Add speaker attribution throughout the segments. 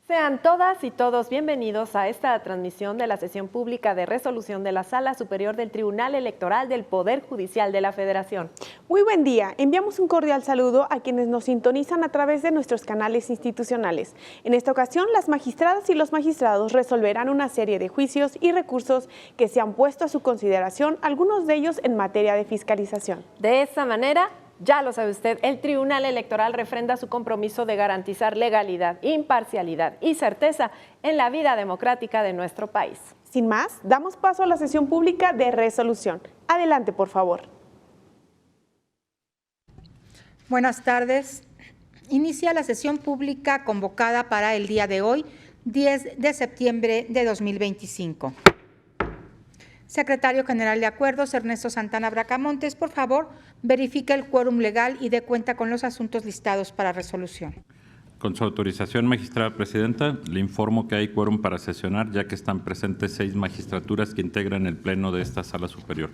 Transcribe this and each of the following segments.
Speaker 1: Sean todas y todos bienvenidos a esta transmisión de la sesión pública de resolución de la Sala Superior del Tribunal Electoral del Poder Judicial de la Federación.
Speaker 2: Muy buen día. Enviamos un cordial saludo a quienes nos sintonizan a través de nuestros canales institucionales. En esta ocasión, las magistradas y los magistrados resolverán una serie de juicios y recursos que se han puesto a su consideración, algunos de ellos en materia de fiscalización.
Speaker 1: De esa manera, ya lo sabe usted, el Tribunal Electoral refrenda su compromiso de garantizar legalidad, imparcialidad y certeza en la vida democrática de nuestro país.
Speaker 2: Sin más, damos paso a la sesión pública de resolución. Adelante, por favor.
Speaker 3: Buenas tardes. Inicia la sesión pública convocada para el día de hoy, 10 de septiembre de 2025. Secretario General de Acuerdos, Ernesto Santana Bracamontes, por favor, verifique el quórum legal y dé cuenta con los asuntos listados para resolución.
Speaker 4: Con su autorización, magistrada presidenta, le informo que hay quórum para sesionar, ya que están presentes 6 magistraturas que integran el pleno de esta Sala Superior.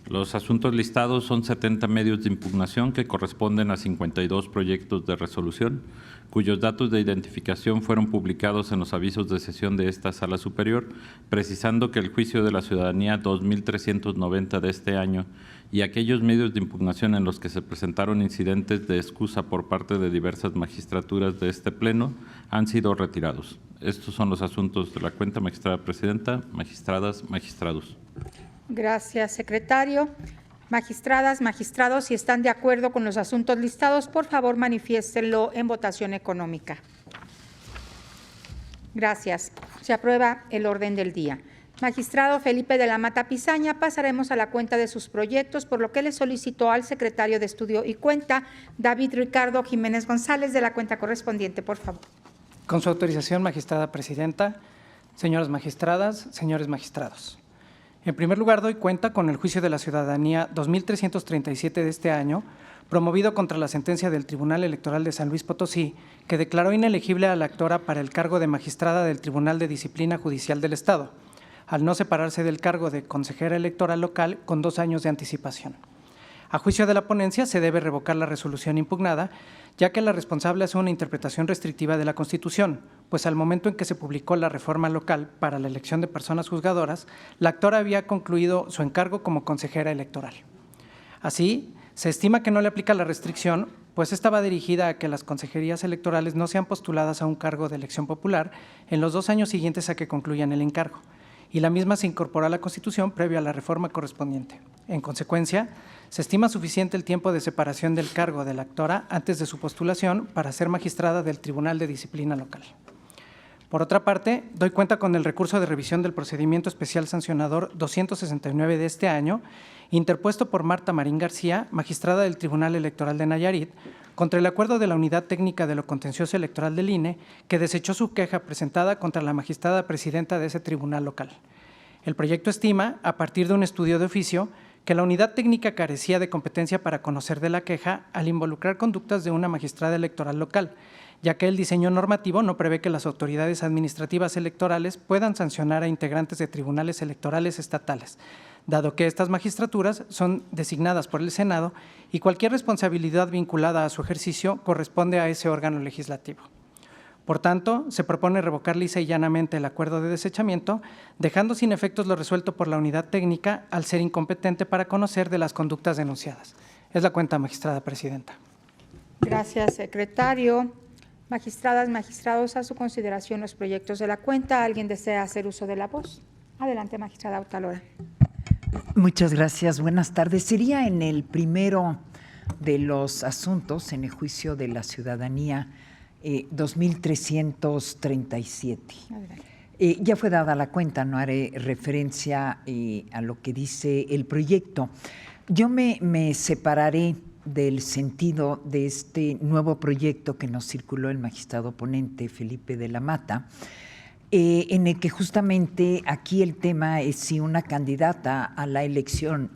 Speaker 4: Los asuntos listados son 70 medios de impugnación que corresponden a 52 proyectos de resolución, cuyos datos de identificación fueron publicados en los avisos de sesión de esta Sala Superior, precisando que el juicio de la ciudadanía 2390 de este año y aquellos medios de impugnación en los que se presentaron incidentes de excusa por parte de diversas magistraturas de este pleno han sido retirados. Estos son los asuntos de la cuenta, magistrada presidenta, magistradas, magistrados.
Speaker 3: Gracias, secretario. Magistradas, magistrados, si están de acuerdo con los asuntos listados, por favor, manifiéstenlo en votación económica. Gracias. Se aprueba el orden del día. Magistrado Felipe de la Mata Pizaña, pasaremos a la cuenta de sus proyectos, por lo que le solicitó al secretario de Estudio y Cuenta, David Ricardo Jiménez González, de la cuenta correspondiente, por favor.
Speaker 5: Con su autorización, magistrada presidenta, señoras magistradas, señores magistrados. En primer lugar, doy cuenta con el juicio de la ciudadanía 2337 de este año, promovido contra la sentencia del Tribunal Electoral de San Luis Potosí, que declaró inelegible a la actora para el cargo de magistrada del Tribunal de Disciplina Judicial del Estado, al no separarse del cargo de consejera electoral local con 2 años de anticipación. A juicio de la ponencia, se debe revocar la resolución impugnada, ya que la responsable hace una interpretación restrictiva de la Constitución, pues al momento en que se publicó la reforma local para la elección de personas juzgadoras, la actora había concluido su encargo como consejera electoral. Así, se estima que no le aplica la restricción, pues esta va dirigida a que las consejerías electorales no sean postuladas a un cargo de elección popular en los 2 años siguientes a que concluyan el encargo, y la misma se incorporó a la Constitución previo a la reforma correspondiente. En consecuencia, se estima suficiente el tiempo de separación del cargo de la actora antes de su postulación para ser magistrada del Tribunal de Disciplina Local. Por otra parte, doy cuenta con el recurso de revisión del procedimiento especial sancionador 269 de este año, interpuesto por Marta Marín García, magistrada del Tribunal Electoral de Nayarit, contra el acuerdo de la Unidad Técnica de lo Contencioso Electoral del INE, que desechó su queja presentada contra la magistrada presidenta de ese tribunal local. El proyecto estima, a partir de un estudio de oficio, que la unidad técnica carecía de competencia para conocer de la queja al involucrar conductas de una magistrada electoral local, ya que el diseño normativo no prevé que las autoridades administrativas electorales puedan sancionar a integrantes de tribunales electorales estatales, dado que estas magistraturas son designadas por el Senado y cualquier responsabilidad vinculada a su ejercicio corresponde a ese órgano legislativo. Por tanto, se propone revocar lisa y llanamente el acuerdo de desechamiento, dejando sin efectos lo resuelto por la unidad técnica al ser incompetente para conocer de las conductas denunciadas. Es la cuenta, magistrada presidenta.
Speaker 3: Gracias, secretario. Magistradas, magistrados, a su consideración los proyectos de la cuenta. ¿Alguien desea hacer uso de la voz? Adelante, magistrada Otalora.
Speaker 6: Muchas gracias. Buenas tardes. Sería en el primero de los asuntos, en el juicio de la ciudadanía 2337. Ya fue dada la cuenta, no haré referencia a lo que dice el proyecto. Yo me separaré del sentido de este nuevo proyecto que nos circuló el magistrado ponente Felipe de la Mata, en el que justamente aquí el tema es si una candidata a la elección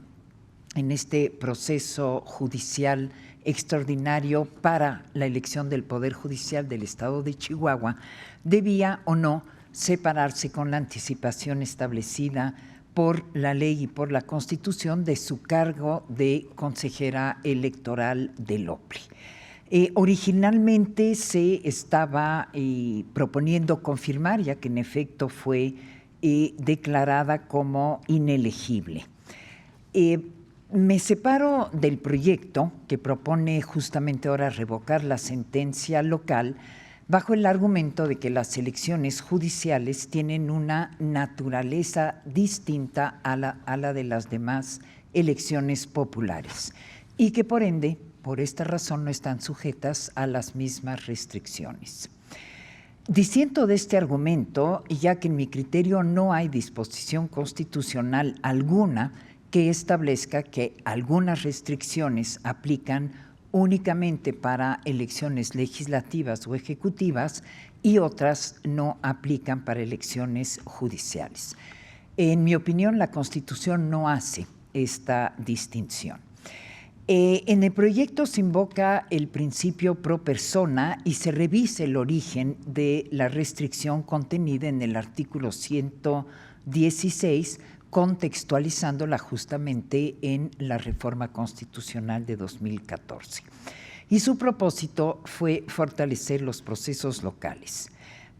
Speaker 6: en este proceso judicial extraordinario para la elección del Poder Judicial del Estado de Chihuahua debía o no separarse con la anticipación establecida por la ley y por la Constitución de su cargo de consejera electoral del OPLE. Originalmente se estaba proponiendo confirmar, ya que en efecto fue declarada como inelegible. Me separo del proyecto que propone justamente ahora revocar la sentencia local bajo el argumento de que las elecciones judiciales tienen una naturaleza distinta a la de las demás elecciones populares y que por ende, por esta razón, no están sujetas a las mismas restricciones. Disiento de este argumento, ya que en mi criterio no hay disposición constitucional alguna que establezca que algunas restricciones aplican únicamente para elecciones legislativas o ejecutivas y otras no aplican para elecciones judiciales. En mi opinión, la Constitución no hace esta distinción. En el proyecto se invoca el principio pro persona y se revisa el origen de la restricción contenida en el artículo 116, contextualizándola justamente en la reforma constitucional de 2014. Y su propósito fue fortalecer los procesos locales.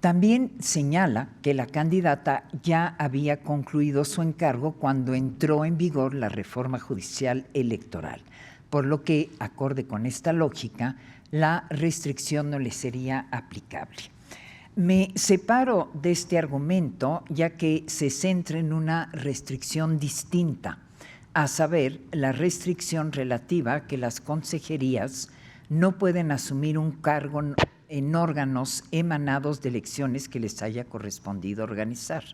Speaker 6: También señala que la candidata ya había concluido su encargo cuando entró en vigor la reforma judicial electoral, por lo que, acorde con esta lógica, la restricción no le sería aplicable. Me separo de este argumento ya que se centra en una restricción distinta, a saber, la restricción relativa a que las consejerías no pueden asumir un cargo en órganos emanados de elecciones que les haya correspondido organizar.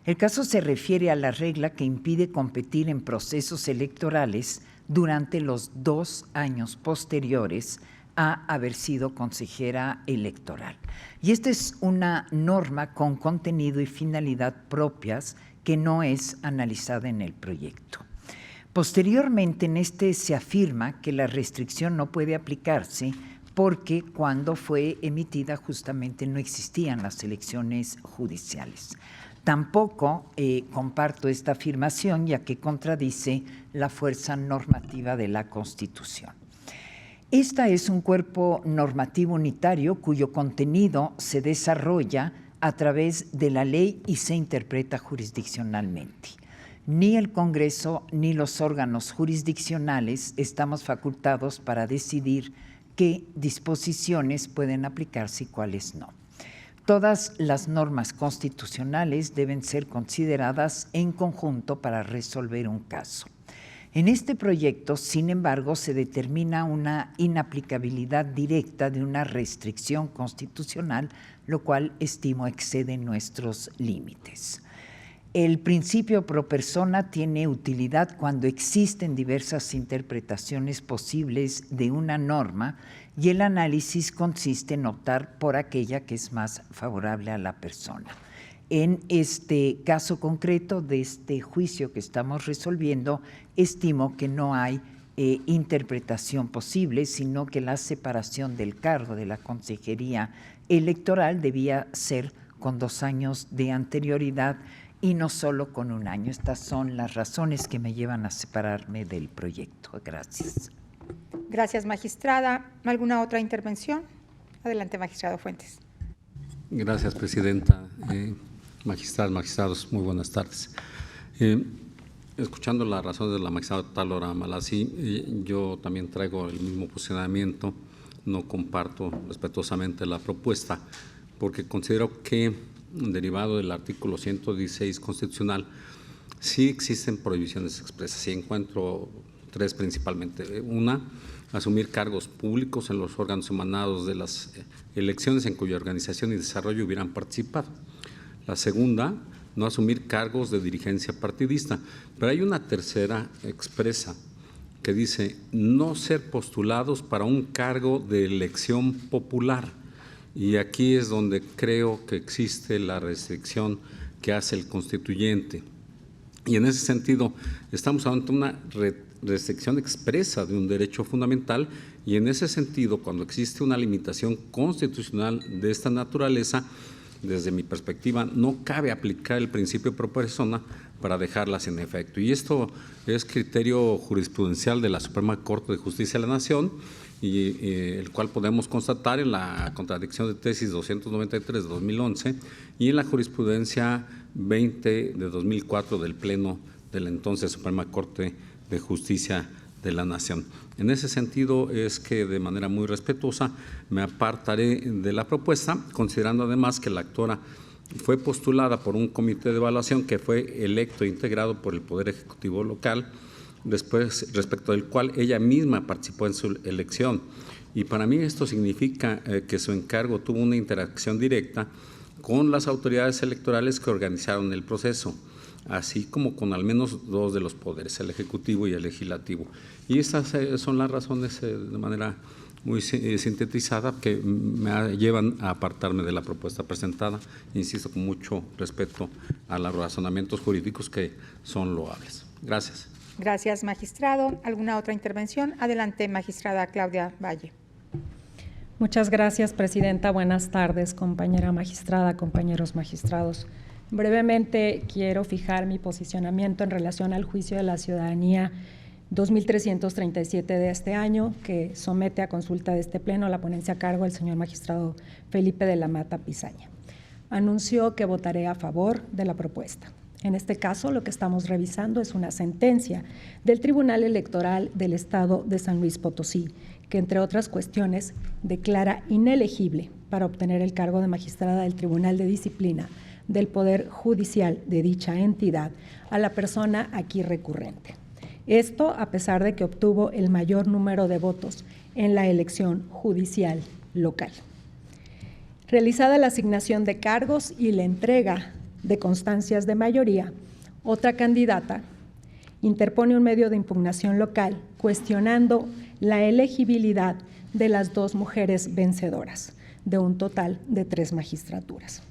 Speaker 6: El caso se refiere a la regla que impide competir en procesos electorales durante los 2 años posteriores a haber sido consejera electoral. Y esta es una norma con contenido y finalidad propias que no es analizada en el proyecto. Posteriormente, en este se afirma que la restricción no puede aplicarse porque cuando fue emitida justamente no existían las elecciones judiciales. Tampoco comparto esta afirmación, ya que contradice la fuerza normativa de la Constitución. Esta es un cuerpo normativo unitario cuyo contenido se desarrolla a través de la ley y se interpreta jurisdiccionalmente. Ni el Congreso ni los órganos jurisdiccionales estamos facultados para decidir qué disposiciones pueden aplicarse y cuáles no. Todas las normas constitucionales deben ser consideradas en conjunto para resolver un caso. En este proyecto, sin embargo, se determina una inaplicabilidad directa de una restricción constitucional, lo cual estimo excede nuestros límites. El principio pro persona tiene utilidad cuando existen diversas interpretaciones posibles de una norma y el análisis consiste en optar por aquella que es más favorable a la persona. En este caso concreto de este juicio que estamos resolviendo, estimo que no hay interpretación posible, sino que la separación del cargo de la consejería electoral debía ser con 2 años de anterioridad y no solo con 1 año. Estas son las razones que me llevan a separarme del proyecto. Gracias.
Speaker 3: Gracias, magistrada. ¿Alguna otra intervención? Adelante, magistrado Fuentes.
Speaker 7: Gracias, presidenta. Magistradas, magistrados, muy buenas tardes. Escuchando las razones de la magistrada Talora Malassi, yo también traigo el mismo posicionamiento. No comparto respetuosamente la propuesta, porque considero que, derivado del artículo 116 constitucional, sí existen prohibiciones expresas. Y encuentro 3 principalmente. Una, asumir cargos públicos en los órganos emanados de las elecciones en cuya organización y desarrollo hubieran participado. La segunda, no asumir cargos de dirigencia partidista. Pero hay una tercera expresa que dice no ser postulados para un cargo de elección popular. Y aquí es donde creo que existe la restricción que hace el constituyente. Y en ese sentido, estamos ante una restricción expresa de un derecho fundamental y en ese sentido, cuando existe una limitación constitucional de esta naturaleza, desde mi perspectiva, no cabe aplicar el principio pro persona para dejarla sin efecto. Y esto es criterio jurisprudencial de la Suprema Corte de Justicia de la Nación, y el cual podemos constatar en la contradicción de tesis 293 de 2011 y en la jurisprudencia 20 de 2004 del Pleno de la entonces Suprema Corte de Justicia de la Nación. En ese sentido es que de manera muy respetuosa me apartaré de la propuesta, considerando además que la actora fue postulada por un comité de evaluación que fue electo e integrado por el Poder Ejecutivo local, después respecto del cual ella misma participó en su elección. Y para mí esto significa que su encargo tuvo una interacción directa con las autoridades electorales que organizaron el proceso, así como con al menos dos de los poderes, el Ejecutivo y el Legislativo. Y estas son las razones de manera muy sintetizada que me llevan a apartarme de la propuesta presentada, insisto, con mucho respeto a los razonamientos jurídicos que son loables. Gracias.
Speaker 3: Gracias, magistrado. ¿Alguna otra intervención? Adelante, magistrada Claudia Valle.
Speaker 8: Muchas gracias, presidenta. Buenas tardes, compañera magistrada, compañeros magistrados. Brevemente quiero fijar mi posicionamiento en relación al juicio de la ciudadanía 2337 de este año, que somete a consulta de este pleno la ponencia a cargo del señor magistrado Felipe de la Mata Pisaña. Anunció que votaré a favor de la propuesta. En este caso, lo que estamos revisando es una sentencia del Tribunal Electoral del Estado de San Luis Potosí, que, entre otras cuestiones, declara inelegible para obtener el cargo de magistrada del Tribunal de Disciplina del Poder Judicial de dicha entidad a la persona aquí recurrente. Esto a pesar de que obtuvo el mayor número de votos en la elección judicial local. Realizada la asignación de cargos y la entrega de constancias de mayoría, otra candidata interpone un medio de impugnación local cuestionando la elegibilidad de las dos mujeres vencedoras, de un total de 3 magistraturas.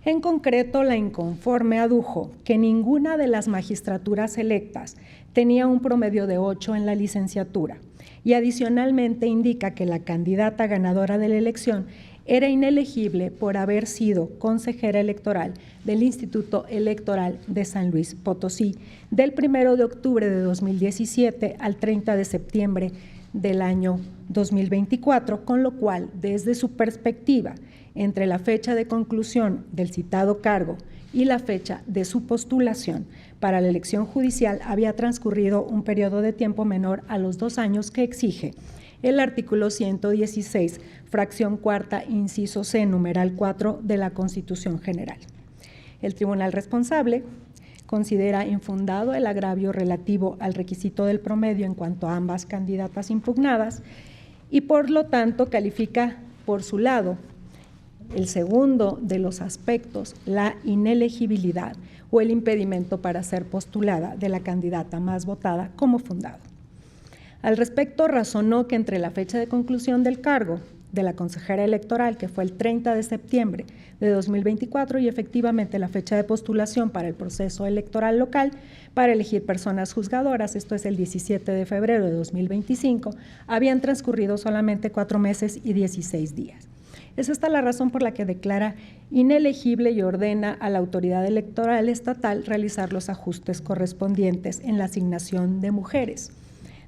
Speaker 8: En concreto, la inconforme adujo que ninguna de las magistraturas electas tenía un promedio de 8 en la licenciatura y adicionalmente indica que la candidata ganadora de la elección era inelegible por haber sido consejera electoral del Instituto Electoral de San Luis Potosí del 1 de octubre de 2017 al 30 de septiembre del año 2024, con lo cual, desde su perspectiva, entre la fecha de conclusión del citado cargo y la fecha de su postulación para la elección judicial había transcurrido un periodo de tiempo menor a los 2 años que exige el artículo 116, fracción cuarta, inciso C, numeral 4 de la Constitución General. El tribunal responsable considera infundado el agravio relativo al requisito del promedio en cuanto a ambas candidatas impugnadas y, por lo tanto, califica por su lado el segundo de los aspectos, la inelegibilidad o el impedimento para ser postulada de la candidata más votada, como fundado. Al respecto, razonó que entre la fecha de conclusión del cargo de la consejera electoral, que fue el 30 de septiembre de 2024, y efectivamente la fecha de postulación para el proceso electoral local para elegir personas juzgadoras, esto es el 17 de febrero de 2025, habían transcurrido solamente 4 meses y 16 días. Es esta la razón por la que declara inelegible y ordena a la autoridad electoral estatal realizar los ajustes correspondientes en la asignación de mujeres,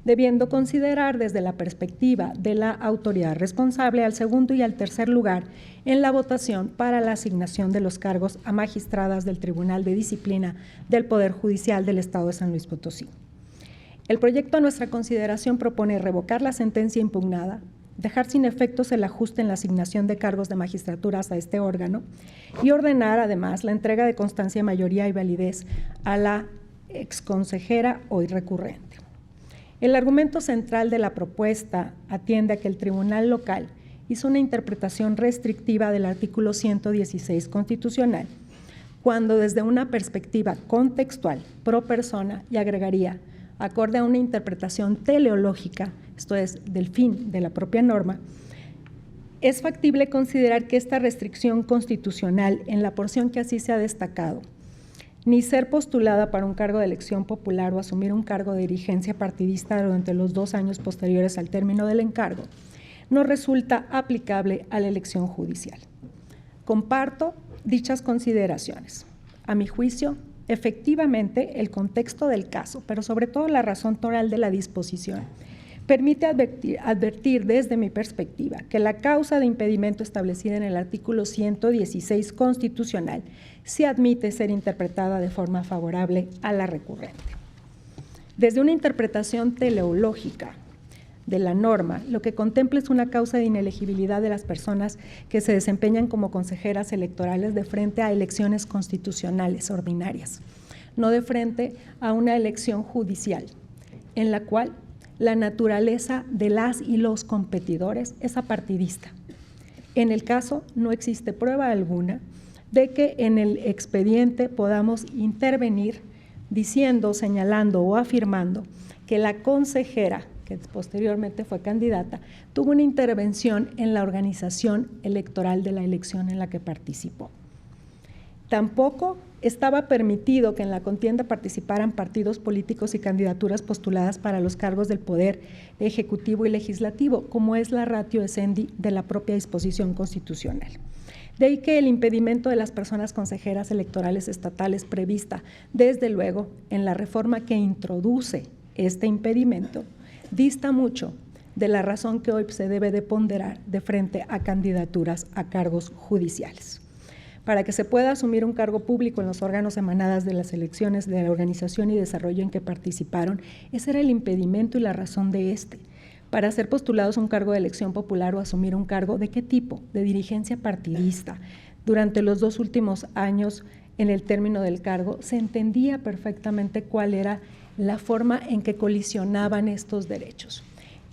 Speaker 8: debiendo considerar desde la perspectiva de la autoridad responsable al segundo y al tercer lugar en la votación para la asignación de los cargos a magistradas del Tribunal de Disciplina del Poder Judicial del Estado de San Luis Potosí. El proyecto a nuestra consideración propone revocar la sentencia impugnada, dejar sin efectos el ajuste en la asignación de cargos de magistraturas a este órgano y ordenar además la entrega de constancia de mayoría y validez a la exconsejera hoy recurrente. El argumento central de la propuesta atiende a que el tribunal local hizo una interpretación restrictiva del artículo 116 constitucional, cuando desde una perspectiva contextual pro persona, y agregaría, acorde a una interpretación teleológica, esto es, del fin de la propia norma, es factible considerar que esta restricción constitucional, en la porción que así se ha destacado, ni ser postulada para un cargo de elección popular o asumir un cargo de dirigencia partidista durante los 2 años posteriores al término del encargo, no resulta aplicable a la elección judicial. Comparto dichas consideraciones. A mi juicio, Efectivamente, el contexto del caso, pero sobre todo la razón toral de la disposición, permite advertir desde mi perspectiva que la causa de impedimento establecida en el artículo 116 constitucional sí admite ser interpretada de forma favorable a la recurrente. Desde una interpretación teleológica de la norma, lo que contempla es una causa de inelegibilidad de las personas que se desempeñan como consejeras electorales de frente a elecciones constitucionales ordinarias, no de frente a una elección judicial, en la cual la naturaleza de las y los competidores es apartidista. En el caso, no existe prueba alguna de que en el expediente podamos intervenir diciendo, señalando o afirmando que la consejera, que posteriormente fue candidata, tuvo una intervención en la organización electoral de la elección en la que participó. Tampoco estaba permitido que en la contienda participaran partidos políticos y candidaturas postuladas para los cargos del Poder Ejecutivo y Legislativo, como es la ratio essendi de la propia disposición constitucional. De ahí que el impedimento de las personas consejeras electorales estatales prevista, desde luego, en la reforma que introduce este impedimento, dista mucho de la razón que hoy se debe de ponderar de frente a candidaturas a cargos judiciales. Para que se pueda asumir un cargo público en los órganos emanadas de las elecciones de la organización y desarrollo en que participaron, ese era el impedimento y la razón de este. Para ser postulados a un cargo de elección popular o asumir un cargo, ¿de qué tipo? De dirigencia partidista. Durante los 2 últimos años, en el término del cargo, se entendía perfectamente cuál era la forma en que colisionaban estos derechos.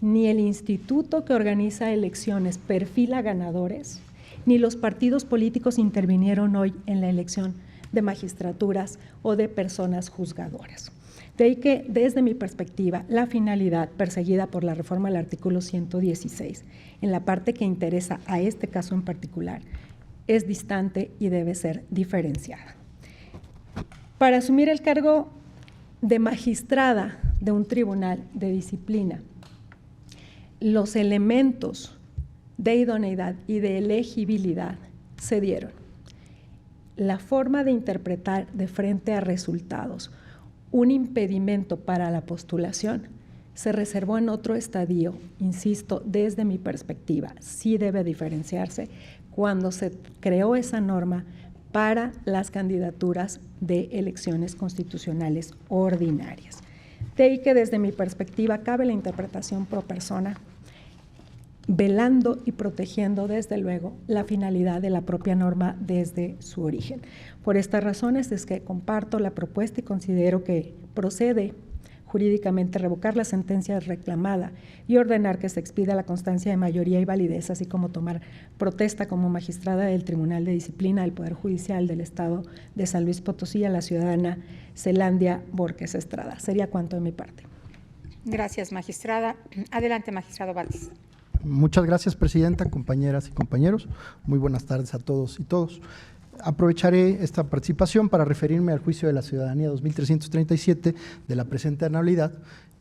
Speaker 8: Ni el instituto que organiza elecciones perfila ganadores, ni los partidos políticos intervinieron hoy en la elección de magistraturas o de personas juzgadoras. De ahí que, desde mi perspectiva, la finalidad perseguida por la reforma del artículo 116, en la parte que interesa a este caso en particular, es distante y debe ser diferenciada. Para asumir el cargo de magistrada de un tribunal de disciplina, los elementos de idoneidad y de elegibilidad se dieron. La forma de interpretar de frente a resultados un impedimento para la postulación se reservó en otro estadio, insisto, desde mi perspectiva, sí debe diferenciarse cuando se creó esa norma para las candidaturas de elecciones constitucionales ordinarias. De ahí que desde mi perspectiva cabe la interpretación pro persona, velando y protegiendo desde luego la finalidad de la propia norma desde su origen. Por estas razones es que comparto la propuesta y considero que procede jurídicamente revocar la sentencia reclamada y ordenar que se expida la constancia de mayoría y validez, así como tomar protesta como magistrada del Tribunal de Disciplina del Poder Judicial del Estado de San Luis Potosí a la ciudadana Zelandia Borges Estrada. Sería cuanto de mi parte.
Speaker 3: Gracias, magistrada. Adelante, magistrado Valls.
Speaker 9: Muchas gracias, presidenta, compañeras y compañeros. Muy buenas tardes a todos y todos. Aprovecharé esta participación para referirme al juicio de la ciudadanía 2337 de la presente anualidad,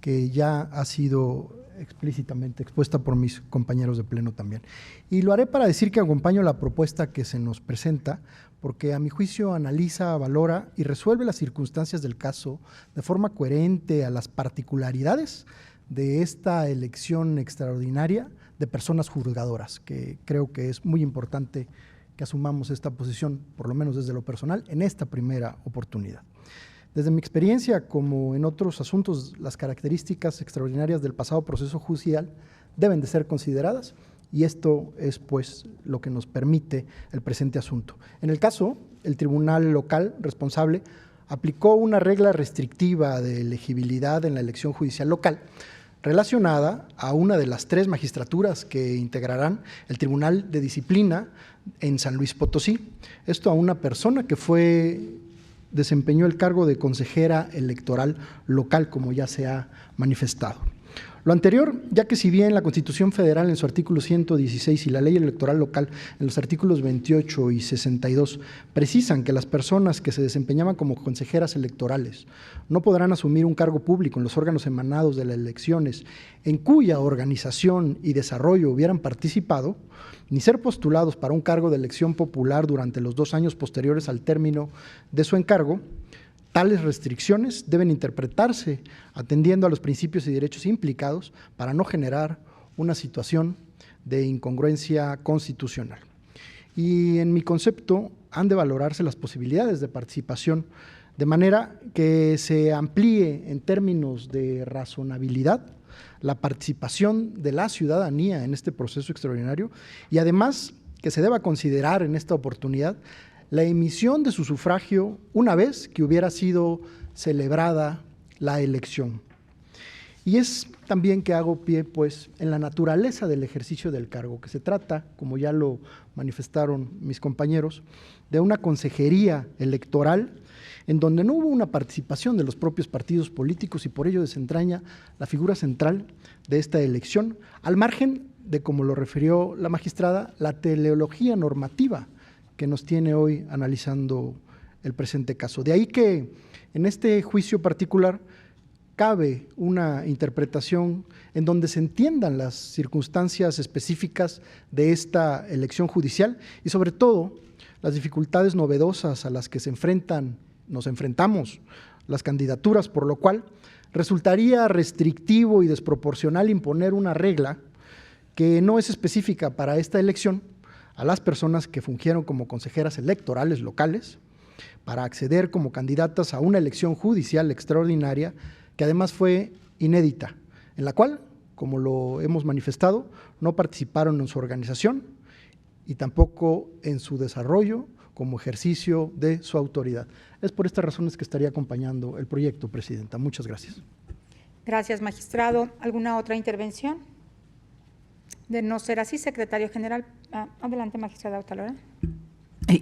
Speaker 9: que ya ha sido explícitamente expuesta por mis compañeros de pleno también. Y lo haré para decir que acompaño la propuesta que se nos presenta, porque a mi juicio analiza, valora y resuelve las circunstancias del caso de forma coherente a las particularidades de esta elección extraordinaria de personas juzgadoras, que creo que es muy importante que asumamos esta posición, por lo menos desde lo personal, en esta primera oportunidad. Desde mi experiencia, como en otros asuntos, las características extraordinarias del pasado proceso judicial deben de ser consideradas y esto es pues lo que nos permite el presente asunto. En el caso, el tribunal local responsable aplicó una regla restrictiva de elegibilidad en la elección judicial local, relacionada a una de las 3 magistraturas que integrarán el Tribunal de Disciplina en San Luis Potosí. Esto a una persona que desempeñó el cargo de consejera electoral local, como ya se ha manifestado. Lo anterior, ya que si bien la Constitución Federal en su artículo 116 y la Ley Electoral Local en los artículos 28 y 62 precisan que las personas que se desempeñaban como consejeras electorales no podrán asumir un cargo público en los órganos emanados de las elecciones en cuya organización y desarrollo hubieran participado, ni ser postulados para un cargo de elección popular durante los 2 años posteriores al término de su encargo, Tales restricciones deben interpretarse atendiendo a los principios y derechos implicados para no generar una situación de incongruencia constitucional. Y en mi concepto han de valorarse las posibilidades de participación de manera que se amplíe en términos de razonabilidad la participación de la ciudadanía en este proceso extraordinario y además que se deba considerar en esta oportunidad la emisión de su sufragio una vez que hubiera sido celebrada la elección. Y es también que hago pie, pues, en la naturaleza del ejercicio del cargo, que se trata, como ya lo manifestaron mis compañeros, de una consejería electoral en donde no hubo una participación de los propios partidos políticos y por ello desentraña la figura central de esta elección, al margen de, como lo refirió la magistrada, la teleología normativa que nos tiene hoy analizando el presente caso. De ahí que en este juicio particular cabe una interpretación en donde se entiendan las circunstancias específicas de esta elección judicial y sobre todo las dificultades novedosas a las que nos enfrentamos las candidaturas, por lo cual resultaría restrictivo y desproporcional imponer una regla que no es específica para esta elección a las personas que fungieron como consejeras electorales locales para acceder como candidatas a una elección judicial extraordinaria que además fue inédita, en la cual, como lo hemos manifestado, no participaron en su organización y tampoco en su desarrollo como ejercicio de su autoridad. Es por estas razones que estaría acompañando el proyecto, Presidenta. Muchas gracias.
Speaker 3: Gracias, magistrado. ¿Alguna otra intervención? De no ser así, secretario general. Adelante, magistrada Otalora.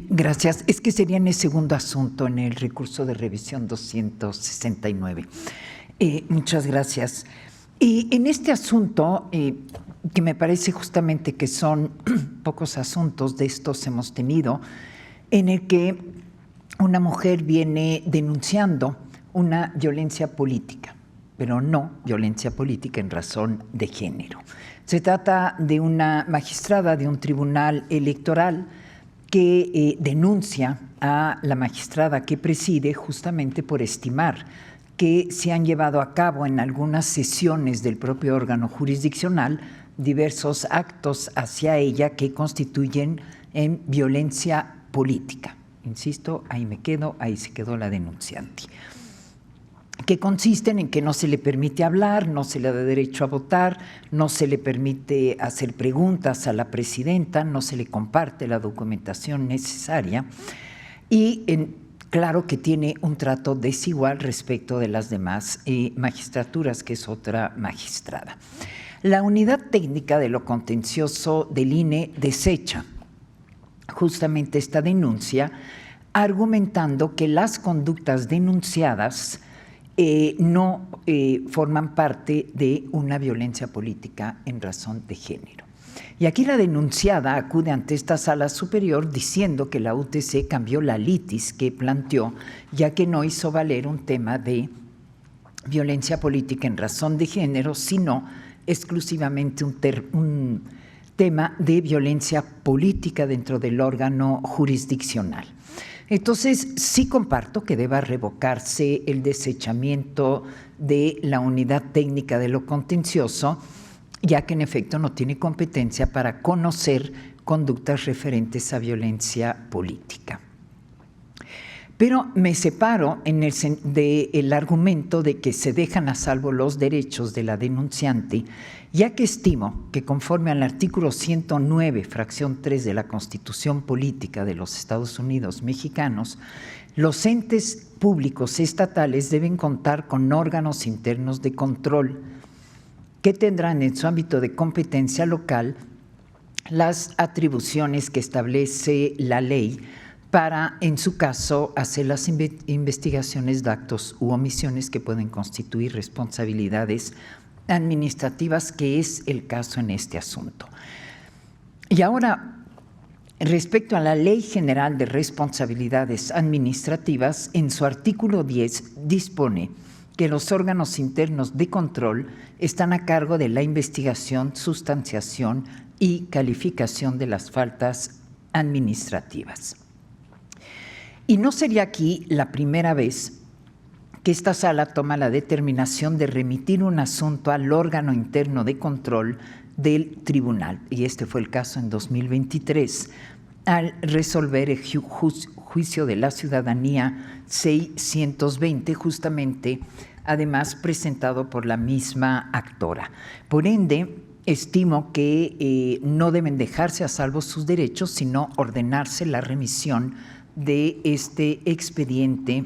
Speaker 6: Gracias. Es que sería en el segundo asunto, en el recurso de revisión 269. Muchas gracias. En este asunto, que me parece justamente que son pocos asuntos, de estos hemos tenido, en el que una mujer viene denunciando una violencia política, pero no violencia política en razón de género. Se trata de una magistrada de un tribunal electoral que denuncia a la magistrada que preside justamente por estimar que se han llevado a cabo en algunas sesiones del propio órgano jurisdiccional diversos actos hacia ella que constituyen en violencia política. Insisto, ahí me quedo, ahí se quedó la denunciante. Que consisten en que no se le permite hablar, no se le da derecho a votar, no se le permite hacer preguntas a la presidenta, no se le comparte la documentación necesaria y claro que tiene un trato desigual respecto de las demás magistraturas, que es otra magistrada. La unidad técnica de lo contencioso del INE desecha justamente esta denuncia, argumentando que las conductas denunciadas no forman parte de una violencia política en razón de género. Y aquí la denunciada acude ante esta sala superior diciendo que la UTC cambió la litis que planteó, ya que no hizo valer un tema de violencia política en razón de género, sino exclusivamente un tema de violencia política dentro del órgano jurisdiccional. Entonces, sí comparto que deba revocarse el desechamiento de la unidad técnica de lo contencioso, ya que en efecto no tiene competencia para conocer conductas referentes a violencia política. Pero me separo del argumento de que se dejan a salvo los derechos de la denunciante, ya que estimo que conforme al artículo 109, fracción 3 de la Constitución Política de los Estados Unidos Mexicanos, los entes públicos estatales deben contar con órganos internos de control que tendrán en su ámbito de competencia local las atribuciones que establece la ley para, en su caso, hacer las investigaciones de actos u omisiones que pueden constituir responsabilidades administrativas, que es el caso en este asunto. Y ahora, respecto a la Ley General de Responsabilidades Administrativas, en su artículo 10 dispone que los órganos internos de control están a cargo de la investigación, sustanciación y calificación de las faltas administrativas. Y no sería aquí la primera vez que esta sala toma la determinación de remitir un asunto al órgano interno de control del tribunal, y este fue el caso en 2023, al resolver el juicio de la ciudadanía 620, justamente, además presentado por la misma actora. Por ende, estimo que no deben dejarse a salvo sus derechos, sino ordenarse la remisión de este expediente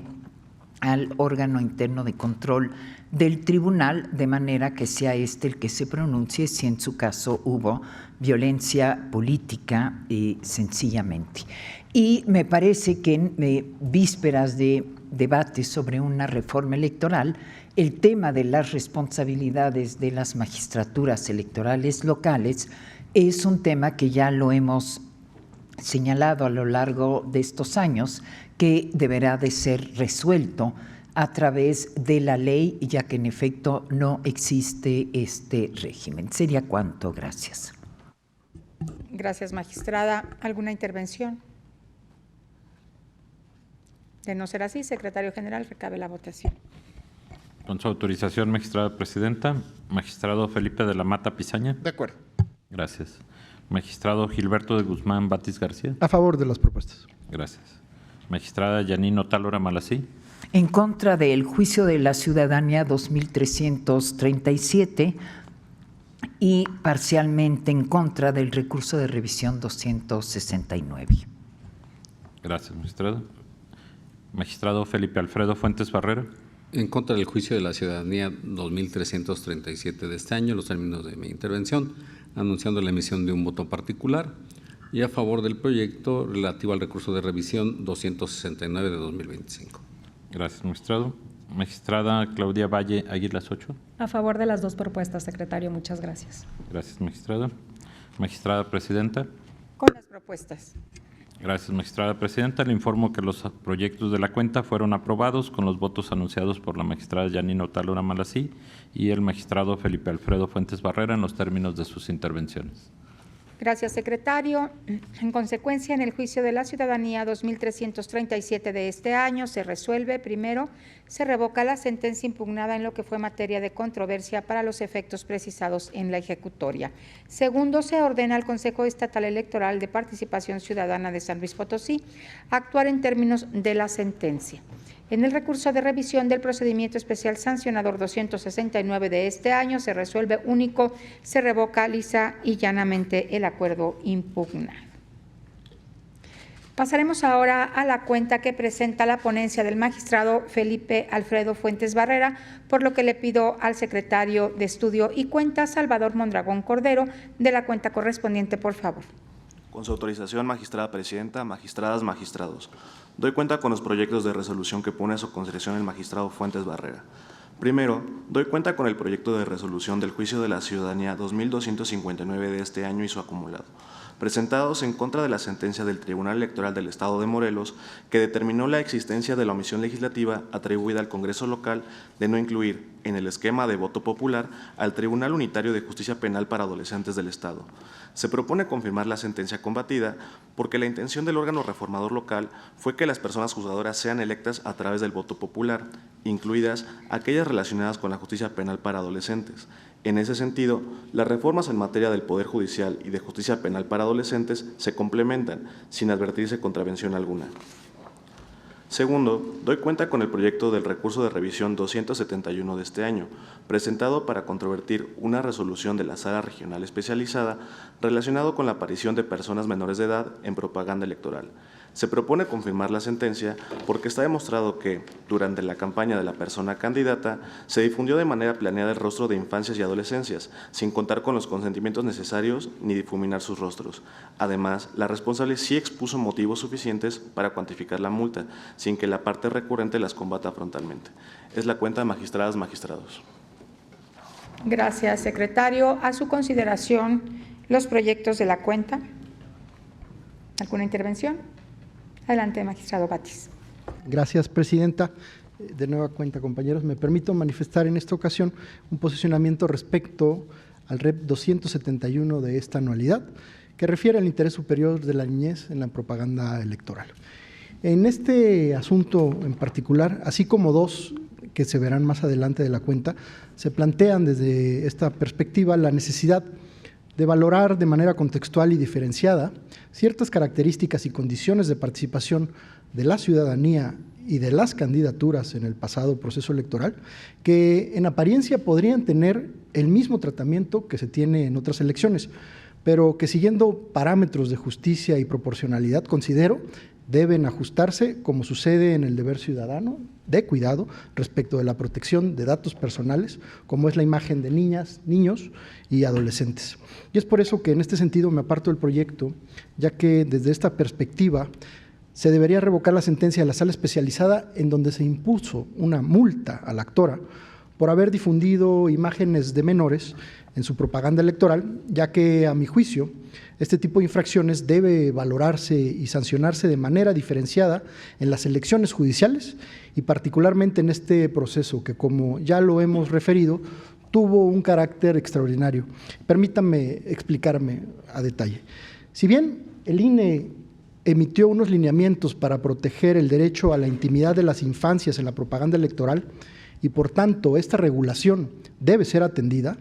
Speaker 6: al órgano interno de control del tribunal, de manera que sea este el que se pronuncie si en su caso hubo violencia política sencillamente. Y me parece que en vísperas de debate sobre una reforma electoral, el tema de las responsabilidades de las magistraturas electorales locales es un tema que ya lo hemos señalado a lo largo de estos años, que deberá de ser resuelto a través de la ley, ya que en efecto no existe este régimen. Sería cuanto. Gracias.
Speaker 3: Gracias, magistrada. ¿Alguna intervención? De no ser así, secretario general, recabe la votación.
Speaker 4: Con su autorización, magistrada presidenta. Magistrado Felipe de la Mata Pisaña.
Speaker 10: De acuerdo.
Speaker 4: Gracias. Magistrado Gilberto de Guzmán Batis García.
Speaker 9: A favor de las propuestas.
Speaker 4: Gracias. Magistrada Yanino Tálora Malasí.
Speaker 6: En contra del juicio de la ciudadanía 2337 y parcialmente en contra del recurso de revisión 269.
Speaker 4: Gracias, magistrado. Magistrado Felipe Alfredo Fuentes Barrera.
Speaker 7: En contra del juicio de la ciudadanía 2337 de este año, los términos de mi intervención, anunciando la emisión de un voto particular, y a favor del proyecto relativo al recurso de revisión 269 de 2025.
Speaker 4: Gracias, magistrado. Magistrada Claudia Valle Águilas Ocho.
Speaker 8: A favor de las dos propuestas, secretario. Muchas gracias.
Speaker 4: Gracias, magistrada. Magistrada presidenta.
Speaker 3: Con las propuestas.
Speaker 4: Gracias, magistrada presidenta. Le informo que los proyectos de la cuenta fueron aprobados con los votos anunciados por la magistrada Yanino Tálora Malasí y el magistrado Felipe Alfredo Fuentes Barrera en los términos de sus intervenciones.
Speaker 3: Gracias, secretario. En consecuencia, en el juicio de la ciudadanía 2337 de este año se resuelve, primero, se revoca la sentencia impugnada en lo que fue materia de controversia para los efectos precisados en la ejecutoria. Segundo, se ordena al Consejo Estatal Electoral de Participación Ciudadana de San Luis Potosí actuar en términos de la sentencia. En el recurso de revisión del procedimiento especial sancionador 269 de este año se resuelve único, se revoca lisa y llanamente el acuerdo impugnado. Pasaremos ahora a la cuenta que presenta la ponencia del magistrado Felipe Alfredo Fuentes Barrera, por lo que le pido al secretario de Estudio y Cuenta, Salvador Mondragón Cordero, de la cuenta correspondiente, por favor.
Speaker 11: Con su autorización, magistrada presidenta, magistradas, magistrados. Doy cuenta con los proyectos de resolución que pone a su consideración el magistrado Fuentes Barrera. Primero, doy cuenta con el proyecto de resolución del juicio de la ciudadanía 2259 de este año y su acumulado, presentados en contra de la sentencia del Tribunal Electoral del Estado de Morelos, que determinó la existencia de la omisión legislativa atribuida al Congreso local de no incluir en el esquema de voto popular al Tribunal Unitario de Justicia Penal para Adolescentes del Estado. Se propone confirmar la sentencia combatida porque la intención del órgano reformador local fue que las personas juzgadoras sean electas a través del voto popular, incluidas aquellas relacionadas con la justicia penal para adolescentes. En ese sentido, las reformas en materia del Poder Judicial y de justicia penal para adolescentes se complementan, sin advertirse contravención alguna. Segundo, doy cuenta con el proyecto del recurso de revisión 271 de este año, presentado para controvertir una resolución de la Sala Regional Especializada relacionado con la aparición de personas menores de edad en propaganda electoral. Se propone confirmar la sentencia porque está demostrado que, durante la campaña de la persona candidata, se difundió de manera planeada el rostro de infancias y adolescencias, sin contar con los consentimientos necesarios ni difuminar sus rostros. Además, la responsable sí expuso motivos suficientes para cuantificar la multa, sin que la parte recurrente las combata frontalmente. Es la cuenta de magistradas, magistrados.
Speaker 3: Gracias, secretario. A su consideración, los proyectos de la cuenta. ¿Alguna intervención? Adelante, magistrado Batis.
Speaker 9: Gracias, presidenta. De nueva cuenta, compañeros, me permito manifestar en esta ocasión un posicionamiento respecto al REP 271 de esta anualidad, que refiere al interés superior de la niñez en la propaganda electoral. En este asunto en particular, así como dos que se verán más adelante de la cuenta, se plantean desde esta perspectiva la necesidad de valorar de manera contextual y diferenciada ciertas características y condiciones de participación de la ciudadanía y de las candidaturas en el pasado proceso electoral, que en apariencia podrían tener el mismo tratamiento que se tiene en otras elecciones, pero que siguiendo parámetros de justicia y proporcionalidad, considero, deben ajustarse como sucede en el deber ciudadano de cuidado respecto de la protección de datos personales, como es la imagen de niñas, niños y adolescentes. Y es por eso que en este sentido me aparto del proyecto, ya que desde esta perspectiva se debería revocar la sentencia de la sala especializada en donde se impuso una multa a la actora por haber difundido imágenes de menores en su propaganda electoral, ya que, a mi juicio, este tipo de infracciones debe valorarse y sancionarse de manera diferenciada en las elecciones judiciales y particularmente en este proceso que, como ya lo hemos referido, tuvo un carácter extraordinario. Permítanme explicarme a detalle. Si bien el INE emitió unos lineamientos para proteger el derecho a la intimidad de las infancias en la propaganda electoral y, por tanto, esta regulación debe ser atendida,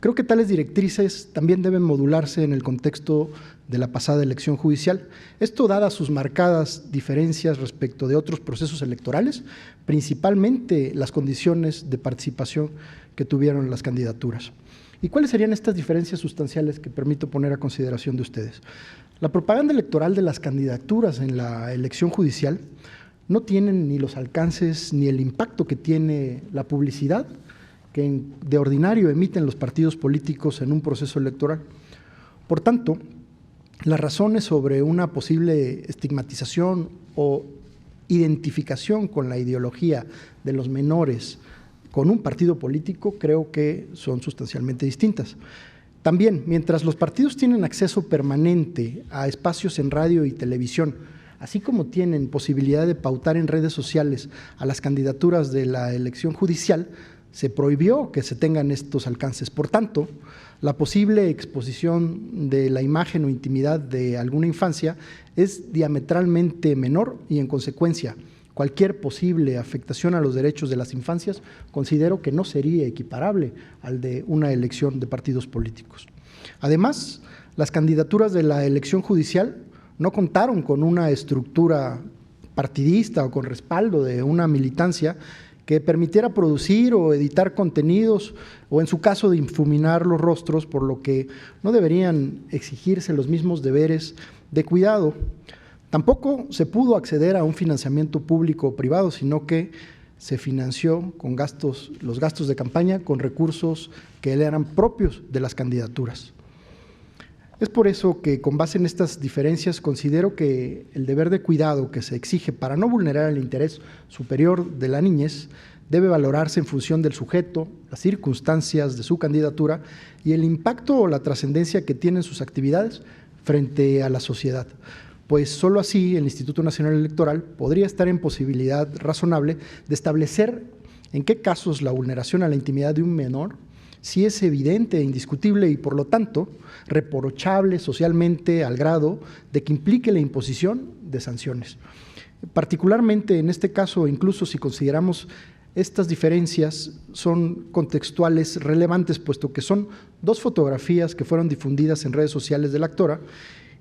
Speaker 9: creo que tales directrices también deben modularse en el contexto de la pasada elección judicial, esto dadas sus marcadas diferencias respecto de otros procesos electorales, principalmente las condiciones de participación que tuvieron las candidaturas. ¿Y cuáles serían estas diferencias sustanciales que permito poner a consideración de ustedes? La propaganda electoral de las candidaturas en la elección judicial no tienen ni los alcances ni el impacto que tiene la publicidad que de ordinario emiten los partidos políticos en un proceso electoral. Por tanto, las razones sobre una posible estigmatización o identificación con la ideología de los menores con un partido político creo que son sustancialmente distintas. También, mientras los partidos tienen acceso permanente a espacios en radio y televisión, así como tienen posibilidad de pautar en redes sociales a las candidaturas de la elección judicial, se prohibió que se tengan estos alcances. Por tanto, la posible exposición de la imagen o intimidad de alguna infancia es diametralmente menor y, en consecuencia, cualquier posible afectación a los derechos de las infancias considero que no sería equiparable al de una elección de partidos políticos. Además, las candidaturas de la elección judicial no contaron con una estructura partidista o con respaldo de una militancia que permitiera producir o editar contenidos o, en su caso, de difuminar los rostros, por lo que no deberían exigirse los mismos deberes de cuidado. Tampoco se pudo acceder a un financiamiento público o privado, sino que se financió con los gastos de campaña con recursos que eran propios de las candidaturas. Es por eso que, con base en estas diferencias, considero que el deber de cuidado que se exige para no vulnerar el interés superior de la niñez debe valorarse en función del sujeto, las circunstancias de su candidatura y el impacto o la trascendencia que tienen sus actividades frente a la sociedad, pues solo así el Instituto Nacional Electoral podría estar en posibilidad razonable de establecer en qué casos la vulneración a la intimidad de un menor sí es evidente e indiscutible y, por lo tanto, reprochable socialmente al grado de que implique la imposición de sanciones. Particularmente en este caso, incluso si consideramos estas diferencias son contextuales relevantes, puesto que son dos fotografías que fueron difundidas en redes sociales de la actora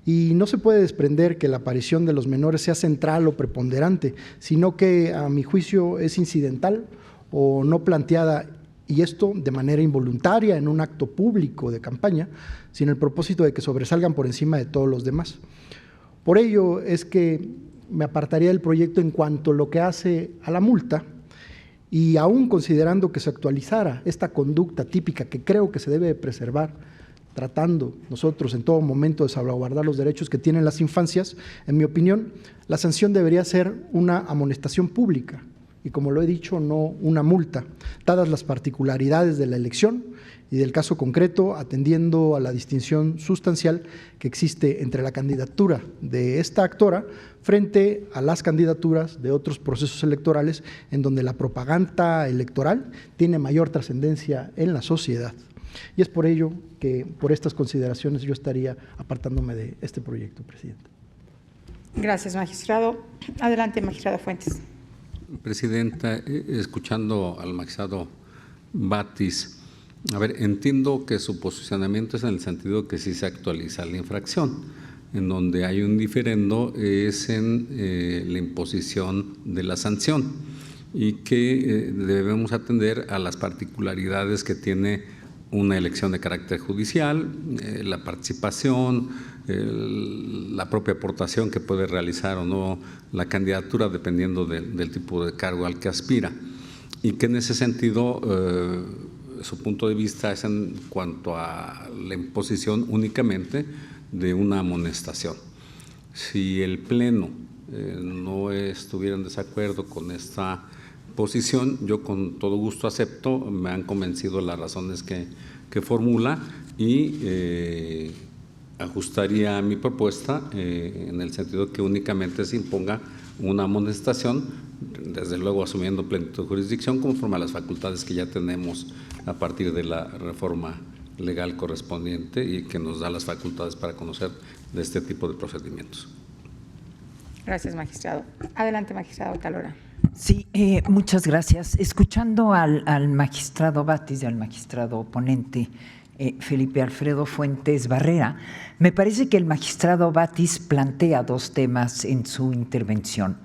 Speaker 9: y no se puede desprender que la aparición de los menores sea central o preponderante, sino que, a mi juicio, es incidental o no planteada, y esto de manera involuntaria en un acto público de campaña, sin el propósito de que sobresalgan por encima de todos los demás. Por ello es que me apartaría del proyecto en cuanto a lo que hace a la multa, y aún considerando que se actualizara esta conducta típica que creo que se debe preservar, tratando nosotros en todo momento de salvaguardar los derechos que tienen las infancias, en mi opinión, la sanción debería ser una amonestación pública, y, como lo he dicho, no una multa, dadas las particularidades de la elección y del caso concreto, atendiendo a la distinción sustancial que existe entre la candidatura de esta actora frente a las candidaturas de otros procesos electorales en donde la propaganda electoral tiene mayor trascendencia en la sociedad. Y es por ello que, por estas consideraciones, yo estaría apartándome de este proyecto, Presidenta.
Speaker 3: Gracias, magistrado. Adelante, magistrada Fuentes.
Speaker 7: Presidenta, escuchando al magistrado Batis, a ver, entiendo que su posicionamiento es en el sentido que sí se actualiza la infracción. En donde hay un diferendo es en la imposición de la sanción y que debemos atender a las particularidades que tiene una elección de carácter judicial, la participación, la propia aportación que puede realizar o no la candidatura dependiendo del tipo de cargo al que aspira. Y que en ese sentido su punto de vista es en cuanto a la imposición únicamente de una amonestación. Si el Pleno no estuviera en desacuerdo con esta posición, yo con todo gusto acepto, me han convencido las razones que formula y ajustaría mi propuesta en el sentido que únicamente se imponga una amonestación, desde luego asumiendo plenitud de jurisdicción conforme a las facultades que ya tenemos a partir de la reforma legal correspondiente y que nos da las facultades para conocer de este tipo de procedimientos.
Speaker 3: Gracias, magistrado. Adelante, magistrado Talora.
Speaker 6: Sí, muchas gracias. Escuchando al magistrado Batis y al magistrado ponente Felipe Alfredo Fuentes Barrera, me parece que el magistrado Batis plantea dos temas en su intervención.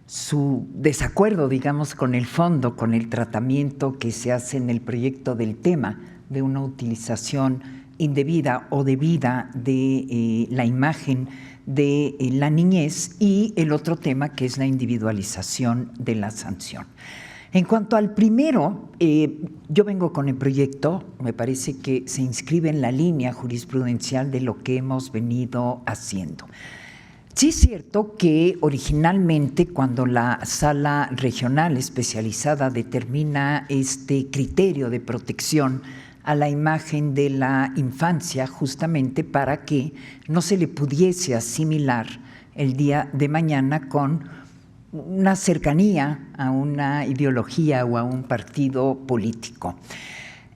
Speaker 6: Su desacuerdo, digamos, con el fondo, con el tratamiento que se hace en el proyecto del tema de una utilización indebida o debida de la imagen de la niñez, y el otro tema que es la individualización de la sanción. En cuanto al primero, yo vengo con el proyecto, me parece que se inscribe en la línea jurisprudencial de lo que hemos venido haciendo. Sí es cierto que originalmente cuando la Sala Regional Especializada determina este criterio de protección a la imagen de la infancia, justamente para que no se le pudiese asimilar el día de mañana con una cercanía a una ideología o a un partido político.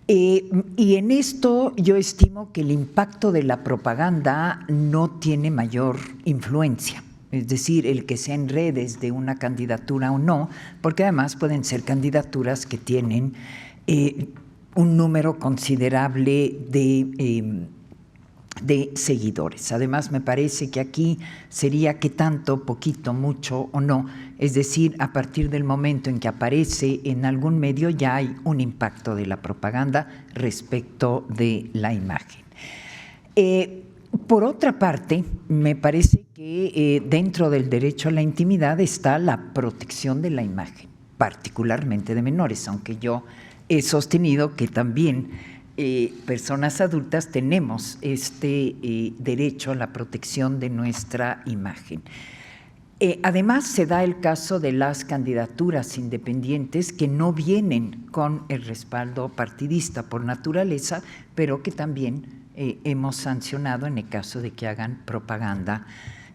Speaker 6: Y en esto yo estimo que el impacto de la propaganda no tiene mayor influencia, es decir, el que sea en redes de una candidatura o no, porque además pueden ser candidaturas que tienen un número considerable de seguidores. Además, me parece que aquí sería que tanto, poquito, mucho o no, es decir, a partir del momento en que aparece en algún medio ya hay un impacto de la propaganda respecto de la imagen. Por otra parte, me parece que dentro del derecho a la intimidad está la protección de la imagen, particularmente de menores, aunque yo he sostenido que también personas adultas tenemos este derecho a la protección de nuestra imagen. Además, se da el caso de las candidaturas independientes que no vienen con el respaldo partidista por naturaleza, pero que también hemos sancionado en el caso de que hagan propaganda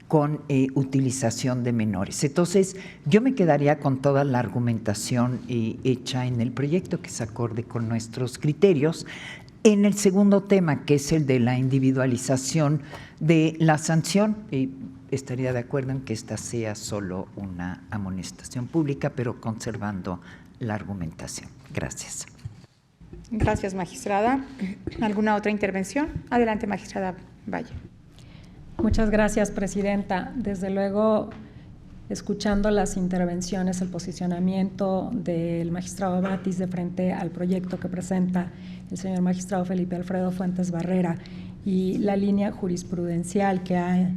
Speaker 6: con utilización de menores. Entonces, yo me quedaría con toda la argumentación hecha en el proyecto, que es acorde con nuestros criterios. En el segundo tema, que es el de la individualización de la sanción, estaría de acuerdo en que esta sea solo una amonestación pública, pero conservando la argumentación. Gracias.
Speaker 3: Gracias, magistrada. ¿Alguna otra intervención? Adelante, magistrada Valle.
Speaker 8: Muchas gracias, presidenta. Desde luego, escuchando las intervenciones, el posicionamiento del magistrado Batis de frente al proyecto que presenta el señor magistrado Felipe Alfredo Fuentes Barrera y la línea jurisprudencial que ha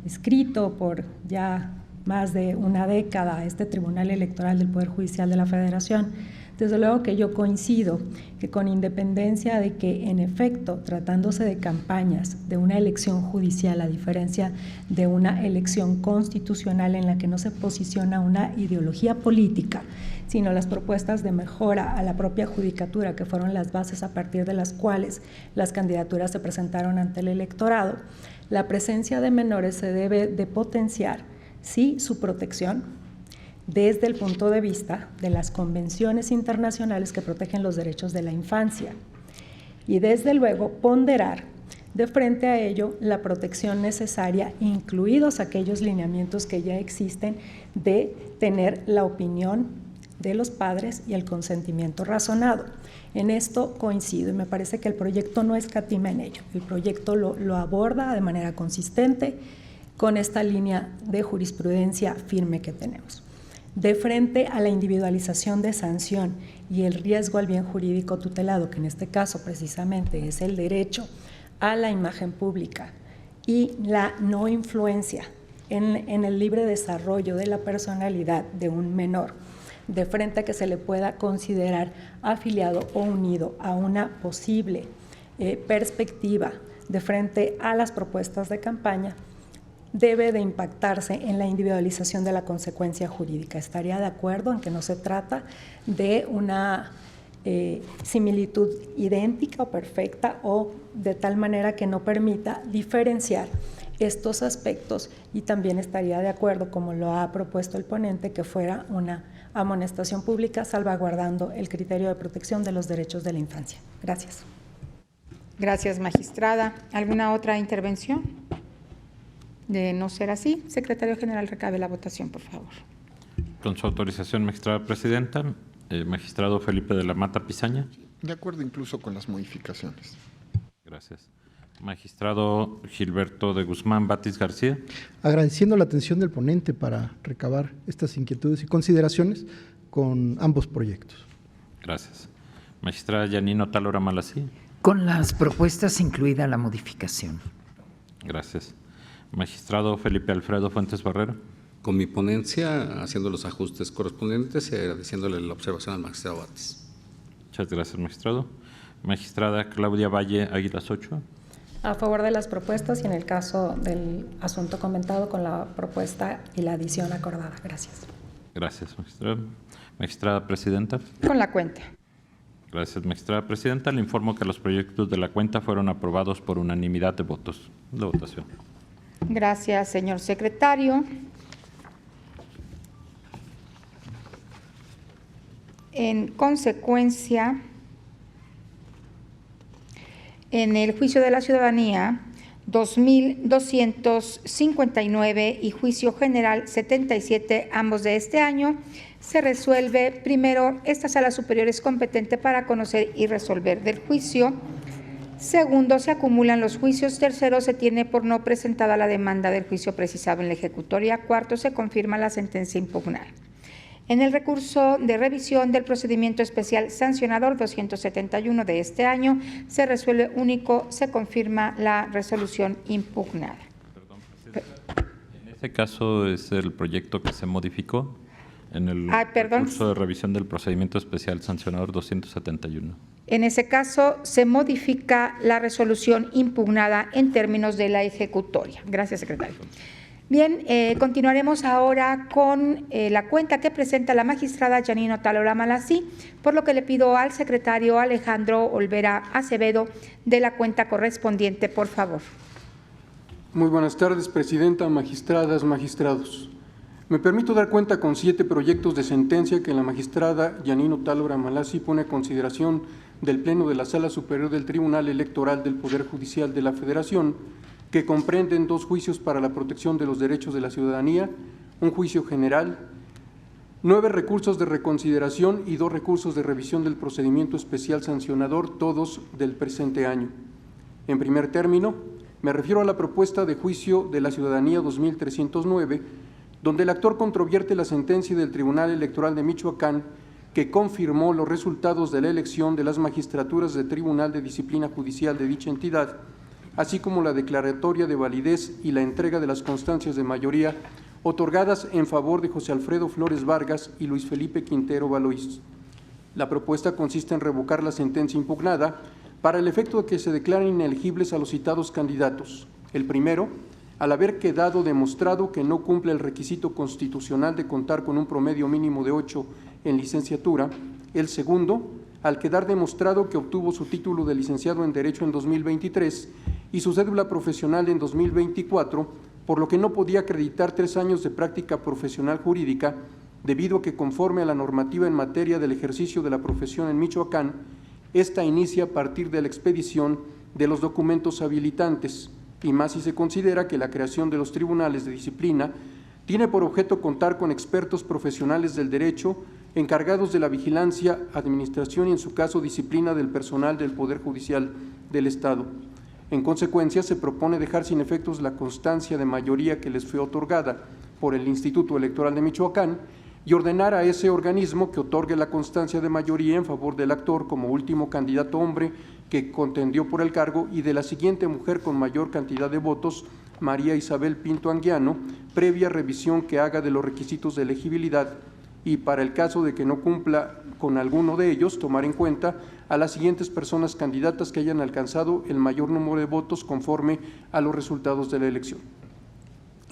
Speaker 8: escrito por ya más de una década este Tribunal Electoral del Poder Judicial de la Federación, desde luego que yo coincido que con independencia de que, en efecto, tratándose de campañas de una elección judicial, a diferencia de una elección constitucional en la que no se posiciona una ideología política, sino las propuestas de mejora a la propia judicatura, que fueron las bases a partir de las cuales las candidaturas se presentaron ante el electorado, la presencia de menores se debe de potenciar, sí, su protección, desde el punto de vista de las convenciones internacionales que protegen los derechos de la infancia y desde luego ponderar De frente a ello, la protección necesaria, incluidos aquellos lineamientos que ya existen, de tener la opinión de los padres y el consentimiento razonado. En esto coincido y me parece que el proyecto no escatima en ello. El proyecto lo aborda de manera consistente con esta línea de jurisprudencia firme que tenemos. De frente a la individualización de sanción y el riesgo al bien jurídico tutelado, que en este caso precisamente es el derecho a la imagen pública y la no influencia en el libre desarrollo de la personalidad de un menor, de frente a que se le pueda considerar afiliado o unido a una posible perspectiva de frente a las propuestas de campaña, debe de impactarse en la individualización de la consecuencia jurídica. Estaría de acuerdo en que no se trata de una similitud idéntica o perfecta o de tal manera que no permita diferenciar estos aspectos, y también estaría de acuerdo, como lo ha propuesto el ponente, que fuera una amonestación pública salvaguardando el criterio de protección de los derechos de la infancia. Gracias.
Speaker 3: Gracias, magistrada. ¿Alguna otra intervención? De no ser así, secretario general, recabe la votación, por favor.
Speaker 4: Con su autorización, magistrada presidenta, magistrado Felipe de la Mata Pisaña.
Speaker 10: De acuerdo incluso con las modificaciones.
Speaker 4: Gracias. Magistrado Gilberto de Guzmán Batis García.
Speaker 9: Agradeciendo la atención del ponente para recabar estas inquietudes y consideraciones con ambos proyectos.
Speaker 4: Gracias. Magistrada Yanino Talora Malasí.
Speaker 6: Con las propuestas incluida la modificación.
Speaker 4: Gracias. Magistrado Felipe Alfredo Fuentes Barrera.
Speaker 7: Con mi ponencia, haciendo los ajustes correspondientes y agradeciéndole la observación al magistrado Batis.
Speaker 4: Muchas gracias, magistrado. Magistrada Claudia Valle Águilas Ochoa.
Speaker 8: A favor de las propuestas y en el caso del asunto comentado con la propuesta y la adición acordada. Gracias.
Speaker 4: Gracias, magistrada. Magistrada presidenta.
Speaker 3: Con la cuenta.
Speaker 4: Gracias, magistrada presidenta. Le informo que los proyectos de la cuenta fueron aprobados por unanimidad de votos. De votación.
Speaker 3: Gracias, señor secretario. En consecuencia, en el juicio de la ciudadanía 2259 y juicio general 77, ambos de este año, se resuelve primero, esta sala superior es competente para conocer y resolver del juicio. Segundo, se acumulan los juicios. Tercero, se tiene por no presentada la demanda del juicio precisado en la ejecutoria. Cuarto, se confirma la sentencia impugnada. En el recurso de revisión del procedimiento especial sancionador 271 de este año, se resuelve único, se confirma la resolución impugnada.
Speaker 4: Perdón, presidenta. En ese caso es el proyecto que se modificó en el recurso de revisión del procedimiento especial sancionador 271.
Speaker 3: En ese caso, se modifica la resolución impugnada en términos de la ejecutoria. Gracias, secretario. Bien, continuaremos ahora con la cuenta que presenta la magistrada Yanino Talora Malasí, por lo que le pido al secretario Alejandro Olvera Acevedo de la cuenta correspondiente, por favor.
Speaker 12: Muy buenas tardes, presidenta, magistradas, magistrados. Me permito dar cuenta con 7 proyectos de sentencia que la magistrada Yanino Talora Malasí pone a consideración del Pleno de la Sala Superior del Tribunal Electoral del Poder Judicial de la Federación, que comprenden 2 juicios para la protección de los derechos de la ciudadanía, un juicio general, 9 recursos de reconsideración y 2 recursos de revisión del procedimiento especial sancionador, todos del presente año. En primer término, me refiero a la propuesta de juicio de la ciudadanía 2309, donde el actor controvierte la sentencia del Tribunal Electoral de Michoacán que confirmó los resultados de la elección de las magistraturas del Tribunal de Disciplina Judicial de dicha entidad, así como la declaratoria de validez y la entrega de las constancias de mayoría otorgadas en favor de José Alfredo Flores Vargas y Luis Felipe Quintero Valois. La propuesta consiste en revocar la sentencia impugnada para el efecto de que se declaren inelegibles a los citados candidatos. El primero, al haber quedado demostrado que no cumple el requisito constitucional de contar con un promedio mínimo de 8 en licenciatura. El segundo, al quedar demostrado que obtuvo su título de licenciado en Derecho en 2023 y su cédula profesional en 2024, por lo que no podía acreditar 3 años de práctica profesional jurídica, debido a que conforme a la normativa en materia del ejercicio de la profesión en Michoacán, esta inicia a partir de la expedición de los documentos habilitantes, y más si se considera que la creación de los tribunales de disciplina tiene por objeto contar con expertos profesionales del derecho encargados de la vigilancia, administración y, en su caso, disciplina del personal del Poder Judicial del Estado. En consecuencia, se propone dejar sin efectos la constancia de mayoría que les fue otorgada por el Instituto Electoral de Michoacán y ordenar a ese organismo que otorgue la constancia de mayoría en favor del actor como último candidato hombre que contendió por el cargo y de la siguiente mujer con mayor cantidad de votos, María Isabel Pinto Anguiano, previa revisión que haga de los requisitos de elegibilidad y, para el caso de que no cumpla con alguno de ellos, tomar en cuenta a las siguientes personas candidatas que hayan alcanzado el mayor número de votos conforme a los resultados de la elección.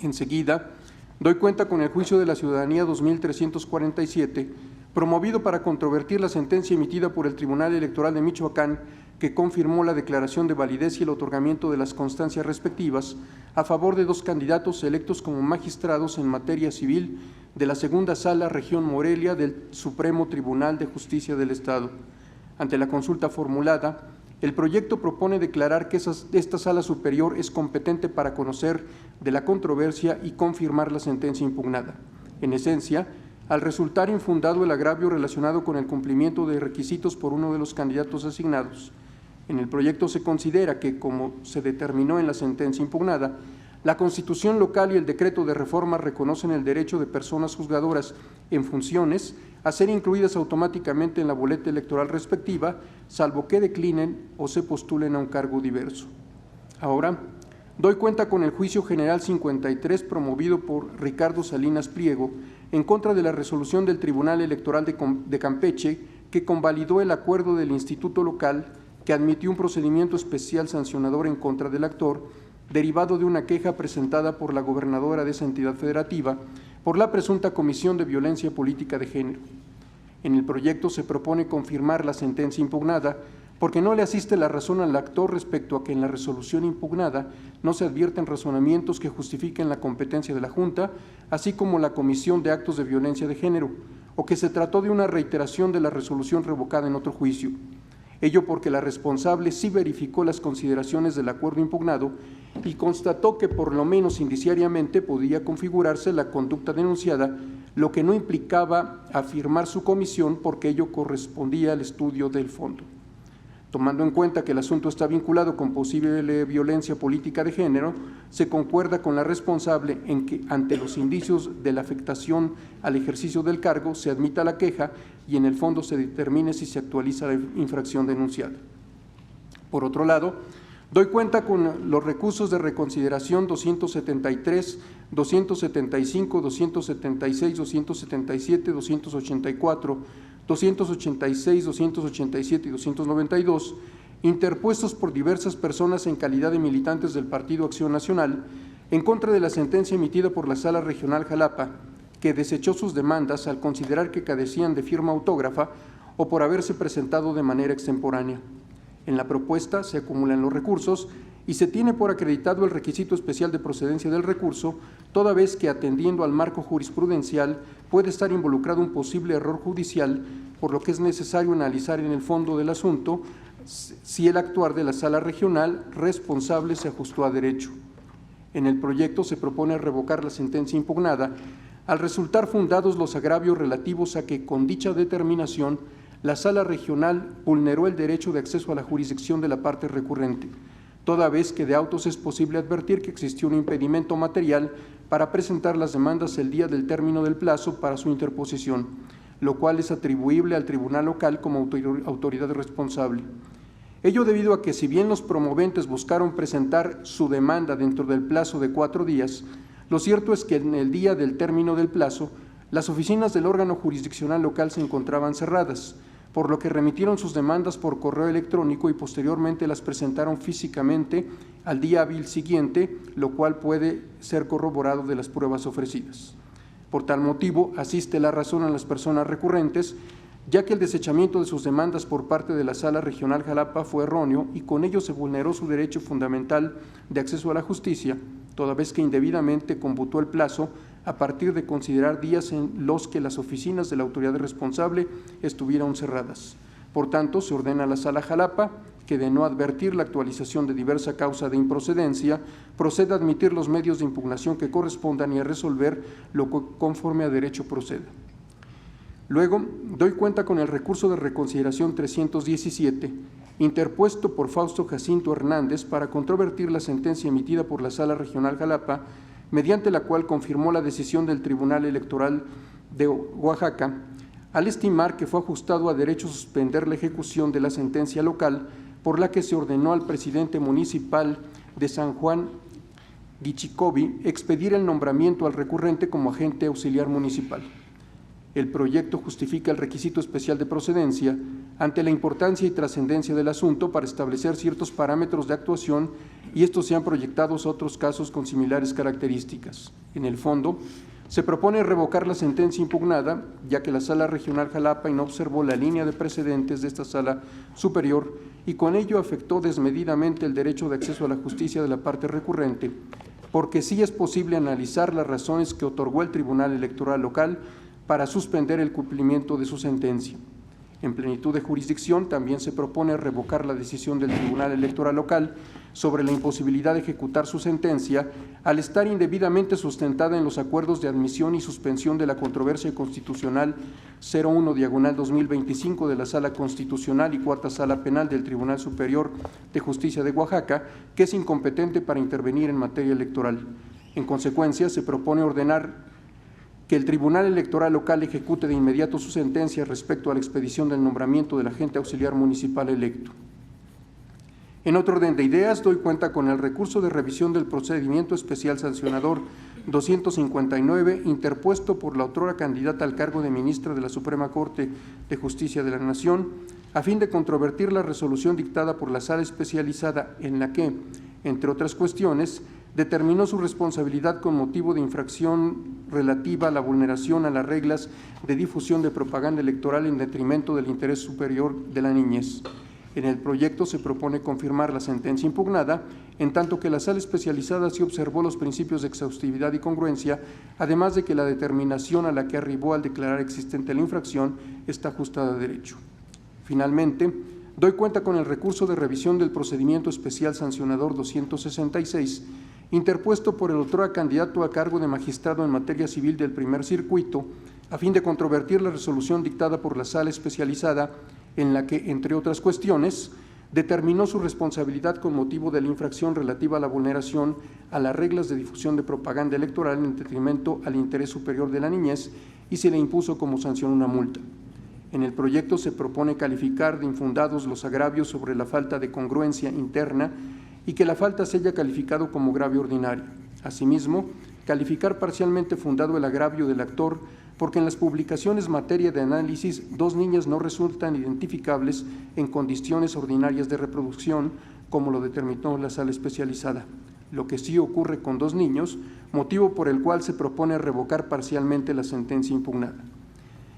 Speaker 12: Enseguida, doy cuenta con el Juicio de la Ciudadanía 2347, promovido para controvertir la sentencia emitida por el Tribunal Electoral de Michoacán, que confirmó la declaración de validez y el otorgamiento de las constancias respectivas a favor de 2 candidatos electos como magistrados en materia civil de la Segunda Sala Región Morelia del Supremo Tribunal de Justicia del Estado. Ante la consulta formulada, el proyecto propone declarar que esta Sala Superior es competente para conocer de la controversia y confirmar la sentencia impugnada. En esencia, al resultar infundado el agravio relacionado con el cumplimiento de requisitos por uno de los candidatos asignados, en el proyecto se considera que, como se determinó en la sentencia impugnada, la Constitución local y el decreto de reforma reconocen el derecho de personas juzgadoras en funciones a ser incluidas automáticamente en la boleta electoral respectiva, salvo que declinen o se postulen a un cargo diverso. Ahora, doy cuenta con el Juicio General 53 promovido por Ricardo Salinas Pliego en contra de la resolución del Tribunal Electoral de Campeche que convalidó el acuerdo del Instituto Local que admitió un procedimiento especial sancionador en contra del actor, derivado de una queja presentada por la gobernadora de esa entidad federativa por la presunta comisión de violencia política de género. En el proyecto se propone confirmar la sentencia impugnada porque no le asiste la razón al actor respecto a que en la resolución impugnada no se advierten razonamientos que justifiquen la competencia de la Junta, así como la comisión de actos de violencia de género, o que se trató de una reiteración de la resolución revocada en otro juicio. Ello porque la responsable sí verificó las consideraciones del acuerdo impugnado y constató que por lo menos indiciariamente podía configurarse la conducta denunciada, lo que no implicaba afirmar su comisión porque ello correspondía al estudio del fondo. Tomando en cuenta que el asunto está vinculado con posible violencia política de género, se concuerda con la responsable en que, ante los indicios de la afectación al ejercicio del cargo, se admita la queja y en el fondo se determine si se actualiza la infracción denunciada. Por otro lado, doy cuenta con los recursos de reconsideración 273, 275, 276, 277, 284, 286, 287 y 292, interpuestos por diversas personas en calidad de militantes del Partido Acción Nacional, en contra de la sentencia emitida por la Sala Regional Jalapa, que desechó sus demandas al considerar que carecían de firma autógrafa o por haberse presentado de manera extemporánea. En la propuesta se acumulan los recursos y se tiene por acreditado el requisito especial de procedencia del recurso, toda vez que, atendiendo al marco jurisprudencial, puede estar involucrado un posible error judicial, por lo que es necesario analizar en el fondo del asunto si el actuar de la Sala Regional responsable se ajustó a derecho. En el proyecto se propone revocar la sentencia impugnada, al resultar fundados los agravios relativos a que, con dicha determinación, la Sala Regional vulneró el derecho de acceso a la jurisdicción de la parte recurrente, toda vez que de autos es posible advertir que existió un impedimento material para presentar las demandas el día del término del plazo para su interposición, lo cual es atribuible al tribunal local como autoridad responsable. Ello debido a que, si bien los promoventes buscaron presentar su demanda dentro del plazo de 4 días, lo cierto es que en el día del término del plazo, las oficinas del órgano jurisdiccional local se encontraban cerradas, por lo que remitieron sus demandas por correo electrónico y posteriormente las presentaron físicamente al día hábil siguiente, lo cual puede ser corroborado de las pruebas ofrecidas. Por tal motivo, asiste la razón a las personas recurrentes, ya que el desechamiento de sus demandas por parte de la Sala Regional Jalapa fue erróneo y con ello se vulneró su derecho fundamental de acceso a la justicia, toda vez que indebidamente computó el plazo a partir de considerar días en los que las oficinas de la autoridad responsable estuvieron cerradas. Por tanto, se ordena a la Sala Jalapa que de no advertir la actualización de diversa causa de improcedencia, proceda a admitir los medios de impugnación que correspondan y a resolver lo que conforme a derecho proceda. Luego, doy cuenta con el recurso de reconsideración 317, interpuesto por Fausto Jacinto Hernández para controvertir la sentencia emitida por la Sala Regional Jalapa, mediante la cual confirmó la decisión del Tribunal Electoral de Oaxaca, al estimar que fue ajustado a derecho suspender la ejecución de la sentencia local por la que se ordenó al presidente municipal de San Juan Guichicovi expedir el nombramiento al recurrente como agente auxiliar municipal. El proyecto justifica el requisito especial de procedencia ante la importancia y trascendencia del asunto para establecer ciertos parámetros de actuación y estos sean proyectados a otros casos con similares características. En el fondo, se propone revocar la sentencia impugnada, ya que la Sala Regional Jalapa no observó la línea de precedentes de esta Sala Superior y con ello afectó desmedidamente el derecho de acceso a la justicia de la parte recurrente, porque sí es posible analizar las razones que otorgó el Tribunal Electoral local para suspender el cumplimiento de su sentencia. En plenitud de jurisdicción, también se propone revocar la decisión del Tribunal Electoral local sobre la imposibilidad de ejecutar su sentencia al estar indebidamente sustentada en los acuerdos de admisión y suspensión de la controversia constitucional 01/2025 de la Sala Constitucional y Cuarta Sala Penal del Tribunal Superior de Justicia de Oaxaca, que es incompetente para intervenir en materia electoral. En consecuencia, se propone ordenar que el Tribunal Electoral local ejecute de inmediato su sentencia respecto a la expedición del nombramiento del agente auxiliar municipal electo. En otro orden de ideas, doy cuenta con el recurso de revisión del procedimiento especial sancionador 259, interpuesto por la otrora candidata al cargo de ministra de la Suprema Corte de Justicia de la Nación, a fin de controvertir la resolución dictada por la Sala Especializada en la que, entre otras cuestiones, determinó su responsabilidad con motivo de infracción relativa a la vulneración a las reglas de difusión de propaganda electoral en detrimento del interés superior de la niñez. En el proyecto se propone confirmar la sentencia impugnada, en tanto que la Sala Especializada sí observó los principios de exhaustividad y congruencia, además de que la determinación a la que arribó al declarar existente la infracción está ajustada a derecho. Finalmente, doy cuenta con el recurso de revisión del procedimiento especial sancionador 266, interpuesto por el otrora candidato a cargo de magistrado en materia civil del primer circuito, a fin de controvertir la resolución dictada por la Sala Especializada, en la que, entre otras cuestiones, determinó su responsabilidad con motivo de la infracción relativa a la vulneración a las reglas de difusión de propaganda electoral en detrimento al interés superior de la niñez y se le impuso como sanción una multa. En el proyecto se propone calificar de infundados los agravios sobre la falta de congruencia interna y que la falta se haya calificado como grave ordinario. Asimismo, calificar parcialmente fundado el agravio del actor porque en las publicaciones materia de análisis 2 niñas no resultan identificables en condiciones ordinarias de reproducción, como lo determinó la Sala Especializada. Lo que sí ocurre con 2 niños, motivo por el cual se propone revocar parcialmente la sentencia impugnada.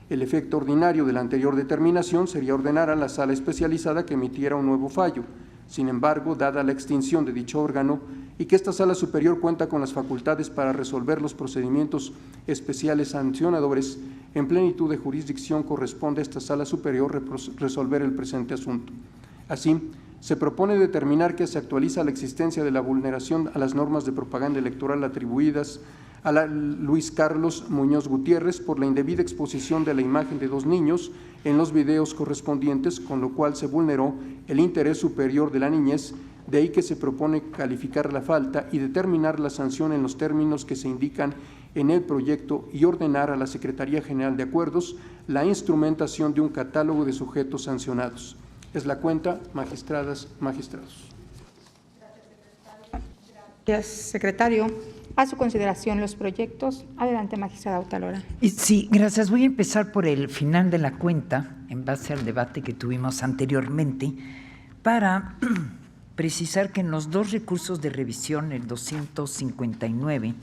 Speaker 12: El efecto ordinario de la anterior determinación sería ordenar a la Sala Especializada que emitiera un nuevo fallo. Sin embargo, dada la extinción de dicho órgano y que esta Sala Superior cuenta con las facultades para resolver los procedimientos especiales sancionadores, en plenitud de jurisdicción corresponde a esta Sala Superior resolver el presente asunto. Así, se propone determinar que se actualiza la existencia de la vulneración a las normas de propaganda electoral atribuidas a Luis Carlos Muñoz Gutiérrez por la indebida exposición de la imagen de 2 niños en los videos correspondientes, con lo cual se vulneró el interés superior de la niñez, de ahí que se propone calificar la falta y determinar la sanción en los términos que se indican en el proyecto y ordenar a la Secretaría General de Acuerdos la instrumentación de un catálogo de sujetos sancionados. Es la cuenta, magistradas, magistrados.
Speaker 3: Gracias, secretario. A su consideración los proyectos. Adelante, magistrada Otalora.
Speaker 6: Sí, gracias. Voy a empezar por el final de la cuenta, en base al debate que tuvimos anteriormente, para precisar que en los 2 recursos de revisión, el 259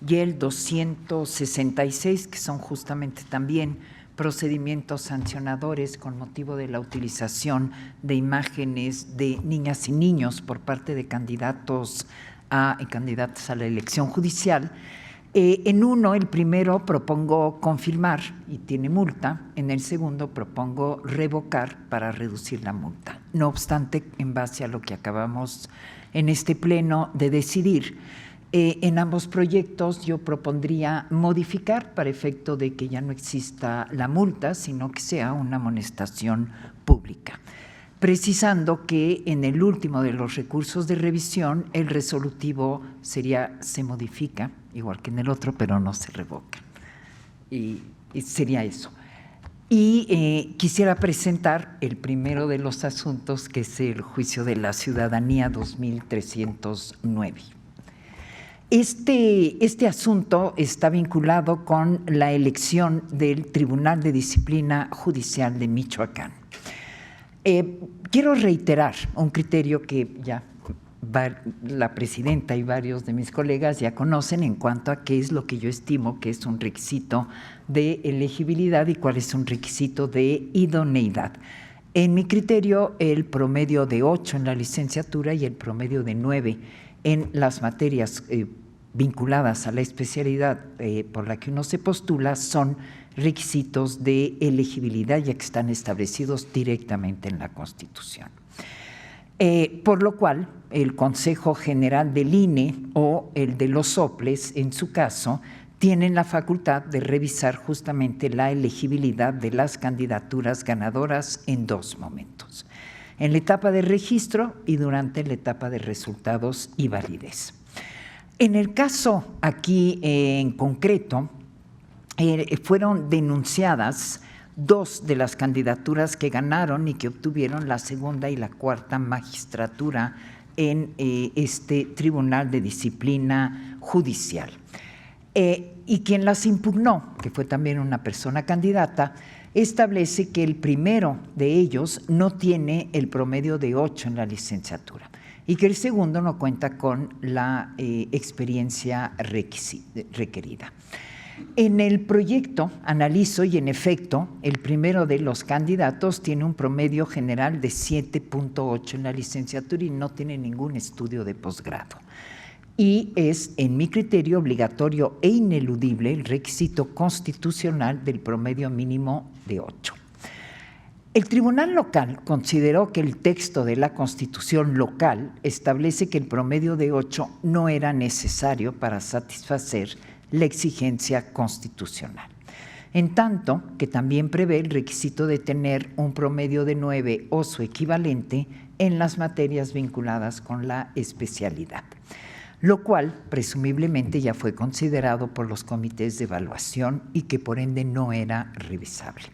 Speaker 6: y el 266, que son justamente también procedimientos sancionadores con motivo de la utilización de imágenes de niñas y niños por parte de candidatos y candidatas a la elección judicial, En uno, el primero, propongo confirmar y tiene multa. En el segundo, propongo revocar para reducir la multa. No obstante, en base a lo que acabamos en este pleno de decidir, en ambos proyectos yo propondría modificar para efecto de que ya no exista la multa, sino que sea una amonestación pública, precisando que en el último de los recursos de revisión el resolutivo se modifica, igual que en el otro, pero no se revoca. Y sería eso. Y quisiera presentar el primero de los asuntos, que es el Juicio de la Ciudadanía 2309. Este asunto está vinculado con la elección del Tribunal de Disciplina Judicial de Michoacán. Quiero reiterar un criterio que ya la presidenta y varios de mis colegas ya conocen en cuanto a qué es lo que yo estimo que es un requisito de elegibilidad y cuál es un requisito de idoneidad. En mi criterio, el promedio de 8 en la licenciatura y el promedio de 9 en las materias vinculadas a la especialidad por la que uno se postula son requisitos de elegibilidad, ya que están establecidos directamente en la Constitución. Por lo cual, el Consejo General del INE o el de los soples, en su caso, tienen la facultad de revisar justamente la elegibilidad de las candidaturas ganadoras en 2 momentos: en la etapa de registro y durante la etapa de resultados y validez. En el caso aquí en concreto, fueron denunciadas 2 de las candidaturas que ganaron y que obtuvieron la segunda y la cuarta magistratura en este Tribunal de Disciplina Judicial. Y quien las impugnó, que fue también una persona candidata, establece que el primero de ellos no tiene el promedio de 8 en la licenciatura y que el segundo no cuenta con la experiencia requerida. En el proyecto analizo y en efecto el primero de los candidatos tiene un promedio general de 7.8 en la licenciatura y no tiene ningún estudio de posgrado. Y es, en mi criterio, obligatorio e ineludible el requisito constitucional del promedio mínimo de 8. El Tribunal Local consideró que el texto de la Constitución local establece que el promedio de 8 no era necesario para satisfacer la exigencia constitucional, en tanto que también prevé el requisito de tener un promedio de 9 o su equivalente en las materias vinculadas con la especialidad, lo cual presumiblemente ya fue considerado por los comités de evaluación y que por ende no era revisable.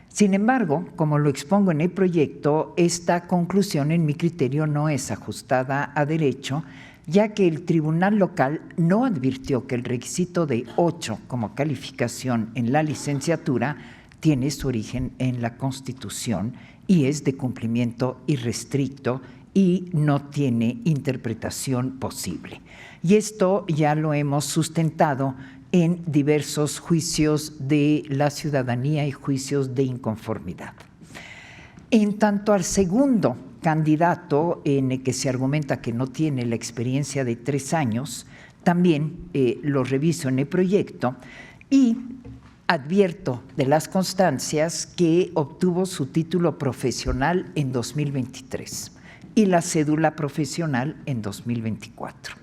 Speaker 6: Sin embargo, como lo expongo en el proyecto, esta conclusión en mi criterio no es ajustada a derecho, ya que el Tribunal Local no advirtió que el requisito de 8 como calificación en la licenciatura tiene su origen en la Constitución y es de cumplimiento irrestricto y no tiene interpretación posible. Y esto ya lo hemos sustentado en diversos juicios de la ciudadanía y juicios de inconformidad. En tanto al segundo candidato, en el que se argumenta que no tiene la experiencia de 3 años, también lo reviso en el proyecto y advierto de las constancias que obtuvo su título profesional en 2023 y la cédula profesional en 2024.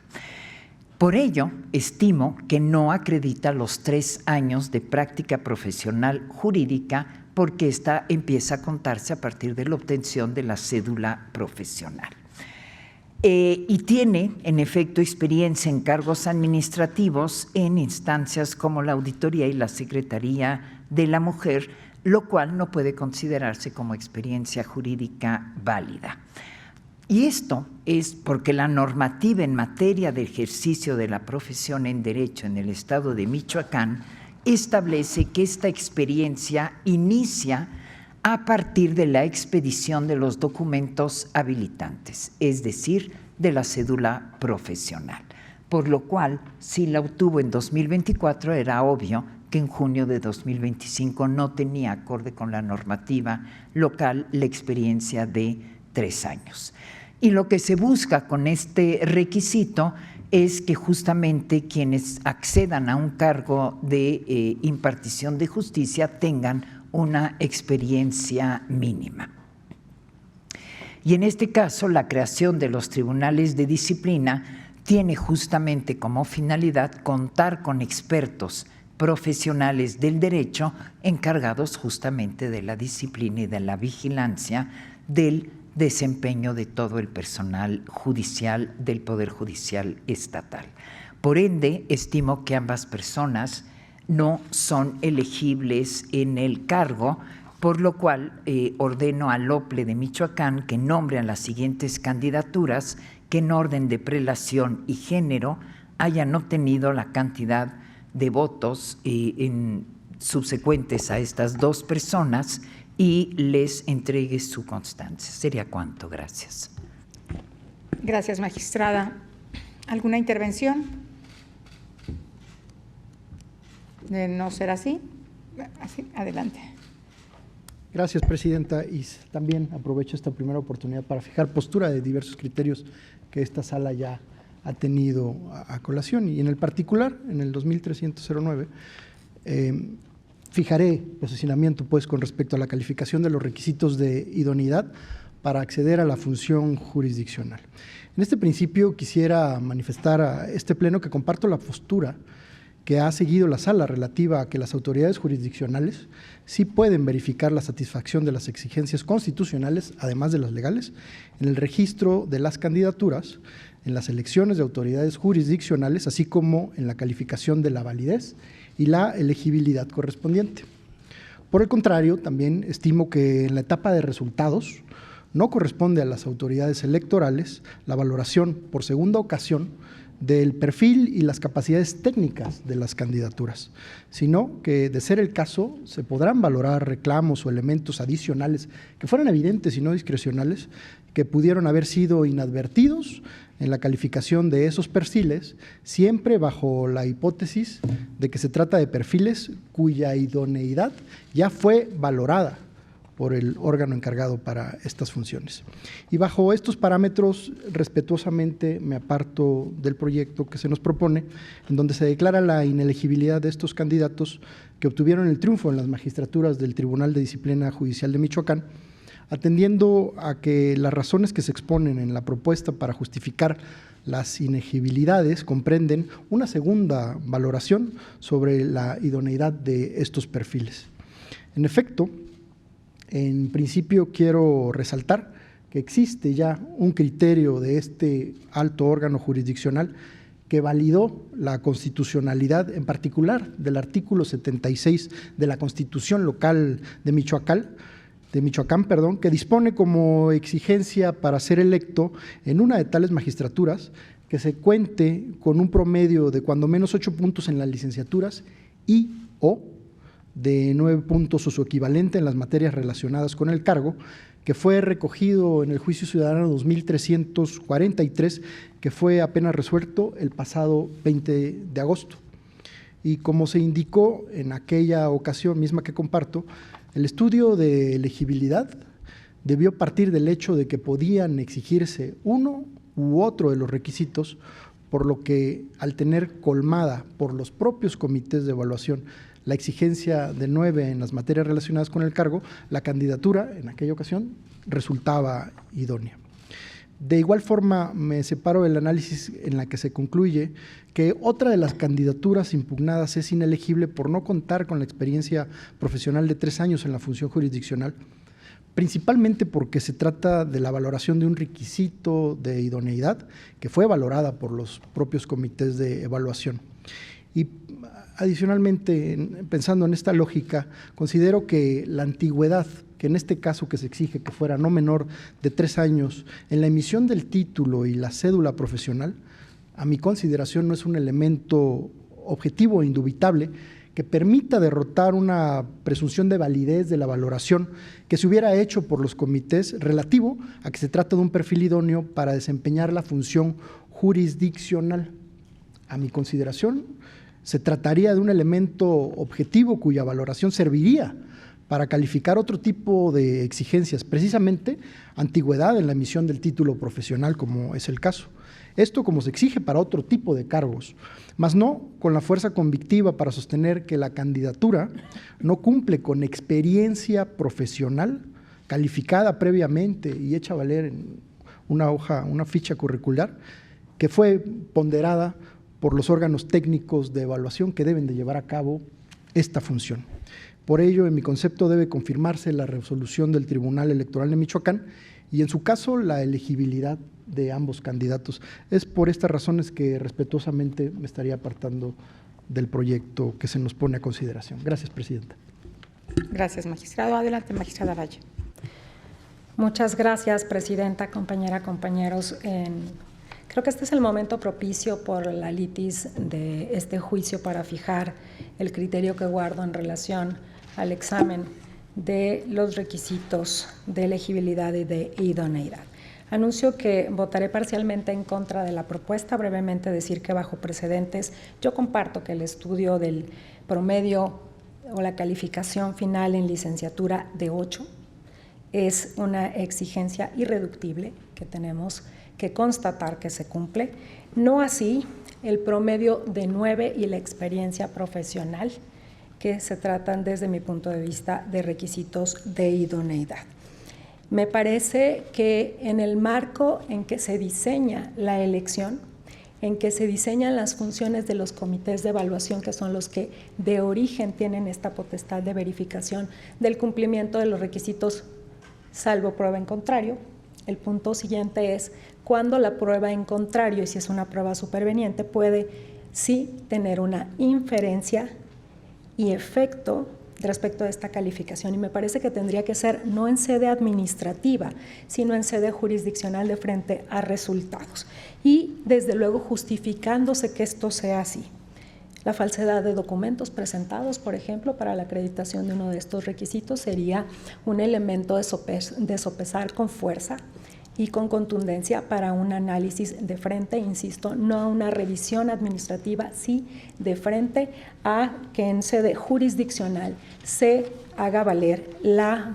Speaker 6: Por ello, estimo que no acredita los 3 años de práctica profesional jurídica porque ésta empieza a contarse a partir de la obtención de la cédula profesional. Y tiene, en efecto, experiencia en cargos administrativos en instancias como la Auditoría y la Secretaría de la Mujer, lo cual no puede considerarse como experiencia jurídica válida. Y esto es porque la normativa en materia de ejercicio de la profesión en Derecho en el Estado de Michoacán establece que esta experiencia inicia a partir de la expedición de los documentos habilitantes, es decir, de la cédula profesional. Por lo cual, si la obtuvo en 2024, era obvio que en junio de 2025 no tenía, acorde con la normativa local, la experiencia de 3 años. Y lo que se busca con este requisito es que justamente quienes accedan a un cargo de impartición de justicia tengan una experiencia mínima. Y en este caso, la creación de los tribunales de disciplina tiene justamente como finalidad contar con expertos profesionales del derecho encargados justamente de la disciplina y de la vigilancia del desempeño de todo el personal judicial del Poder Judicial Estatal. Por ende, estimo que ambas personas no son elegibles en el cargo, por lo cual ordeno al OPLE de Michoacán que nombre a las siguientes candidaturas que en orden de prelación y género hayan obtenido la cantidad de votos subsecuentes a estas dos personas y les entregue su constancia. ¿Sería cuánto? Gracias.
Speaker 3: Gracias, magistrada. ¿Alguna intervención? De no ser así. Así, adelante.
Speaker 9: Gracias, presidenta. Y también aprovecho esta primera oportunidad para fijar postura de diversos criterios que esta sala ya ha tenido a colación. Y en el particular, en el 2309, fijaré posicionamiento pues, con respecto a la calificación de los requisitos de idoneidad para acceder a la función jurisdiccional. En este principio quisiera manifestar a este pleno que comparto la postura que ha seguido la sala relativa a que las autoridades jurisdiccionales sí pueden verificar la satisfacción de las exigencias constitucionales, además de las legales, en el registro de las candidaturas, en las elecciones de autoridades jurisdiccionales, así como en la calificación de la validez y la elegibilidad correspondiente. Por el contrario, también estimo que en la etapa de resultados no corresponde a las autoridades electorales la valoración por segunda ocasión del perfil y las capacidades técnicas de las candidaturas, sino que, de ser el caso, se podrán valorar reclamos o elementos adicionales que fueran evidentes y no discrecionales, que pudieron haber sido inadvertidos en la calificación de esos perfiles, siempre bajo la hipótesis de que se trata de perfiles cuya idoneidad ya fue valorada por el órgano encargado para estas funciones. Y bajo estos parámetros, respetuosamente me aparto del proyecto que se nos propone, en donde se declara la inelegibilidad de estos candidatos que obtuvieron el triunfo en las magistraturas del Tribunal de Disciplina Judicial de Michoacán, atendiendo a que las razones que se exponen en la propuesta para justificar las inelegibilidades comprenden una segunda valoración sobre la idoneidad de estos perfiles. En efecto, en principio quiero resaltar que existe ya un criterio de este alto órgano jurisdiccional que validó la constitucionalidad, en particular del artículo 76 de la Constitución local de Michoacán, que dispone como exigencia para ser electo en una de tales magistraturas que se cuente con un promedio de cuando menos 8 puntos en las licenciaturas y o de 9 puntos o su equivalente en las materias relacionadas con el cargo, que fue recogido en el Juicio Ciudadano 2343, que fue apenas resuelto el pasado 20 de agosto. Y como se indicó en aquella ocasión misma que comparto, el estudio de elegibilidad debió partir del hecho de que podían exigirse uno u otro de los requisitos, por lo que al tener colmada por los propios comités de evaluación la exigencia de 9 en las materias relacionadas con el cargo, la candidatura en aquella ocasión resultaba idónea. De igual forma, me separo del análisis en la que se concluye que otra de las candidaturas impugnadas es inelegible por no contar con la experiencia profesional de 3 años en la función jurisdiccional, principalmente porque se trata de la valoración de un requisito de idoneidad que fue valorada por los propios comités de evaluación. Y adicionalmente, pensando en esta lógica, considero que la antigüedad, que en este caso que se exige que fuera no menor de 3 años, en la emisión del título y la cédula profesional, a mi consideración no es un elemento objetivo e indubitable que permita derrotar una presunción de validez de la valoración que se hubiera hecho por los comités relativo a que se trata de un perfil idóneo para desempeñar la función jurisdiccional. A mi consideración, se trataría de un elemento objetivo cuya valoración serviría para calificar otro tipo de exigencias, precisamente antigüedad en la emisión del título profesional, como es el caso. Esto como se exige para otro tipo de cargos, mas no con la fuerza convictiva para sostener que la candidatura no cumple con experiencia profesional calificada previamente y hecha valer en una ficha curricular que fue ponderada por los órganos técnicos de evaluación que deben de llevar a cabo esta función. Por ello, en mi concepto, debe confirmarse la resolución del Tribunal Electoral de Michoacán y, en su caso, la elegibilidad de ambos candidatos. Es por estas razones que respetuosamente me estaría apartando del proyecto que se nos pone a consideración. Gracias, Presidenta.
Speaker 3: Gracias, magistrado. Adelante, magistrada Valle.
Speaker 8: Muchas gracias, Presidenta, compañeros. Creo que este es el momento propicio por la litis de este juicio para fijar el criterio que guardo en relación al examen de los requisitos de elegibilidad y de idoneidad. Anuncio que votaré parcialmente en contra de la propuesta, brevemente decir que bajo precedentes yo comparto que el estudio del promedio o la calificación final en licenciatura de 8 es una exigencia irreductible que tenemos que constatar que se cumple, no así el promedio de 9 y la experiencia profesional, que se tratan desde mi punto de vista de requisitos de idoneidad. Me parece que en el marco en que se diseña la elección, en que se diseñan las funciones de los comités de evaluación, que son los que de origen tienen esta potestad de verificación del cumplimiento de los requisitos, salvo prueba en contrario. El punto siguiente es cuando la prueba en contrario, y si es una prueba superveniente, puede sí tener una inferencia y efecto respecto a esta calificación, y me parece que tendría que ser no en sede administrativa, sino en sede jurisdiccional de frente a resultados, y desde luego justificándose que esto sea así. La falsedad de documentos presentados, por ejemplo, para la acreditación de uno de estos requisitos sería un elemento de sopesar con fuerza y con contundencia para un análisis de frente, insisto, no a una revisión administrativa, sí de frente a que en sede jurisdiccional se haga valer la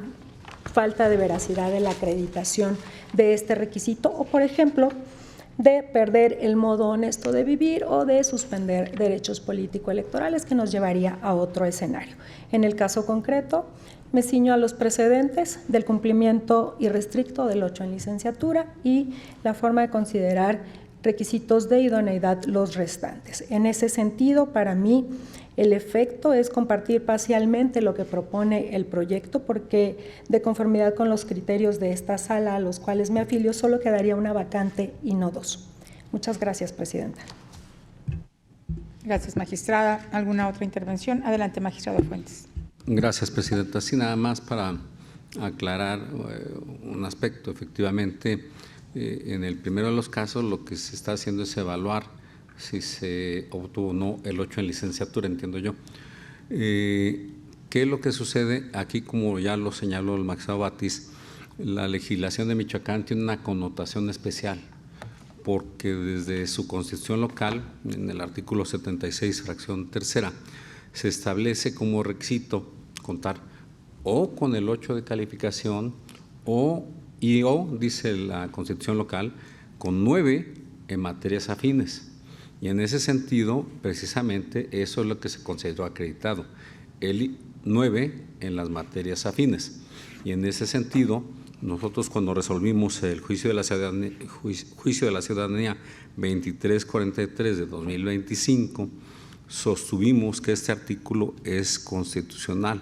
Speaker 8: falta de veracidad de la acreditación de este requisito o, por ejemplo, de perder el modo honesto de vivir o de suspender derechos político-electorales, que nos llevaría a otro escenario. En el caso concreto, me ciño a los precedentes del cumplimiento irrestricto del 8 en licenciatura y la forma de considerar requisitos de idoneidad los restantes. En ese sentido, para mí, el efecto es compartir parcialmente lo que propone el proyecto, porque de conformidad con los criterios de esta sala a los cuales me afilio, solo quedaría una vacante y no dos. Muchas gracias, Presidenta.
Speaker 3: Gracias, magistrada. ¿Alguna otra intervención? Adelante, magistrado Fuentes.
Speaker 7: Gracias, Presidenta. Sí, nada más para aclarar un aspecto. Efectivamente, en el primero de los casos, lo que se está haciendo es evaluar si se obtuvo o no el 8 en licenciatura, entiendo yo. ¿Qué es lo que sucede? Aquí, como ya lo señaló el magistrado Batis, la legislación de Michoacán tiene una connotación especial, porque desde su constitución local, en el artículo 76, fracción tercera, se establece como requisito contar o con el 8 de calificación o, dice la constitución local, con 9 en materias afines. Y en ese sentido, precisamente, eso es lo que se consideró acreditado, el 9 en las materias afines. Y en ese sentido, nosotros cuando resolvimos el juicio de la ciudadanía 2343 de 2025, sostuvimos que este artículo es constitucional,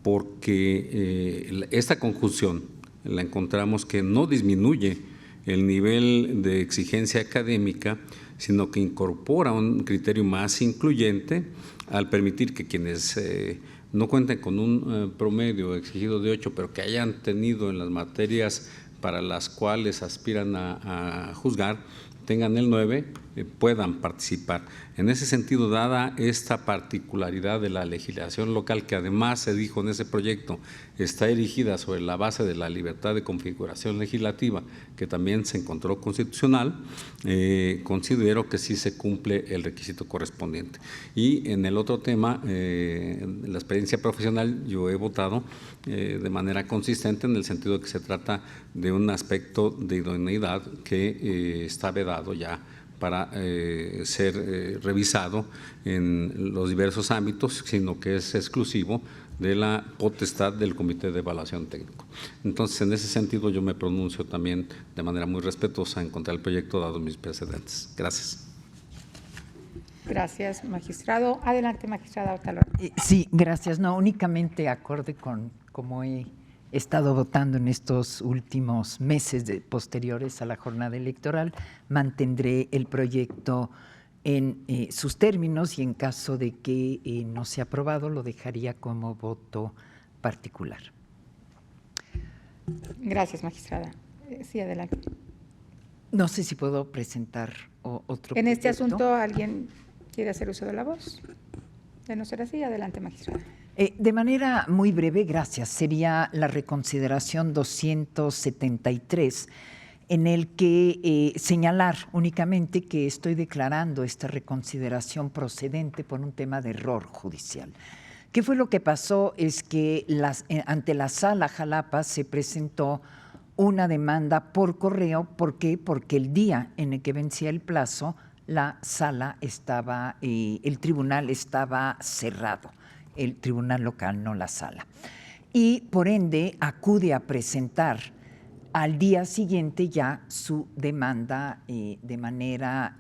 Speaker 7: porque esta conjunción la encontramos que no disminuye el nivel de exigencia académica, sino que incorpora un criterio más incluyente al permitir que quienes no cuenten con un promedio exigido de 8, pero que hayan tenido en las materias para las cuales aspiran a juzgar, tengan el 9, puedan participar. En ese sentido, dada esta particularidad de la legislación local, que además se dijo en ese proyecto, está erigida sobre la base de la libertad de configuración legislativa, que también se encontró constitucional, considero que sí se cumple el requisito correspondiente. Y en el otro tema, la experiencia profesional, yo he votado de manera consistente en el sentido de que se trata de un aspecto de idoneidad que está vedado ya para ser revisado en los diversos ámbitos, sino que es exclusivo de la potestad del Comité de Evaluación Técnico. Entonces, en ese sentido, yo me pronuncio también de manera muy respetuosa en contra del proyecto, dado mis precedentes. Gracias.
Speaker 3: Gracias, magistrado. Adelante, magistrada Otalora.
Speaker 6: Sí, gracias. No, únicamente acorde con cómo he estado votando en estos últimos meses posteriores a la jornada electoral, mantendré el proyecto en sus términos y en caso de que no sea aprobado lo dejaría como voto particular.
Speaker 3: Gracias, magistrada. Sí, adelante.
Speaker 6: No sé si puedo presentar otro
Speaker 3: En este
Speaker 6: proyecto.
Speaker 3: asunto, ¿alguien quiere hacer uso de la voz? De no ser así, adelante, magistrada.
Speaker 6: De manera muy breve, gracias. Sería la reconsideración 273, en el que señalar únicamente que estoy declarando esta reconsideración procedente por un tema de error judicial. ¿Qué fue lo que pasó? Es que ante la Sala Jalapa se presentó una demanda por correo. ¿Por qué? Porque el día en el que vencía el plazo, la sala estaba, el tribunal estaba cerrado. El tribunal local, no la sala. Y por ende acude a presentar al día siguiente ya su demanda de manera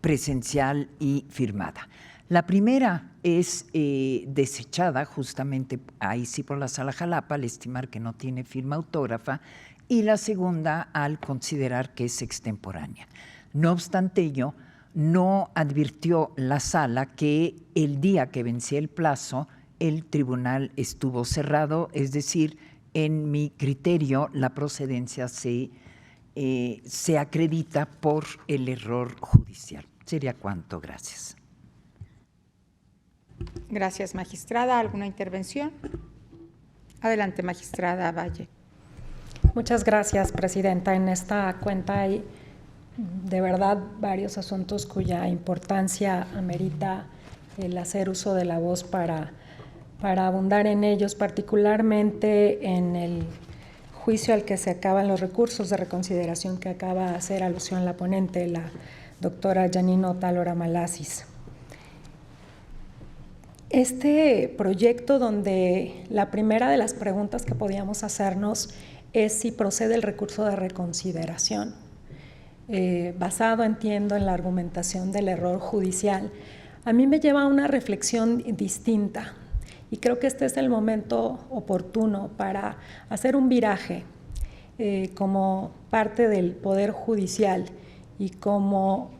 Speaker 6: presencial y firmada. La primera es desechada justamente ahí sí por la Sala Jalapa al estimar que no tiene firma autógrafa, y la segunda al considerar que es extemporánea. No obstante ello, no advirtió la sala que el día que vencía el plazo el tribunal estuvo cerrado, es decir, en mi criterio la procedencia se acredita por el error judicial. Sería cuanto. Gracias.
Speaker 3: Gracias, magistrada. ¿Alguna intervención? Adelante, magistrada Valle.
Speaker 8: Muchas gracias, presidenta. En esta cuenta hay de verdad varios asuntos cuya importancia amerita el hacer uso de la voz para abundar en ellos, particularmente en el juicio al que se acaban los recursos de reconsideración que acaba de hacer alusión la ponente, la doctora Janine Otalora Malasis. Este proyecto, donde la primera de las preguntas que podíamos hacernos es si procede el recurso de reconsideración, basado, entiendo, en la argumentación del error judicial, a mí me lleva a una reflexión distinta. Y creo que este es el momento oportuno para hacer un viraje como parte del Poder Judicial y como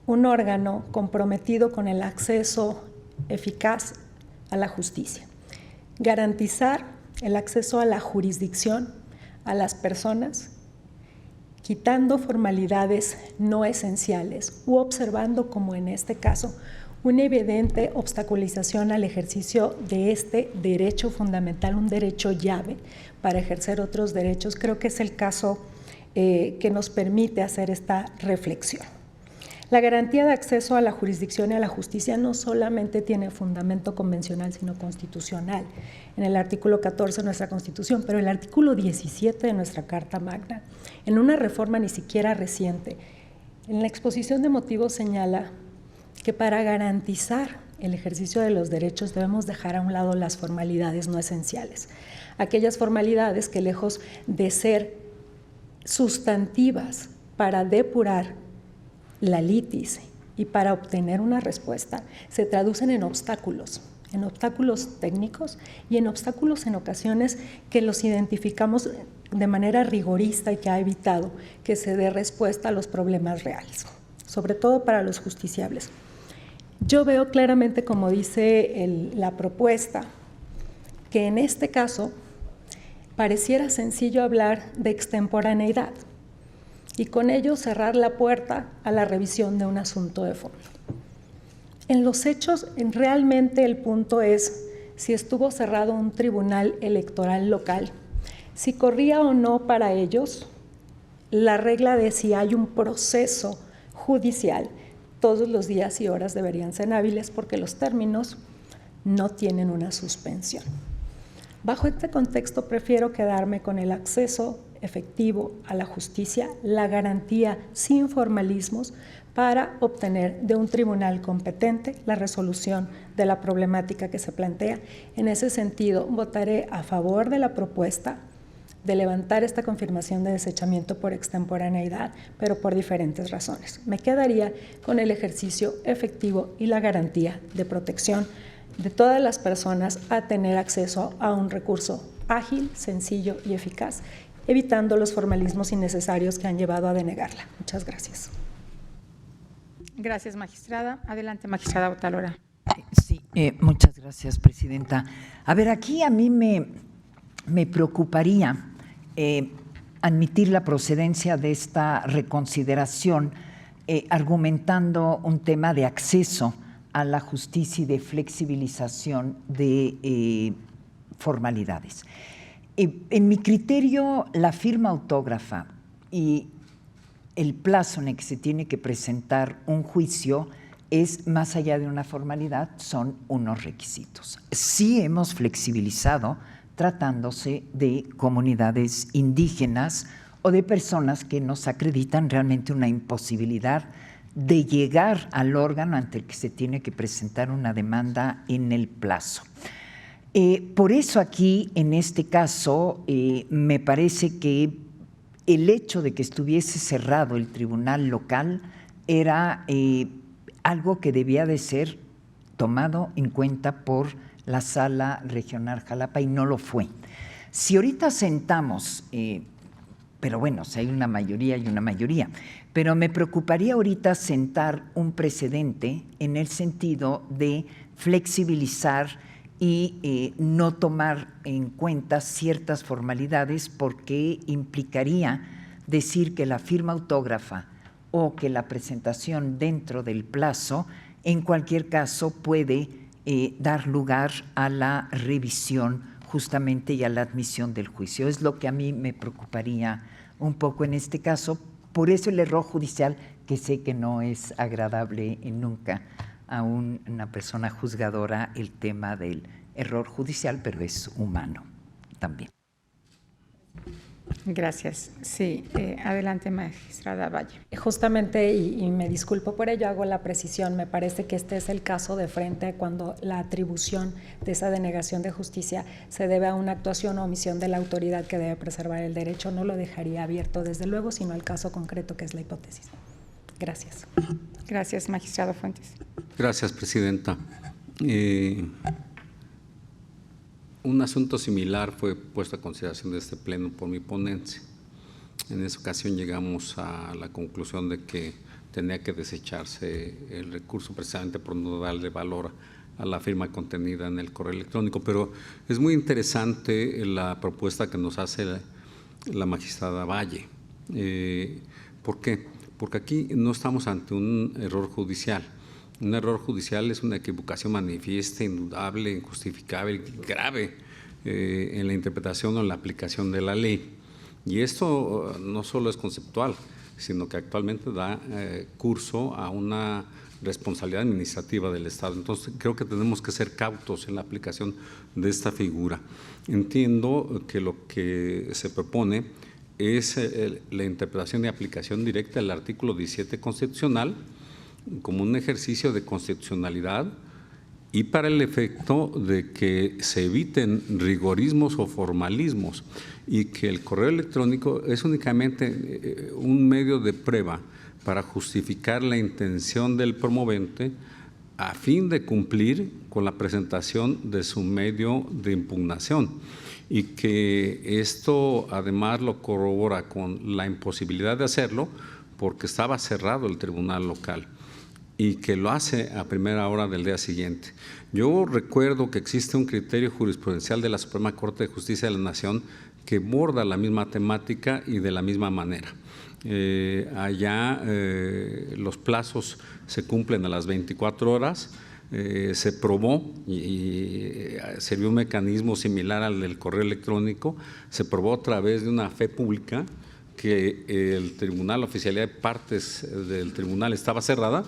Speaker 8: un órgano comprometido con el acceso eficaz a la justicia. Garantizar el acceso a la jurisdicción a las personas, quitando formalidades no esenciales u observando, como en este caso, una evidente obstaculización al ejercicio de este derecho fundamental, un derecho llave para ejercer otros derechos. Creo que es el caso que nos permite hacer esta reflexión. La garantía de acceso a la jurisdicción y a la justicia no solamente tiene fundamento convencional, sino constitucional, en el artículo 14 de nuestra Constitución, pero el artículo 17 de nuestra Carta Magna, en una reforma ni siquiera reciente. En la exposición de motivos señala que para garantizar el ejercicio de los derechos debemos dejar a un lado las formalidades no esenciales, aquellas formalidades que, lejos de ser sustantivas para depurar la litis y para obtener una respuesta, se traducen en obstáculos técnicos y en obstáculos en ocasiones que los identificamos de manera rigorista y que ha evitado que se dé respuesta a los problemas reales, sobre todo para los justiciables. Yo veo claramente, como dice la propuesta, que en este caso pareciera sencillo hablar de extemporaneidad. y con ello cerrar la puerta a la revisión de un asunto de fondo. En los hechos, realmente el punto es si estuvo cerrado un tribunal electoral local, si corría o no para ellos la regla de si hay un proceso judicial. Todos los días y horas deberían ser hábiles porque los términos no tienen una suspensión. Bajo este contexto, prefiero quedarme con el acceso efectivo a la justicia, la garantía sin formalismos para obtener de un tribunal competente la resolución de la problemática que se plantea. En ese sentido, votaré a favor de la propuesta de levantar esta confirmación de desechamiento por extemporaneidad, pero por diferentes razones. Me quedaría con el ejercicio efectivo y la garantía de protección de todas las personas a tener acceso a un recurso ágil, sencillo y eficaz, evitando los formalismos innecesarios que han llevado a denegarla. Muchas gracias.
Speaker 3: Gracias, magistrada. Adelante, magistrada Otalora.
Speaker 6: Sí, muchas gracias, presidenta. A ver, aquí a mí me preocuparía admitir la procedencia de esta reconsideración argumentando un tema de acceso a la justicia y de flexibilización de formalidades. En mi criterio, la firma autógrafa y el plazo en el que se tiene que presentar un juicio es, más allá de una formalidad, son unos requisitos. Sí hemos flexibilizado tratándose de comunidades indígenas o de personas que nos acreditan realmente una imposibilidad de llegar al órgano ante el que se tiene que presentar una demanda en el plazo. Por eso aquí, en este caso, me parece que el hecho de que estuviese cerrado el tribunal local era algo que debía de ser tomado en cuenta por la Sala Regional Jalapa y no lo fue. Si ahorita sentamos, pero bueno, si hay una mayoría y una mayoría, pero me preocuparía ahorita sentar un precedente en el sentido de flexibilizar y no tomar en cuenta ciertas formalidades porque implicaría decir que la firma autógrafa o que la presentación dentro del plazo, en cualquier caso, puede dar lugar a la revisión justamente y a la admisión del juicio. Es lo que a mí me preocuparía un poco en este caso. Por eso el error judicial, que sé que no es agradable nunca a una persona juzgadora el tema del error judicial, pero es humano también.
Speaker 3: Gracias. Sí, adelante, magistrada Valle.
Speaker 8: Justamente, y me disculpo por ello, hago la precisión, me parece que este es el caso de frente cuando la atribución de esa denegación de justicia se debe a una actuación o omisión de la autoridad que debe preservar el derecho. No lo dejaría abierto, desde luego, sino al caso concreto que es la hipótesis. Gracias.
Speaker 3: Gracias, magistrado Fuentes.
Speaker 7: Gracias, presidenta. Un asunto similar fue puesto a consideración de este pleno por mi ponencia. En esa ocasión llegamos a la conclusión de que tenía que desecharse el recurso precisamente por no darle valor a la firma contenida en el correo electrónico, pero es muy interesante la propuesta que nos hace la magistrada Valle. ¿Por qué? Porque aquí no estamos ante un error judicial. Un error judicial es una equivocación manifiesta, indudable, injustificable, grave en la interpretación o en la aplicación de la ley. Y esto no solo es conceptual, sino que actualmente da curso a una responsabilidad administrativa del Estado. Entonces, creo que tenemos que ser cautos en la aplicación de esta figura. Entiendo que lo que se propone es la interpretación y aplicación directa del artículo 17 constitucional como un ejercicio de constitucionalidad y para el efecto de que se eviten rigorismos o formalismos y que el correo electrónico es únicamente un medio de prueba para justificar la intención del promovente a fin de cumplir con la presentación de su medio de impugnación, y que esto además lo corrobora con la imposibilidad de hacerlo porque estaba cerrado el tribunal local y que lo hace a primera hora del día siguiente. Yo recuerdo que existe un criterio jurisprudencial de la Suprema Corte de Justicia de la Nación que borda la misma temática y de la misma manera. Allá los plazos se cumplen a las 24 horas. Se probó y sirvió un mecanismo similar al del correo electrónico. Se probó a través de una fe pública que el tribunal, la oficialidad de partes del tribunal estaba cerrada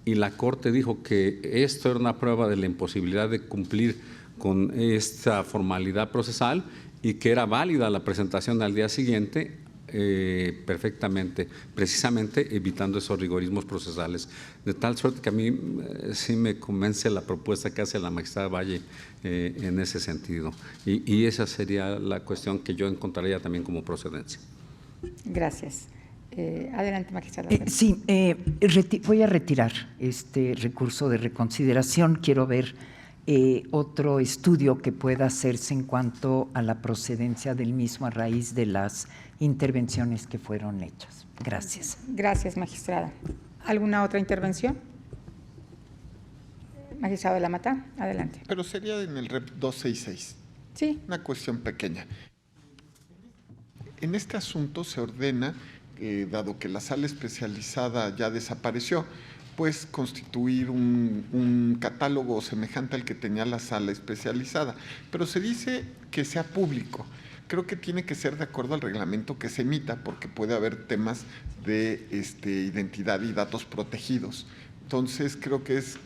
Speaker 7: y la Corte dijo que esto era una prueba de la imposibilidad de cumplir con esta formalidad procesal y que era válida la presentación al día siguiente perfectamente, precisamente evitando esos rigorismos procesales. De tal suerte que a mí sí me convence la propuesta que hace la magistrada Valle en ese sentido. Y esa sería la cuestión que yo encontraría también como procedencia.
Speaker 3: Gracias. Adelante, magistrada.
Speaker 6: Sí, voy a retirar este recurso de reconsideración. Quiero ver otro estudio que pueda hacerse en cuanto a la procedencia del mismo a raíz de las intervenciones que fueron hechas. Gracias.
Speaker 3: Gracias, magistrada. ¿Alguna otra intervención? Magistrado de la Mata, adelante.
Speaker 10: Pero sería en el REP 266.
Speaker 3: Sí.
Speaker 10: Una cuestión pequeña. En este asunto se ordena, dado que la sala especializada ya desapareció, pues constituir un catálogo semejante al que tenía la sala especializada. Pero se dice que sea público. Creo que tiene que ser de acuerdo al reglamento que se emita, porque puede haber temas de identidad y datos protegidos. Entonces, creo que es,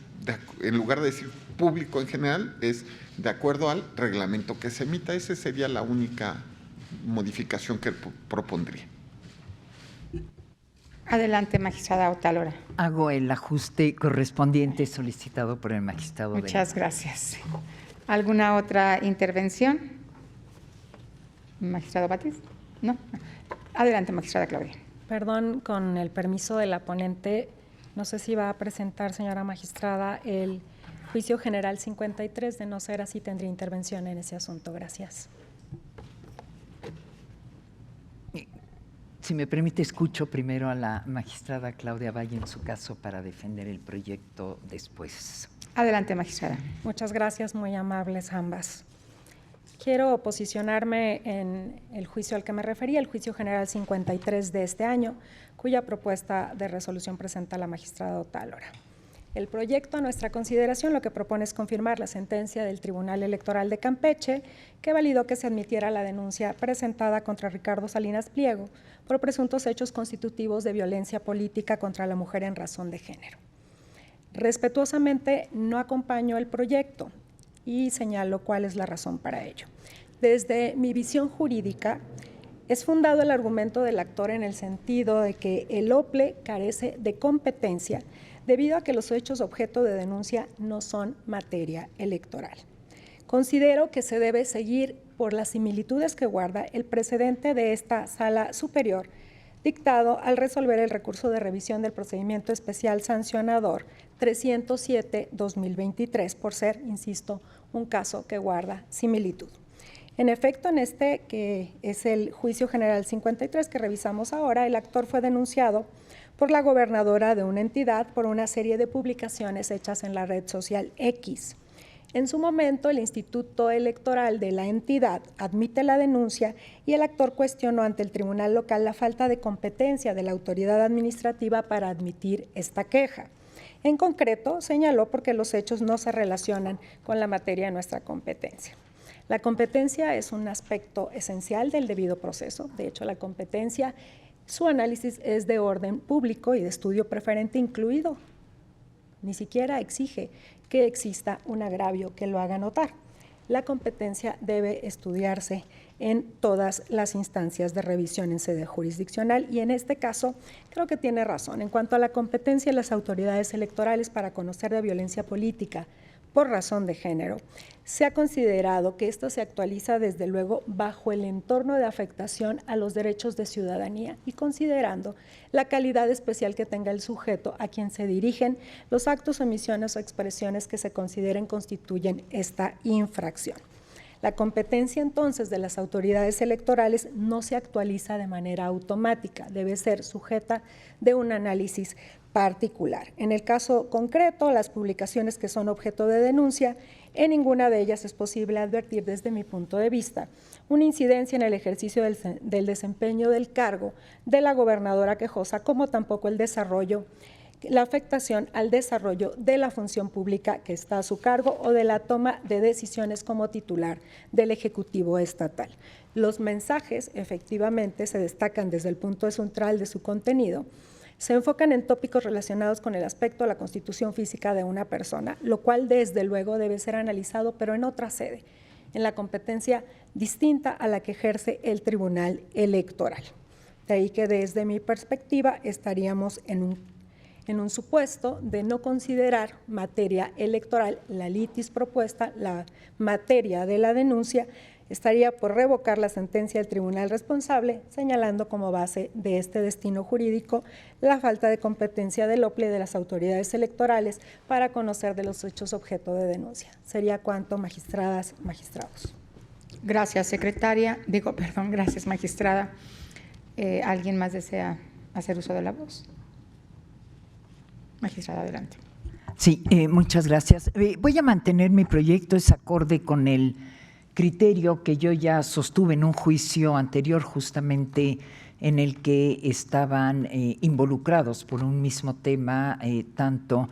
Speaker 10: en lugar de decir público en general, es de acuerdo al reglamento que se emita. Esa sería la única modificación que propondría.
Speaker 3: Adelante, magistrada Otálora.
Speaker 6: Hago el ajuste correspondiente solicitado por el magistrado.
Speaker 3: Muchas gracias. ¿Alguna otra intervención? ¿Magistrado Batis? No. Adelante, magistrada Claudia.
Speaker 8: Perdón, con el permiso de la ponente, no sé si va a presentar, señora magistrada, el juicio general 53. De no ser así, tendría intervención en ese asunto. Gracias.
Speaker 6: Si me permite, escucho primero a la magistrada Claudia Valle en su caso para defender el proyecto después.
Speaker 3: Adelante, magistrada.
Speaker 8: Muchas gracias, muy amables ambas. Quiero posicionarme en el juicio al que me refería, el juicio general 53 de este año, cuya propuesta de resolución presenta la magistrada Otálora. El proyecto, a nuestra consideración, lo que propone es confirmar la sentencia del Tribunal Electoral de Campeche, que validó que se admitiera la denuncia presentada contra Ricardo Salinas Pliego por presuntos hechos constitutivos de violencia política contra la mujer en razón de género. Respetuosamente, no acompaño el proyecto y señalo cuál es la razón para ello. Desde mi visión jurídica, es fundado el argumento del actor en el sentido de que el OPLE carece de competencia debido a que los hechos objeto de denuncia no son materia electoral. Considero que se debe seguir por las similitudes que guarda el precedente de esta Sala Superior, dictado al resolver el recurso de revisión del procedimiento especial sancionador 307-2023, por ser, insisto, un caso que guarda similitud. En efecto, en este, que es el juicio general 53 que revisamos ahora, el actor fue denunciado por la gobernadora de una entidad por una serie de publicaciones hechas en la red social X. En su momento, el Instituto Electoral de la entidad admite la denuncia y el actor cuestionó ante el tribunal local la falta de competencia de la autoridad administrativa para admitir esta queja. En concreto, señaló porque los hechos no se relacionan con la materia de nuestra competencia. La competencia es un aspecto esencial del debido proceso. De hecho, la competencia, su análisis es de orden público y de estudio preferente incluido. Ni siquiera exige que exista un agravio que lo haga notar. La competencia debe estudiarse en todas las instancias de revisión en sede jurisdiccional y en este caso creo que tiene razón. En cuanto a la competencia de las autoridades electorales para conocer de violencia política por razón de género, se ha considerado que esto se actualiza desde luego bajo el entorno de afectación a los derechos de ciudadanía y considerando la calidad especial que tenga el sujeto a quien se dirigen los actos, omisiones o expresiones que se consideren constituyen esta infracción. La competencia entonces de las autoridades electorales no se actualiza de manera automática, debe ser sujeta de un análisis particular. En el caso concreto, las publicaciones que son objeto de denuncia, en ninguna de ellas es posible advertir desde mi punto de vista una incidencia en el ejercicio del desempeño del cargo de la gobernadora quejosa, como tampoco la afectación al desarrollo de la función pública que está a su cargo o de la toma de decisiones como titular del Ejecutivo Estatal. Los mensajes efectivamente se destacan desde el punto central de su contenido, se enfocan en tópicos relacionados con el aspecto de la constitución física de una persona, lo cual desde luego debe ser analizado, pero en otra sede, en la competencia distinta a la que ejerce el Tribunal Electoral. De ahí que desde mi perspectiva estaríamos en un supuesto de no considerar materia electoral la litis propuesta, la materia de la denuncia, estaría por revocar la sentencia del tribunal responsable, señalando como base de este destino jurídico la falta de competencia del OPLE y de las autoridades electorales para conocer de los hechos objeto de denuncia. Sería cuanto, magistradas, magistrados.
Speaker 3: Gracias, secretaria. Gracias, magistrada. ¿Alguien más desea hacer uso de la voz? Magistrada, adelante.
Speaker 6: Sí, muchas gracias. Voy a mantener mi proyecto, es acorde con el criterio que yo ya sostuve en un juicio anterior, justamente en el que estaban involucrados por un mismo tema tanto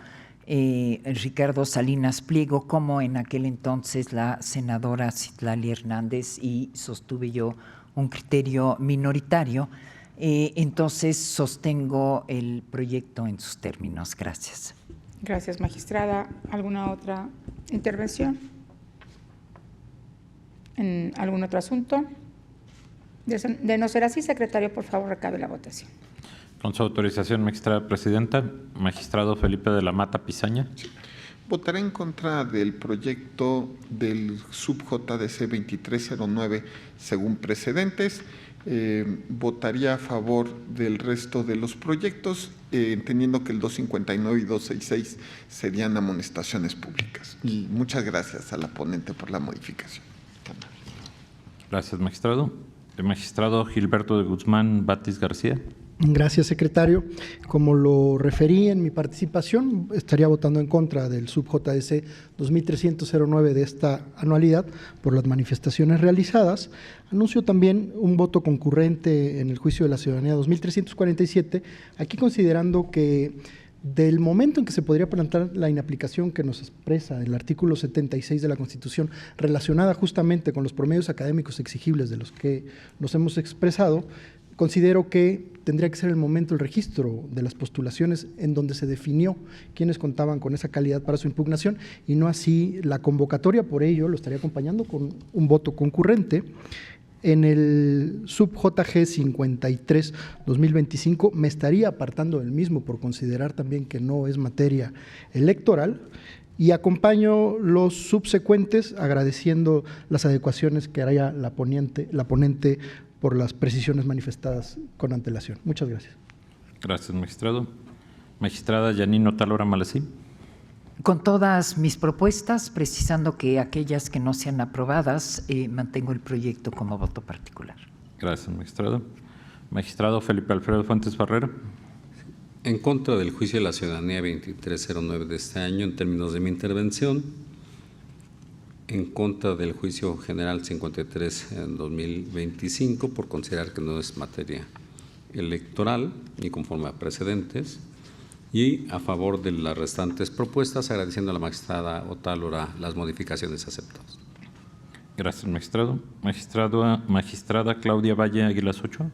Speaker 6: Ricardo Salinas Pliego como en aquel entonces la senadora Citlali Hernández, y sostuve yo un criterio minoritario. Entonces sostengo el proyecto en sus términos. Gracias.
Speaker 3: Gracias, magistrada. ¿Alguna otra intervención? ¿En algún otro asunto? De no ser así, secretario, por favor, recabe la votación.
Speaker 4: Con su autorización, magistrada presidenta, magistrado Felipe de la Mata Pisaña.
Speaker 10: Sí. Votaré en contra del proyecto del sub-JDC 2309 según precedentes. Votaría a favor del resto de los proyectos, entendiendo que el 259 y 266 serían amonestaciones públicas. Y muchas gracias a la ponente por la modificación.
Speaker 4: Gracias, magistrado. El magistrado Gilberto de Guzmán Batis García.
Speaker 9: Gracias, secretario. Como lo referí en mi participación, estaría votando en contra del sub-JDC 2309 de esta anualidad por las manifestaciones realizadas. Anuncio también un voto concurrente en el juicio de la ciudadanía 2347, aquí considerando que del momento en que se podría plantear la inaplicación que nos expresa el artículo 76 de la Constitución, relacionada justamente con los promedios académicos exigibles de los que nos hemos expresado, considero que tendría que ser el momento del registro de las postulaciones en donde se definió quiénes contaban con esa calidad para su impugnación y no así la convocatoria. Por ello, lo estaría acompañando con un voto concurrente. En el sub-JG 53-2025 me estaría apartando del mismo por considerar también que no es materia electoral, y acompaño los subsecuentes agradeciendo las adecuaciones que haría la ponente por las precisiones manifestadas con antelación. Muchas gracias.
Speaker 4: Gracias, magistrado. Magistrada Yanino Talora Malasí.
Speaker 6: Con todas mis propuestas, precisando que aquellas que no sean aprobadas, mantengo el proyecto como voto particular.
Speaker 4: Gracias, magistrado. Magistrado Felipe Alfredo Fuentes Barrera.
Speaker 7: En contra del juicio de la ciudadanía 2309 de este año, en términos de mi intervención. En contra del juicio general 53 en 2025, por considerar que no es materia electoral ni conforme a precedentes. Y a favor de las restantes propuestas, agradeciendo a la magistrada Otálora las modificaciones aceptadas.
Speaker 4: Gracias, magistrado. Magistrada Claudia Valle Aguilas Ochoa.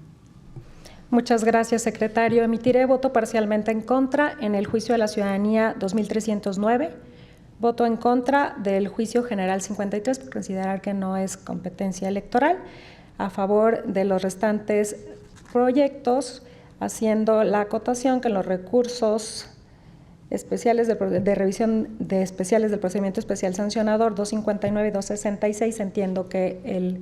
Speaker 8: Muchas gracias, secretario. Emitiré voto parcialmente en contra en el juicio de la ciudadanía 2309. Voto en contra del juicio general 53 por considerar que no es competencia electoral. A favor de los restantes proyectos, haciendo la acotación que en los recursos especiales de revisión de especiales del procedimiento especial sancionador 259 y 266, entiendo que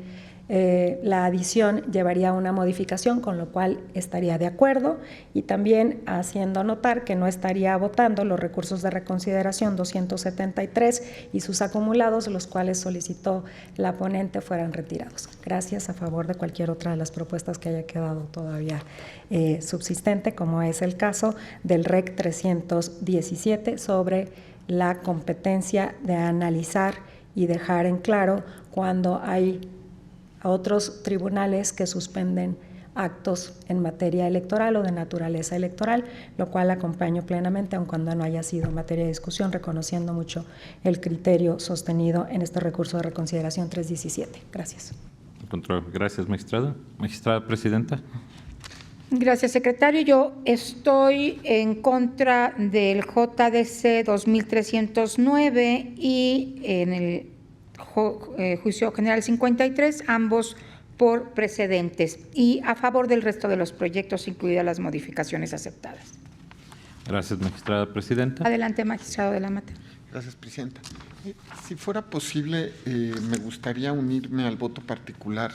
Speaker 8: la adición llevaría a una modificación, con lo cual estaría de acuerdo, y también haciendo notar que no estaría votando los recursos de reconsideración 273 y sus acumulados, los cuales solicitó la ponente fueran retirados. Gracias. A favor de cualquier otra de las propuestas que haya quedado todavía subsistente, como es el caso del REC 317 sobre la competencia de analizar y dejar en claro cuando hay otros tribunales que suspenden actos en materia electoral o de naturaleza electoral, lo cual acompaño plenamente, aun cuando no haya sido materia de discusión, reconociendo mucho el criterio sostenido en este recurso de reconsideración 317. Gracias.
Speaker 4: Gracias, magistrada. Magistrada presidenta.
Speaker 3: Gracias, secretario. Yo estoy en contra del JDC 2309 y en el Juicio General 53, ambos por precedentes, y a favor del resto de los proyectos, incluidas las modificaciones aceptadas.
Speaker 4: Gracias, magistrada presidenta.
Speaker 3: Adelante, magistrado de la Mata.
Speaker 10: Gracias, presidenta. Si fuera posible, me gustaría unirme al voto particular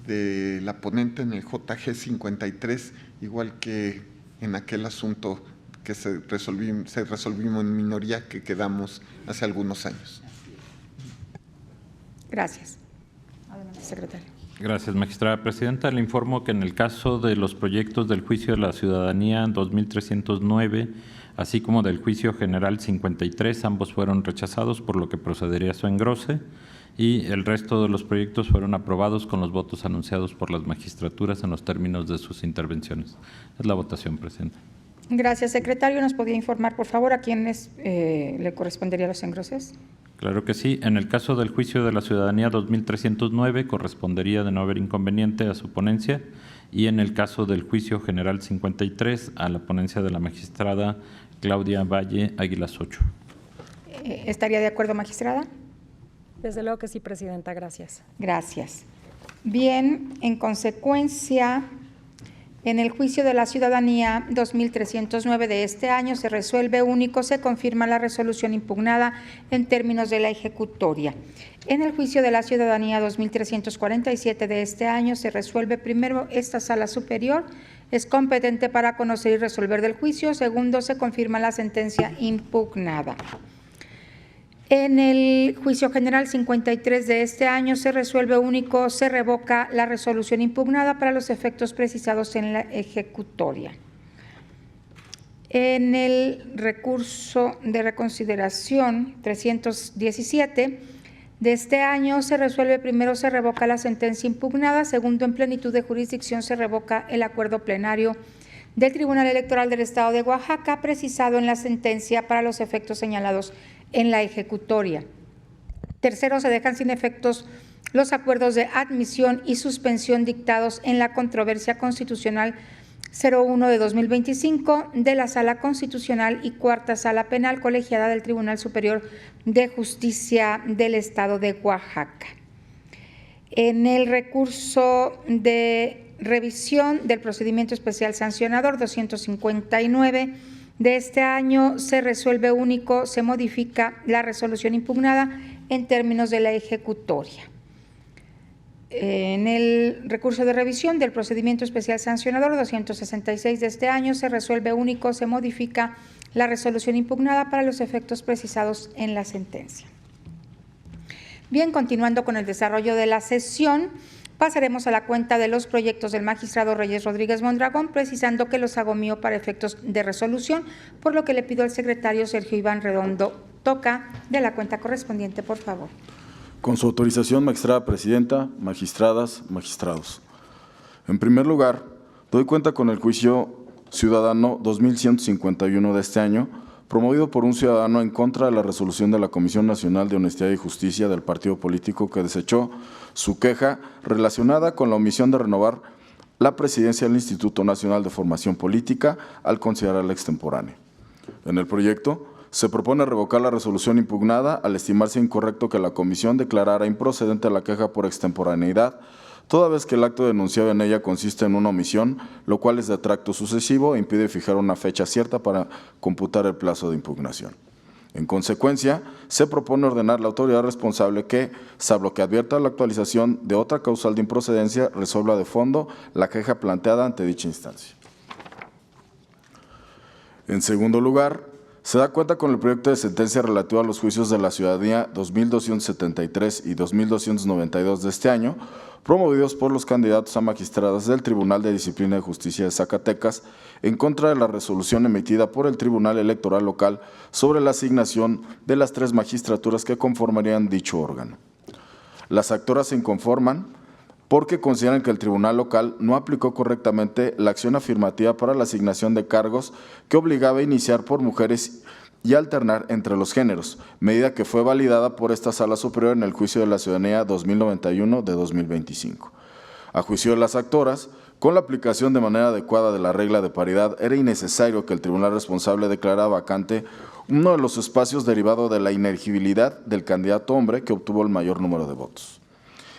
Speaker 10: de la ponente en el JG 53, igual que en aquel asunto que se resolvimos en minoría que quedamos hace algunos años.
Speaker 3: Gracias. Adelante, secretario.
Speaker 4: Gracias, magistrada presidenta. Le informo que en el caso de los proyectos del Juicio de la Ciudadanía 2309, así como del Juicio General 53, ambos fueron rechazados, por lo que procedería a su engrose, y el resto de los proyectos fueron aprobados con los votos anunciados por las magistraturas en los términos de sus intervenciones. Es la votación, presidenta.
Speaker 3: Gracias, secretario. ¿Nos podría informar, por favor, a quiénes le corresponderían los engroses?
Speaker 4: Claro que sí. En el caso del Juicio de la Ciudadanía 2309, correspondería, de no haber inconveniente, a su ponencia, y en el caso del Juicio General 53, a la ponencia de la magistrada Claudia Valle Águilas Ocho.
Speaker 3: ¿Estaría de acuerdo, magistrada?
Speaker 8: Desde luego que sí, presidenta. Gracias.
Speaker 3: Gracias. Bien, en consecuencia, en el Juicio de la Ciudadanía 2309 de este año se resuelve único, se confirma la resolución impugnada en términos de la ejecutoria. En el Juicio de la Ciudadanía 2347 de este año se resuelve primero, esta Sala Superior es competente para conocer y resolver del juicio. Segundo, se confirma la sentencia impugnada. En el Juicio General 53 de este año se resuelve único, se revoca la resolución impugnada para los efectos precisados en la ejecutoria. En el recurso de reconsideración 317 de este año se resuelve primero, se revoca la sentencia impugnada. Segundo, en plenitud de jurisdicción se revoca el acuerdo plenario del Tribunal Electoral del Estado de Oaxaca, precisado en la sentencia para los efectos señalados en la ejecutoria. Tercero, se dejan sin efectos los acuerdos de admisión y suspensión dictados en la controversia constitucional 01 de 2025 de la Sala Constitucional y Cuarta Sala Penal Colegiada del Tribunal Superior de Justicia del Estado de Oaxaca. En el recurso de revisión del procedimiento especial sancionador 259 de este año se resuelve único, se modifica la resolución impugnada en términos de la ejecutoria. En el recurso de revisión del procedimiento especial sancionador 266 de este año se resuelve único, se modifica la resolución impugnada para los efectos precisados en la sentencia. Bien, continuando con el desarrollo de la sesión, pasaremos a la cuenta de los proyectos del magistrado Reyes Rodríguez Mondragón, precisando que los hago mío para efectos de resolución, por lo que le pido al secretario Sergio Iván Redondo Toca de la cuenta correspondiente, por favor.
Speaker 13: Con su autorización, magistrada presidenta, magistradas, magistrados. En primer lugar, doy cuenta con el juicio ciudadano 2151 de este año, promovido por un ciudadano en contra de la resolución de la Comisión Nacional de Honestidad y Justicia del partido político que desechó su queja relacionada con la omisión de renovar la presidencia del Instituto Nacional de Formación Política al considerarla extemporánea. En el proyecto se propone revocar la resolución impugnada al estimarse incorrecto que la comisión declarara improcedente la queja por extemporaneidad, toda vez que el acto denunciado en ella consiste en una omisión, lo cual es de tracto sucesivo e impide fijar una fecha cierta para computar el plazo de impugnación. En consecuencia, se propone ordenar a la autoridad responsable que, salvo que advierta la actualización de otra causal de improcedencia, resuelva de fondo la queja planteada ante dicha instancia. En segundo lugar, se da cuenta con el proyecto de sentencia relativo a los juicios de la ciudadanía 2273 y 2292 de este año, promovidos por los candidatos a magistradas del Tribunal de Disciplina y Justicia de Zacatecas, en contra de la resolución emitida por el Tribunal Electoral Local sobre la asignación de las 3 magistraturas que conformarían dicho órgano. Las actoras se inconforman porque consideran que el Tribunal Local no aplicó correctamente la acción afirmativa para la asignación de cargos que obligaba a iniciar por mujeres y alternar entre los géneros, medida que fue validada por esta Sala Superior en el Juicio de la Ciudadanía 2091 de 2025. A juicio de las actoras, con la aplicación de manera adecuada de la regla de paridad, era innecesario que el tribunal responsable declarara vacante uno de los espacios derivado de la inelegibilidad del candidato hombre que obtuvo el mayor número de votos.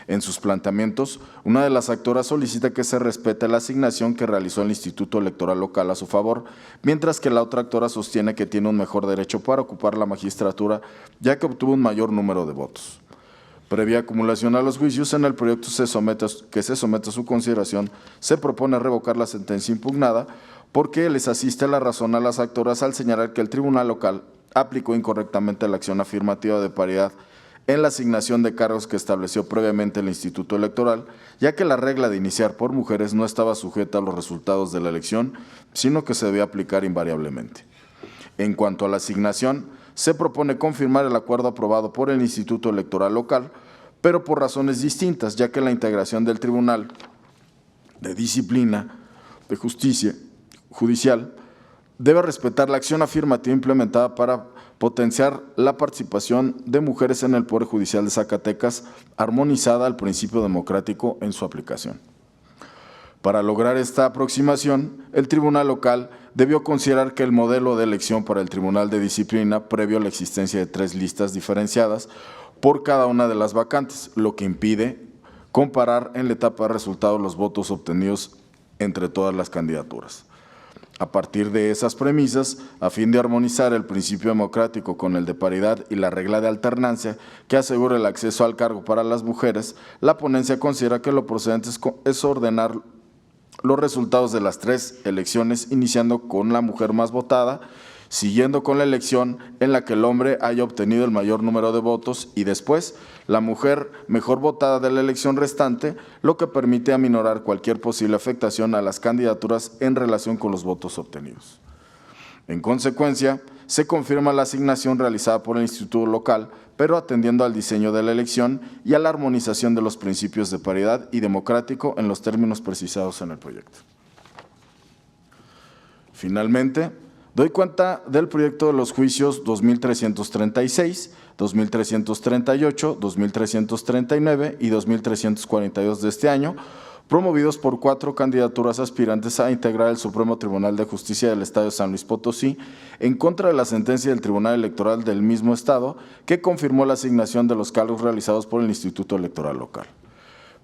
Speaker 13: En sus planteamientos, una de las actoras solicita que se respete la asignación que realizó el Instituto Electoral Local a su favor, mientras que la otra actora sostiene que tiene un mejor derecho para ocupar la magistratura, ya que obtuvo un mayor número de votos. Previa acumulación a los juicios, en el proyecto que se somete a su consideración, se propone revocar la sentencia impugnada porque les asiste la razón a las actoras al señalar que el Tribunal Local aplicó incorrectamente la acción afirmativa de paridad en la asignación de cargos que estableció previamente el Instituto Electoral, ya que la regla de iniciar por mujeres no estaba sujeta a los resultados de la elección, sino que se debía aplicar invariablemente. En cuanto a la asignación, se propone confirmar el acuerdo aprobado por el Instituto Electoral Local, pero por razones distintas, ya que la integración del Tribunal de Disciplina de Justicia Judicial debe respetar la acción afirmativa implementada para potenciar la participación de mujeres en el Poder Judicial de Zacatecas, armonizada al principio democrático en su aplicación. Para lograr esta aproximación, el Tribunal Local debió considerar que el modelo de elección para el Tribunal de Disciplina, previo a la existencia de 3 listas diferenciadas por cada una de las vacantes, lo que impide comparar en la etapa de resultados los votos obtenidos entre todas las candidaturas. A partir de esas premisas, a fin de armonizar el principio democrático con el de paridad y la regla de alternancia que asegura el acceso al cargo para las mujeres, la ponencia considera que lo procedente es ordenar los resultados de las 3 elecciones, iniciando con la mujer más votada, siguiendo con la elección en la que el hombre haya obtenido el mayor número de votos y después la mujer mejor votada de la elección restante, lo que permite aminorar cualquier posible afectación a las candidaturas en relación con los votos obtenidos. En consecuencia, se confirma la asignación realizada por el Instituto Local, pero atendiendo al diseño de la elección y a la armonización de los principios de paridad y democrático en los términos precisados en el proyecto. Finalmente, doy cuenta del proyecto de los juicios 2336, 2338, 2339 y 2342 de este año, promovidos por 4 candidaturas aspirantes a integrar el Supremo Tribunal de Justicia del Estado de San Luis Potosí, en contra de la sentencia del Tribunal Electoral del mismo Estado, que confirmó la asignación de los cargos realizados por el Instituto Electoral Local.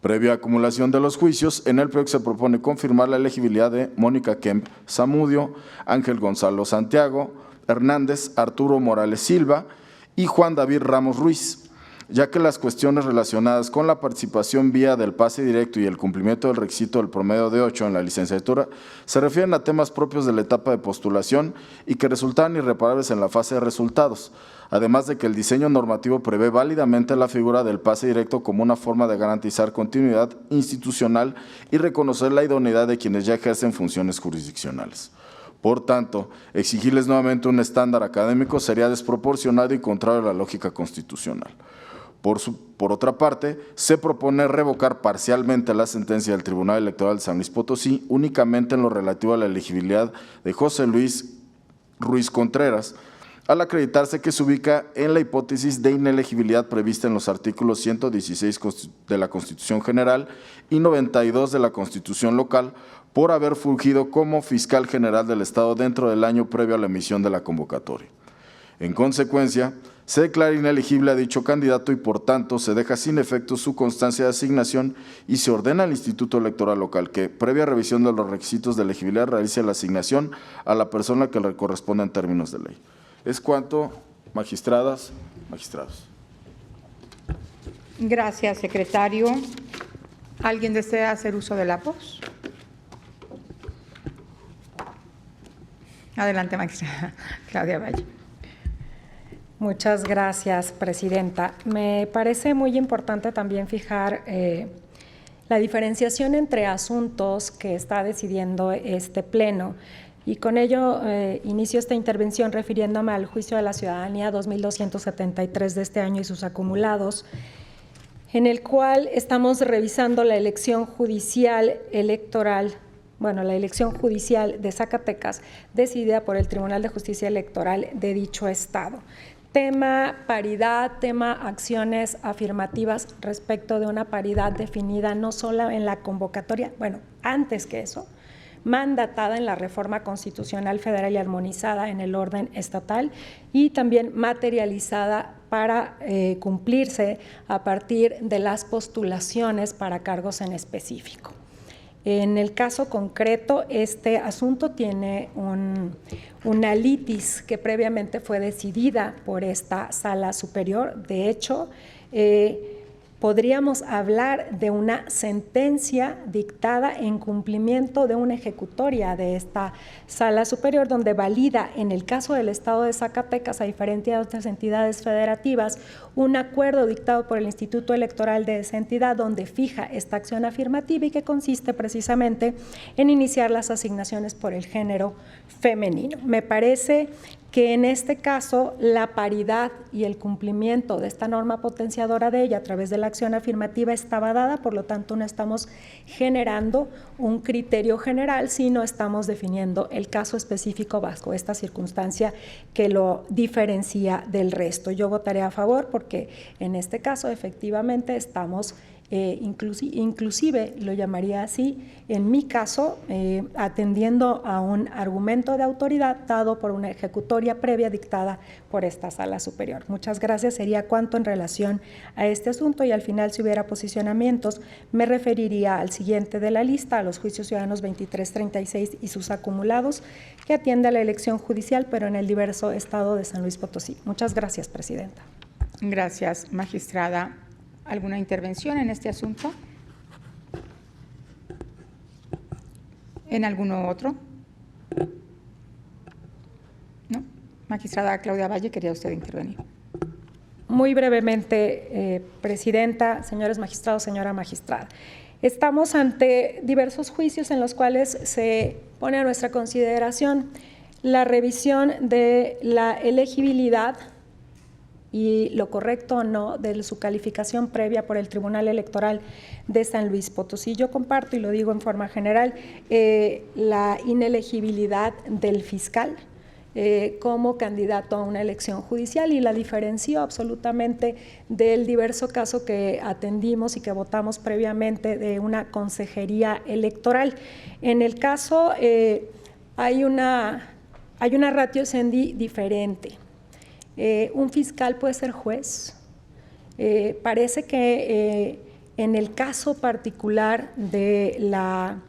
Speaker 13: Previa acumulación de los juicios, en el proyecto se propone confirmar la elegibilidad de Mónica Kemp Zamudio, Ángel Gonzalo Santiago, Hernández Arturo Morales Silva y Juan David Ramos Ruiz, ya que las cuestiones relacionadas con la participación vía del pase directo y el cumplimiento del requisito del promedio de 8 en la licenciatura se refieren a temas propios de la etapa de postulación y que resultaron irreparables en la fase de resultados, además de que el diseño normativo prevé válidamente la figura del pase directo como una forma de garantizar continuidad institucional y reconocer la idoneidad de quienes ya ejercen funciones jurisdiccionales. Por tanto, exigirles nuevamente un estándar académico sería desproporcionado y contrario a la lógica constitucional. Por otra parte, se propone revocar parcialmente la sentencia del Tribunal Electoral de San Luis Potosí únicamente en lo relativo a la elegibilidad de José Luis Ruiz Contreras, al acreditarse que se ubica en la hipótesis de inelegibilidad prevista en los artículos 116 de la Constitución General y 92 de la Constitución Local, por haber fungido como fiscal general del Estado dentro del año previo a la emisión de la convocatoria. En consecuencia, se declara inelegible a dicho candidato y, por tanto, se deja sin efecto su constancia de asignación y se ordena al Instituto Electoral Local que, previa revisión de los requisitos de elegibilidad, realice la asignación a la persona que le corresponda en términos de ley. Es cuanto magistradas, magistrados.
Speaker 3: Gracias, secretario. ¿Alguien desea hacer uso de la voz? Adelante, magistrada Claudia Valle.
Speaker 8: Muchas gracias, presidenta. Me parece muy importante también fijar la diferenciación entre asuntos que está decidiendo este Pleno. Y con ello inicio esta intervención refiriéndome al juicio de la ciudadanía 2273 de este año y sus acumulados, en el cual estamos revisando la elección judicial electoral, la elección judicial de Zacatecas, decidida por el Tribunal de Justicia Electoral de dicho estado. Tema paridad, tema acciones afirmativas respecto de una paridad definida no solo en la convocatoria, antes que eso, mandatada en la reforma constitucional federal y armonizada en el orden estatal y también materializada para cumplirse a partir de las postulaciones para cargos en específico. En el caso concreto, este asunto tiene una litis que previamente fue decidida por esta sala superior. De hecho, podríamos hablar de una sentencia dictada en cumplimiento de una ejecutoria de esta sala superior, donde valida, en el caso del Estado de Zacatecas, a diferencia de otras entidades federativas, un acuerdo dictado por el Instituto Electoral de esa entidad, donde fija esta acción afirmativa y que consiste precisamente en iniciar las asignaciones por el género femenino. Me parece que en este caso la paridad y el cumplimiento de esta norma potenciadora de ella a través de la acción afirmativa estaba dada, por lo tanto no estamos generando un criterio general, sino estamos definiendo el caso específico bajo esta circunstancia que lo diferencia del resto. Yo votaré a favor porque en este caso efectivamente estamos inclusive lo llamaría así, en mi caso, atendiendo a un argumento de autoridad dado por una ejecutoria previa dictada por esta sala superior. Muchas gracias. Sería cuanto en relación a este asunto y al final, si hubiera posicionamientos, me referiría al siguiente de la lista, a los juicios ciudadanos 2336 y sus acumulados, que atiende a la elección judicial, pero en el diverso estado de San Luis Potosí. Muchas gracias, presidenta.
Speaker 3: Gracias, magistrada. ¿Alguna intervención en este asunto? ¿En alguno otro? ¿No? Magistrada Claudia Valle, quería usted intervenir.
Speaker 8: Muy brevemente, presidenta, señores magistrados, señora magistrada. Estamos ante diversos juicios en los cuales se pone a nuestra consideración la revisión de la elegibilidad y lo correcto o no de su calificación previa por el Tribunal Electoral de San Luis Potosí. Yo comparto, y lo digo en forma general, la inelegibilidad del fiscal como candidato a una elección judicial y la diferenció absolutamente del diverso caso que atendimos y que votamos previamente de una consejería electoral. En el caso hay una ratio sendi diferente. Un fiscal puede ser juez. Parece que en el caso particular de la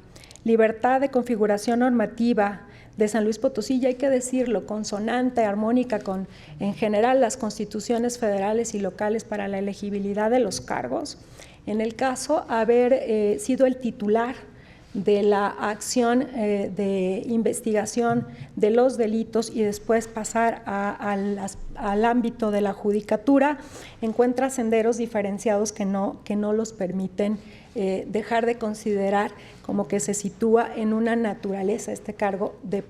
Speaker 8: libertad de configuración normativa de San Luis Potosí, y hay que decirlo, consonante, armónica con, en general, las constituciones federales y locales para la elegibilidad de los cargos, en el caso haber sido el titular de la acción de investigación de los delitos y después pasar al ámbito de la judicatura, encuentra senderos diferenciados que no los permiten dejar de considerar como que se sitúa en una naturaleza este cargo de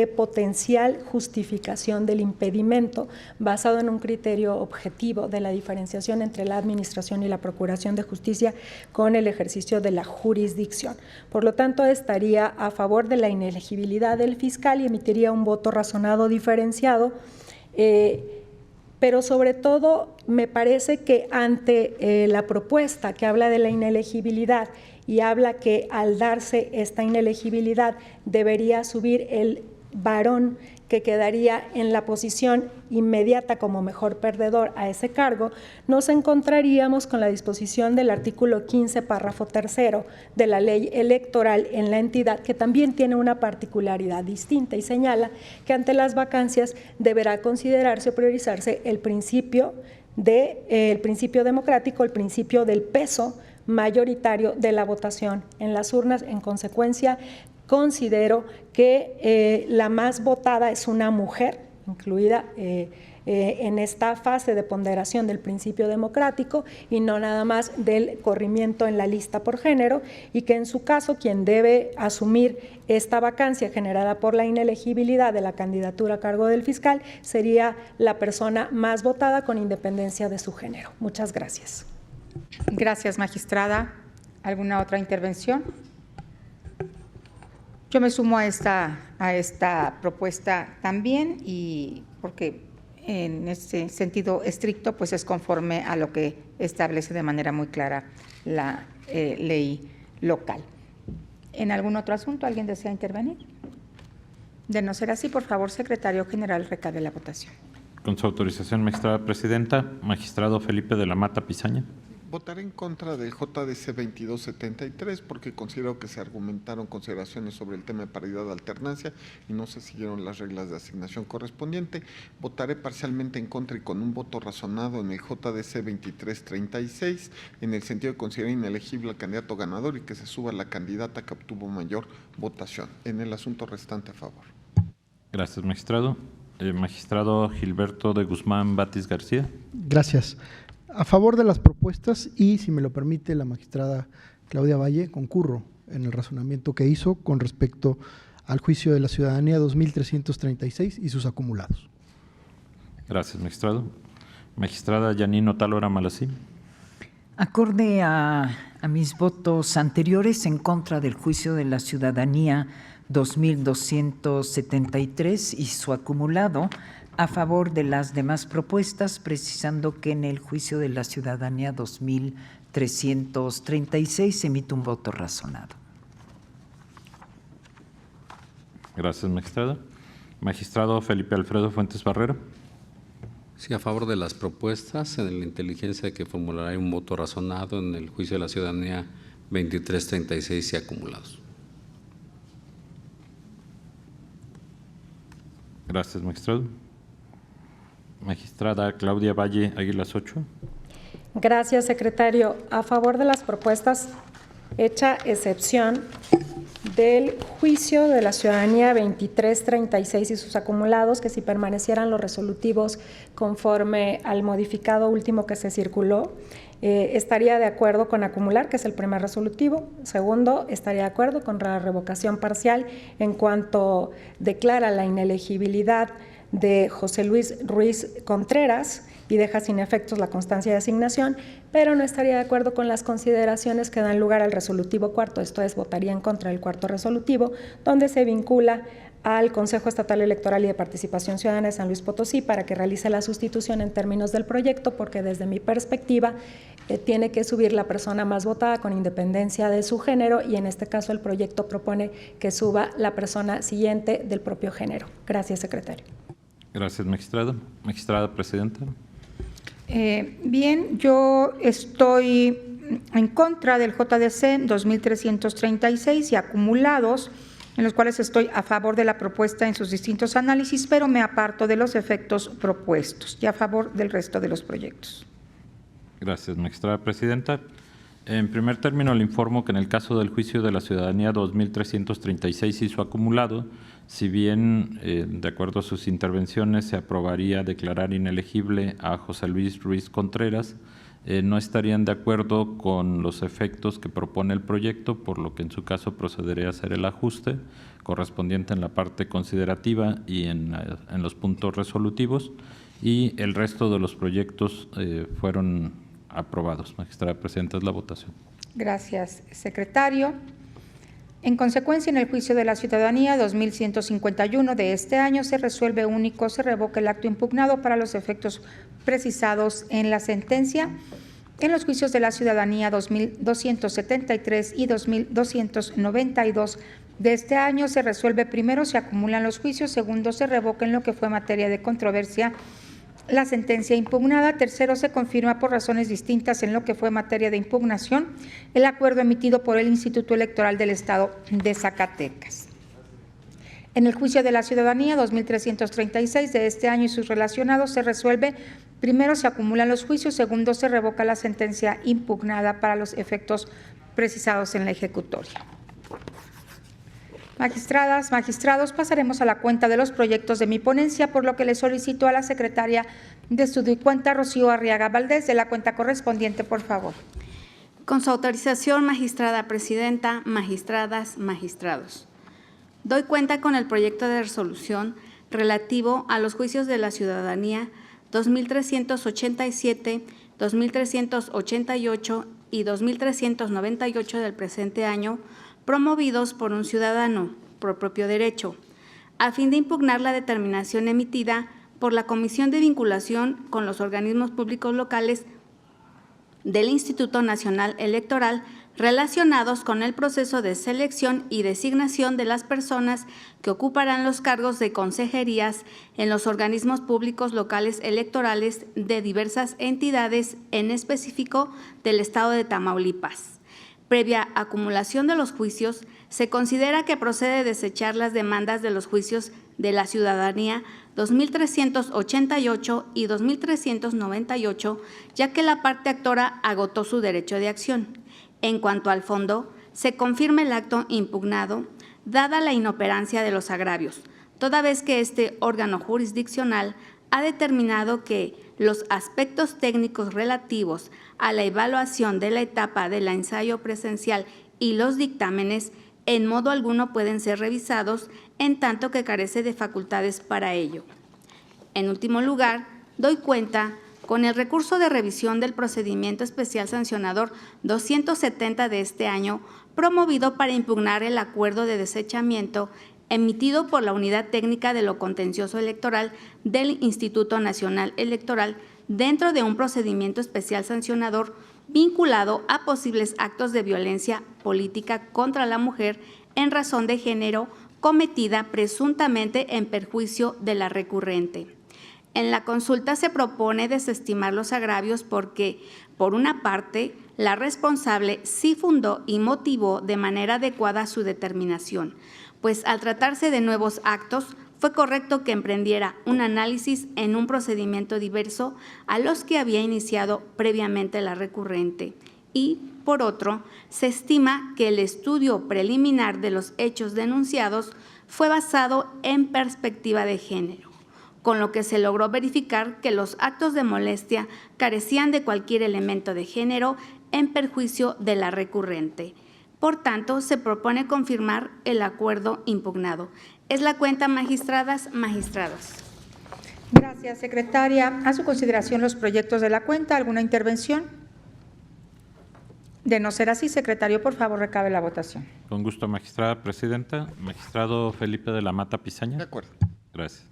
Speaker 8: potencial justificación del impedimento basado en un criterio objetivo de la diferenciación entre la administración y la procuración de justicia con el ejercicio de la jurisdicción. Por lo tanto, estaría a favor de la inelegibilidad del fiscal y emitiría un voto razonado diferenciado, pero sobre todo me parece que ante la propuesta que habla de la inelegibilidad y habla que al darse esta inelegibilidad debería subir el varón que quedaría en la posición inmediata como mejor perdedor a ese cargo, nos encontraríamos con la disposición del artículo 15, párrafo 3 de la ley electoral en la entidad, que también tiene una particularidad distinta y señala que ante las vacancias deberá considerarse o priorizarse el principio democrático, el principio del peso mayoritario de la votación en las urnas. En consecuencia, considero que la más votada es una mujer, incluida en esta fase de ponderación del principio democrático y no nada más del corrimiento en la lista por género, y que en su caso quien debe asumir esta vacancia generada por la inelegibilidad de la candidatura a cargo del fiscal sería la persona más votada con independencia de su género. Muchas gracias.
Speaker 3: Gracias, magistrada. ¿Alguna otra intervención? Yo me sumo a esta propuesta también, y porque en ese sentido estricto pues es conforme a lo que establece de manera muy clara la ley local. ¿En algún otro asunto alguien desea intervenir? De no ser así, por favor, secretario general, recabe la votación.
Speaker 4: Con su autorización, magistrada presidenta, magistrado Felipe de la Mata Pisaña.
Speaker 10: Votaré en contra del JDC 2273 porque considero que se argumentaron consideraciones sobre el tema de paridad de alternancia y no se siguieron las reglas de asignación correspondiente. Votaré parcialmente en contra y con un voto razonado en el JDC 2336 en el sentido de considerar inelegible al candidato ganador y que se suba la candidata que obtuvo mayor votación. En el asunto restante, a favor.
Speaker 4: Gracias, magistrado. Magistrado Gilberto de Guzmán Batis García.
Speaker 9: Gracias. A favor de las propuestas y, si me lo permite la magistrada Claudia Valle, concurro en el razonamiento que hizo con respecto al juicio de la ciudadanía 2336 y sus acumulados.
Speaker 4: Gracias, magistrado. Magistrada Yanino Talora Malasí.
Speaker 6: Acorde a mis votos anteriores en contra del juicio de la ciudadanía 2273 y su acumulado, a favor de las demás propuestas, precisando que en el juicio de la ciudadanía 2336 se emite un voto razonado.
Speaker 4: Gracias, magistrado. Magistrado Felipe Alfredo Fuentes Barrera.
Speaker 7: Sí, a favor de las propuestas, en la inteligencia que formulará un voto razonado en el juicio de la ciudadanía 2336 y acumulados.
Speaker 4: Gracias, magistrado. Magistrada Claudia Valle Águilas 8.
Speaker 8: Gracias, secretario. A favor de las propuestas, hecha excepción del juicio de la ciudadanía 2336 y sus acumulados, que si permanecieran los resolutivos conforme al modificado último que se circuló, estaría de acuerdo con acumular, que es el primer resolutivo. Segundo, estaría de acuerdo con la revocación parcial en cuanto declara la inelegibilidad de José Luis Ruiz Contreras y deja sin efectos la constancia de asignación, pero no estaría de acuerdo con las consideraciones que dan lugar al resolutivo cuarto, esto es, votaría en contra del cuarto resolutivo, donde se vincula al Consejo Estatal Electoral y de Participación Ciudadana de San Luis Potosí para que realice la sustitución en términos del proyecto, porque desde mi perspectiva tiene que subir la persona más votada con independencia de su género, y en este caso el proyecto propone que suba la persona siguiente del propio género. Gracias, secretario.
Speaker 4: Gracias, magistrada. Magistrada presidenta.
Speaker 3: Bien, yo estoy en contra del JDC 2336 y acumulados, en los cuales estoy a favor de la propuesta en sus distintos análisis, pero me aparto de los efectos propuestos y a favor del resto de los proyectos.
Speaker 4: Gracias, magistrada presidenta. En primer término, le informo que en el caso del juicio de la ciudadanía 2336 y su acumulado, si bien, de acuerdo a sus intervenciones, se aprobaría declarar inelegible a José Luis Ruiz Contreras, no estarían de acuerdo con los efectos que propone el proyecto, por lo que en su caso procederé a hacer el ajuste correspondiente en la parte considerativa y en los puntos resolutivos, y el resto de los proyectos fueron aprobados. Magistrada presidenta, es la votación.
Speaker 3: Gracias, secretario. En consecuencia, en el juicio de la ciudadanía 2151 de este año se resuelve único, se revoca el acto impugnado para los efectos precisados en la sentencia. En los juicios de la ciudadanía 2273 y 2292 de este año se resuelve primero, se acumulan los juicios, segundo, se revoca en lo que fue materia de controversia la sentencia impugnada, tercero, se confirma por razones distintas en lo que fue materia de impugnación el acuerdo emitido por el Instituto Electoral del Estado de Zacatecas. En el juicio de la ciudadanía 2336 de este año y sus relacionados se resuelve, primero se acumulan los juicios, segundo se revoca la sentencia impugnada para los efectos precisados en la ejecutoria. Magistradas, magistrados, pasaremos a la cuenta de los proyectos de mi ponencia, por lo que le solicito a la secretaria de Estudio y Cuenta, Rocío Arriaga Valdés, de la cuenta correspondiente, por favor.
Speaker 14: Con su autorización, magistrada presidenta, magistradas, magistrados. Doy cuenta con el proyecto de resolución relativo a los juicios de la ciudadanía 2387, 2388 y 2398 del presente año, promovidos por un ciudadano por propio derecho, a fin de impugnar la determinación emitida por la Comisión de Vinculación con los organismos públicos locales del Instituto Nacional Electoral relacionados con el proceso de selección y designación de las personas que ocuparán los cargos de consejerías en los organismos públicos locales electorales de diversas entidades, en específico del Estado de Tamaulipas. Previa acumulación de los juicios, se considera que procede desechar las demandas de los juicios de la ciudadanía 2388 y 2398, ya que la parte actora agotó su derecho de acción. En cuanto al fondo, se confirma el acto impugnado, dada la inoperancia de los agravios, toda vez que este órgano jurisdiccional ha determinado que los aspectos técnicos relativos a la evaluación de la etapa del ensayo presencial y los dictámenes en modo alguno pueden ser revisados, en tanto que carece de facultades para ello. En último lugar, doy cuenta con el recurso de revisión del procedimiento especial sancionador 270 de este año, promovido para impugnar el acuerdo de desechamiento emitido por la Unidad Técnica de lo Contencioso Electoral del Instituto Nacional Electoral dentro de un procedimiento especial sancionador vinculado a posibles actos de violencia política contra la mujer en razón de género cometida presuntamente en perjuicio de la recurrente. En la consulta se propone desestimar los agravios porque, por una parte, la responsable sí fundó y motivó de manera adecuada su determinación, pues al tratarse de nuevos actos, fue correcto que emprendiera un análisis en un procedimiento diverso a los que había iniciado previamente la recurrente. Y, por otro, se estima que el estudio preliminar de los hechos denunciados fue basado en perspectiva de género, con lo que se logró verificar que los actos de molestia carecían de cualquier elemento de género en perjuicio de la recurrente. Por tanto, se propone confirmar el acuerdo impugnado. Es la cuenta, magistradas, magistrados.
Speaker 3: Gracias, secretaria. A su consideración los proyectos de la cuenta. ¿Alguna intervención? De no ser así, secretario, por favor, recabe la votación.
Speaker 4: Con gusto, magistrada presidenta. Magistrado Felipe de la Mata Pisaña.
Speaker 10: De acuerdo.
Speaker 4: Gracias.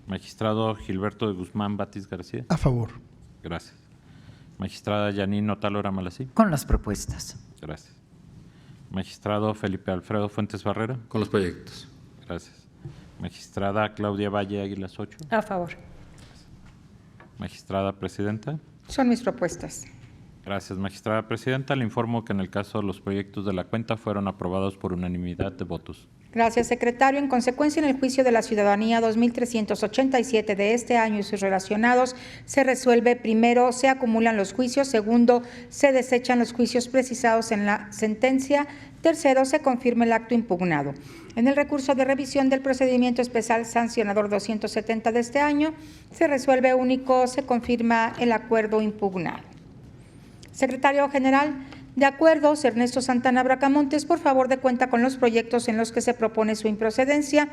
Speaker 4: Magistrado Gilberto de Guzmán Batis García.
Speaker 9: A favor.
Speaker 4: Gracias. Magistrada Yanine Otálora Malasí.
Speaker 6: Con las propuestas.
Speaker 4: Gracias. Magistrado Felipe Alfredo Fuentes Barrera.
Speaker 7: Con los proyectos.
Speaker 4: Gracias. Magistrada Claudia Valle Águilas 8.
Speaker 8: A favor.
Speaker 4: Magistrada presidenta.
Speaker 3: Son mis propuestas.
Speaker 4: Gracias, magistrada presidenta. Le informo que en el caso de los proyectos de la cuenta fueron aprobados por unanimidad de votos.
Speaker 3: Gracias, secretario. En consecuencia, en el juicio de la ciudadanía 2387 de este año y sus relacionados, se resuelve: primero, se acumulan los juicios; segundo, se desechan los juicios precisados en la sentencia; tercero, se confirma el acto impugnado. En el recurso de revisión del procedimiento especial sancionador 270 de este año, se resuelve único, se confirma el acuerdo impugnado. Secretario General, de acuerdo, Ernesto Santana Bracamontes, por favor, de cuenta con los proyectos en los que se propone su improcedencia,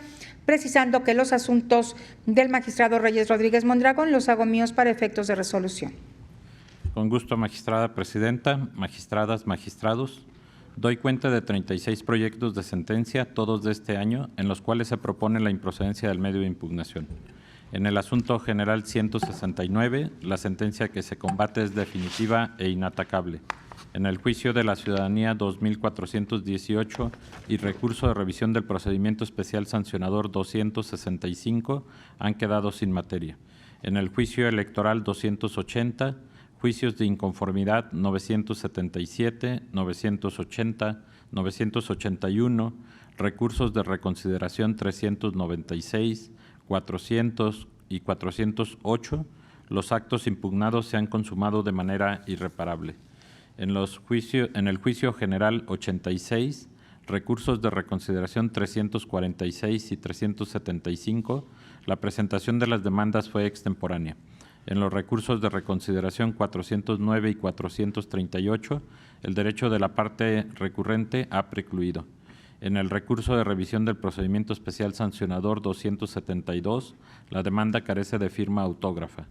Speaker 3: precisando que los asuntos del magistrado Reyes Rodríguez Mondragón los hago míos para efectos de resolución.
Speaker 4: Con gusto, magistrada presidenta, magistradas, magistrados. Doy cuenta de 36 proyectos de sentencia, todos de este año, en los cuales se propone la improcedencia del medio de impugnación. En el asunto general 169, la sentencia que se combate es definitiva e inatacable. En el juicio de la ciudadanía 2418 y recurso de revisión del procedimiento especial sancionador 265 han quedado sin materia. En el juicio electoral 280, juicios de inconformidad 977, 980, 981, recursos de reconsideración 396, 400 y 408, los actos impugnados se han consumado de manera irreparable. En el juicio general 86, recursos de reconsideración 346 y 375, la presentación de las demandas fue extemporánea. En los recursos de reconsideración 409 y 438, el derecho de la parte recurrente ha precluido. En el recurso de revisión del procedimiento especial sancionador 272, la demanda carece de firma autógrafa.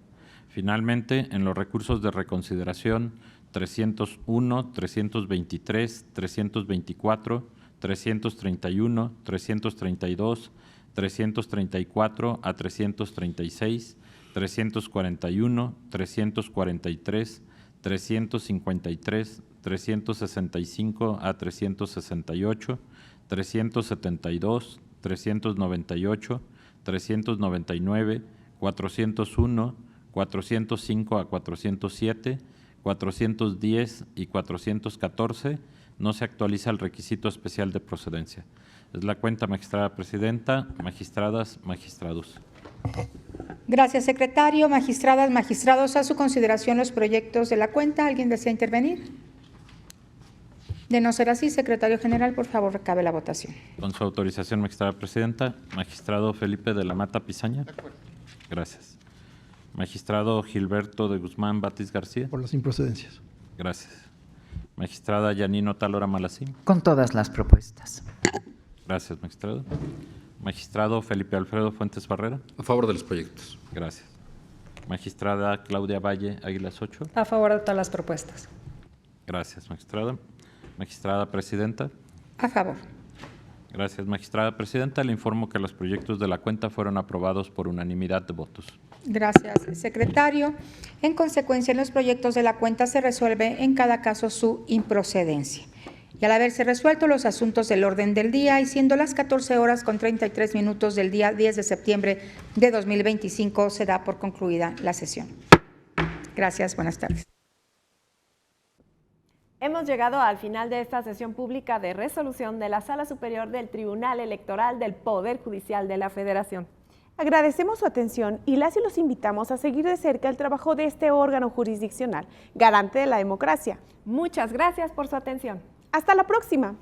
Speaker 4: Finalmente, en los recursos de reconsideración 301, 323, 324, 331, 332, 334 a 336, 341, 343, 353, 365 a 368, 372, 398, 399, 401, 405 a 407, 410 y 414, no se actualiza el requisito especial de procedencia. Es la cuenta, magistrada presidenta, magistradas, magistrados.
Speaker 3: Gracias, secretario. Magistradas, magistrados, a su consideración los proyectos de la cuenta. ¿Alguien desea intervenir? De no ser así, secretario general, por favor, recabe la votación.
Speaker 4: Con su autorización, magistrada presidenta, magistrado Felipe de la Mata Pisaña.
Speaker 10: De acuerdo.
Speaker 4: Gracias. Magistrado Gilberto de Guzmán Batis García.
Speaker 9: Por las improcedencias.
Speaker 4: Gracias. Magistrada Yanino Talora Malasí.
Speaker 6: Con todas las propuestas.
Speaker 4: Gracias, magistrado. Magistrado Felipe Alfredo Fuentes Barrera.
Speaker 7: A favor de los proyectos.
Speaker 4: Gracias. Magistrada Claudia Valle Águilas 8.
Speaker 8: A favor de todas las propuestas.
Speaker 4: Gracias, magistrada. Magistrada presidenta.
Speaker 3: A favor.
Speaker 4: Gracias, magistrada presidenta. Le informo que los proyectos de la cuenta fueron aprobados por unanimidad de votos.
Speaker 3: Gracias, secretario. En consecuencia, en los proyectos de la cuenta se resuelve en cada caso su improcedencia. Y al haberse resuelto los asuntos del orden del día y siendo las 14:33 del día 10 de septiembre de 2025, se da por concluida la sesión. Gracias, buenas tardes.
Speaker 1: Hemos llegado al final de esta sesión pública de resolución de la Sala Superior del Tribunal Electoral del Poder Judicial de la Federación.
Speaker 2: Agradecemos su atención y las y los invitamos a seguir de cerca el trabajo de este órgano jurisdiccional, garante de la democracia.
Speaker 1: Muchas gracias por su atención.
Speaker 2: Hasta la próxima.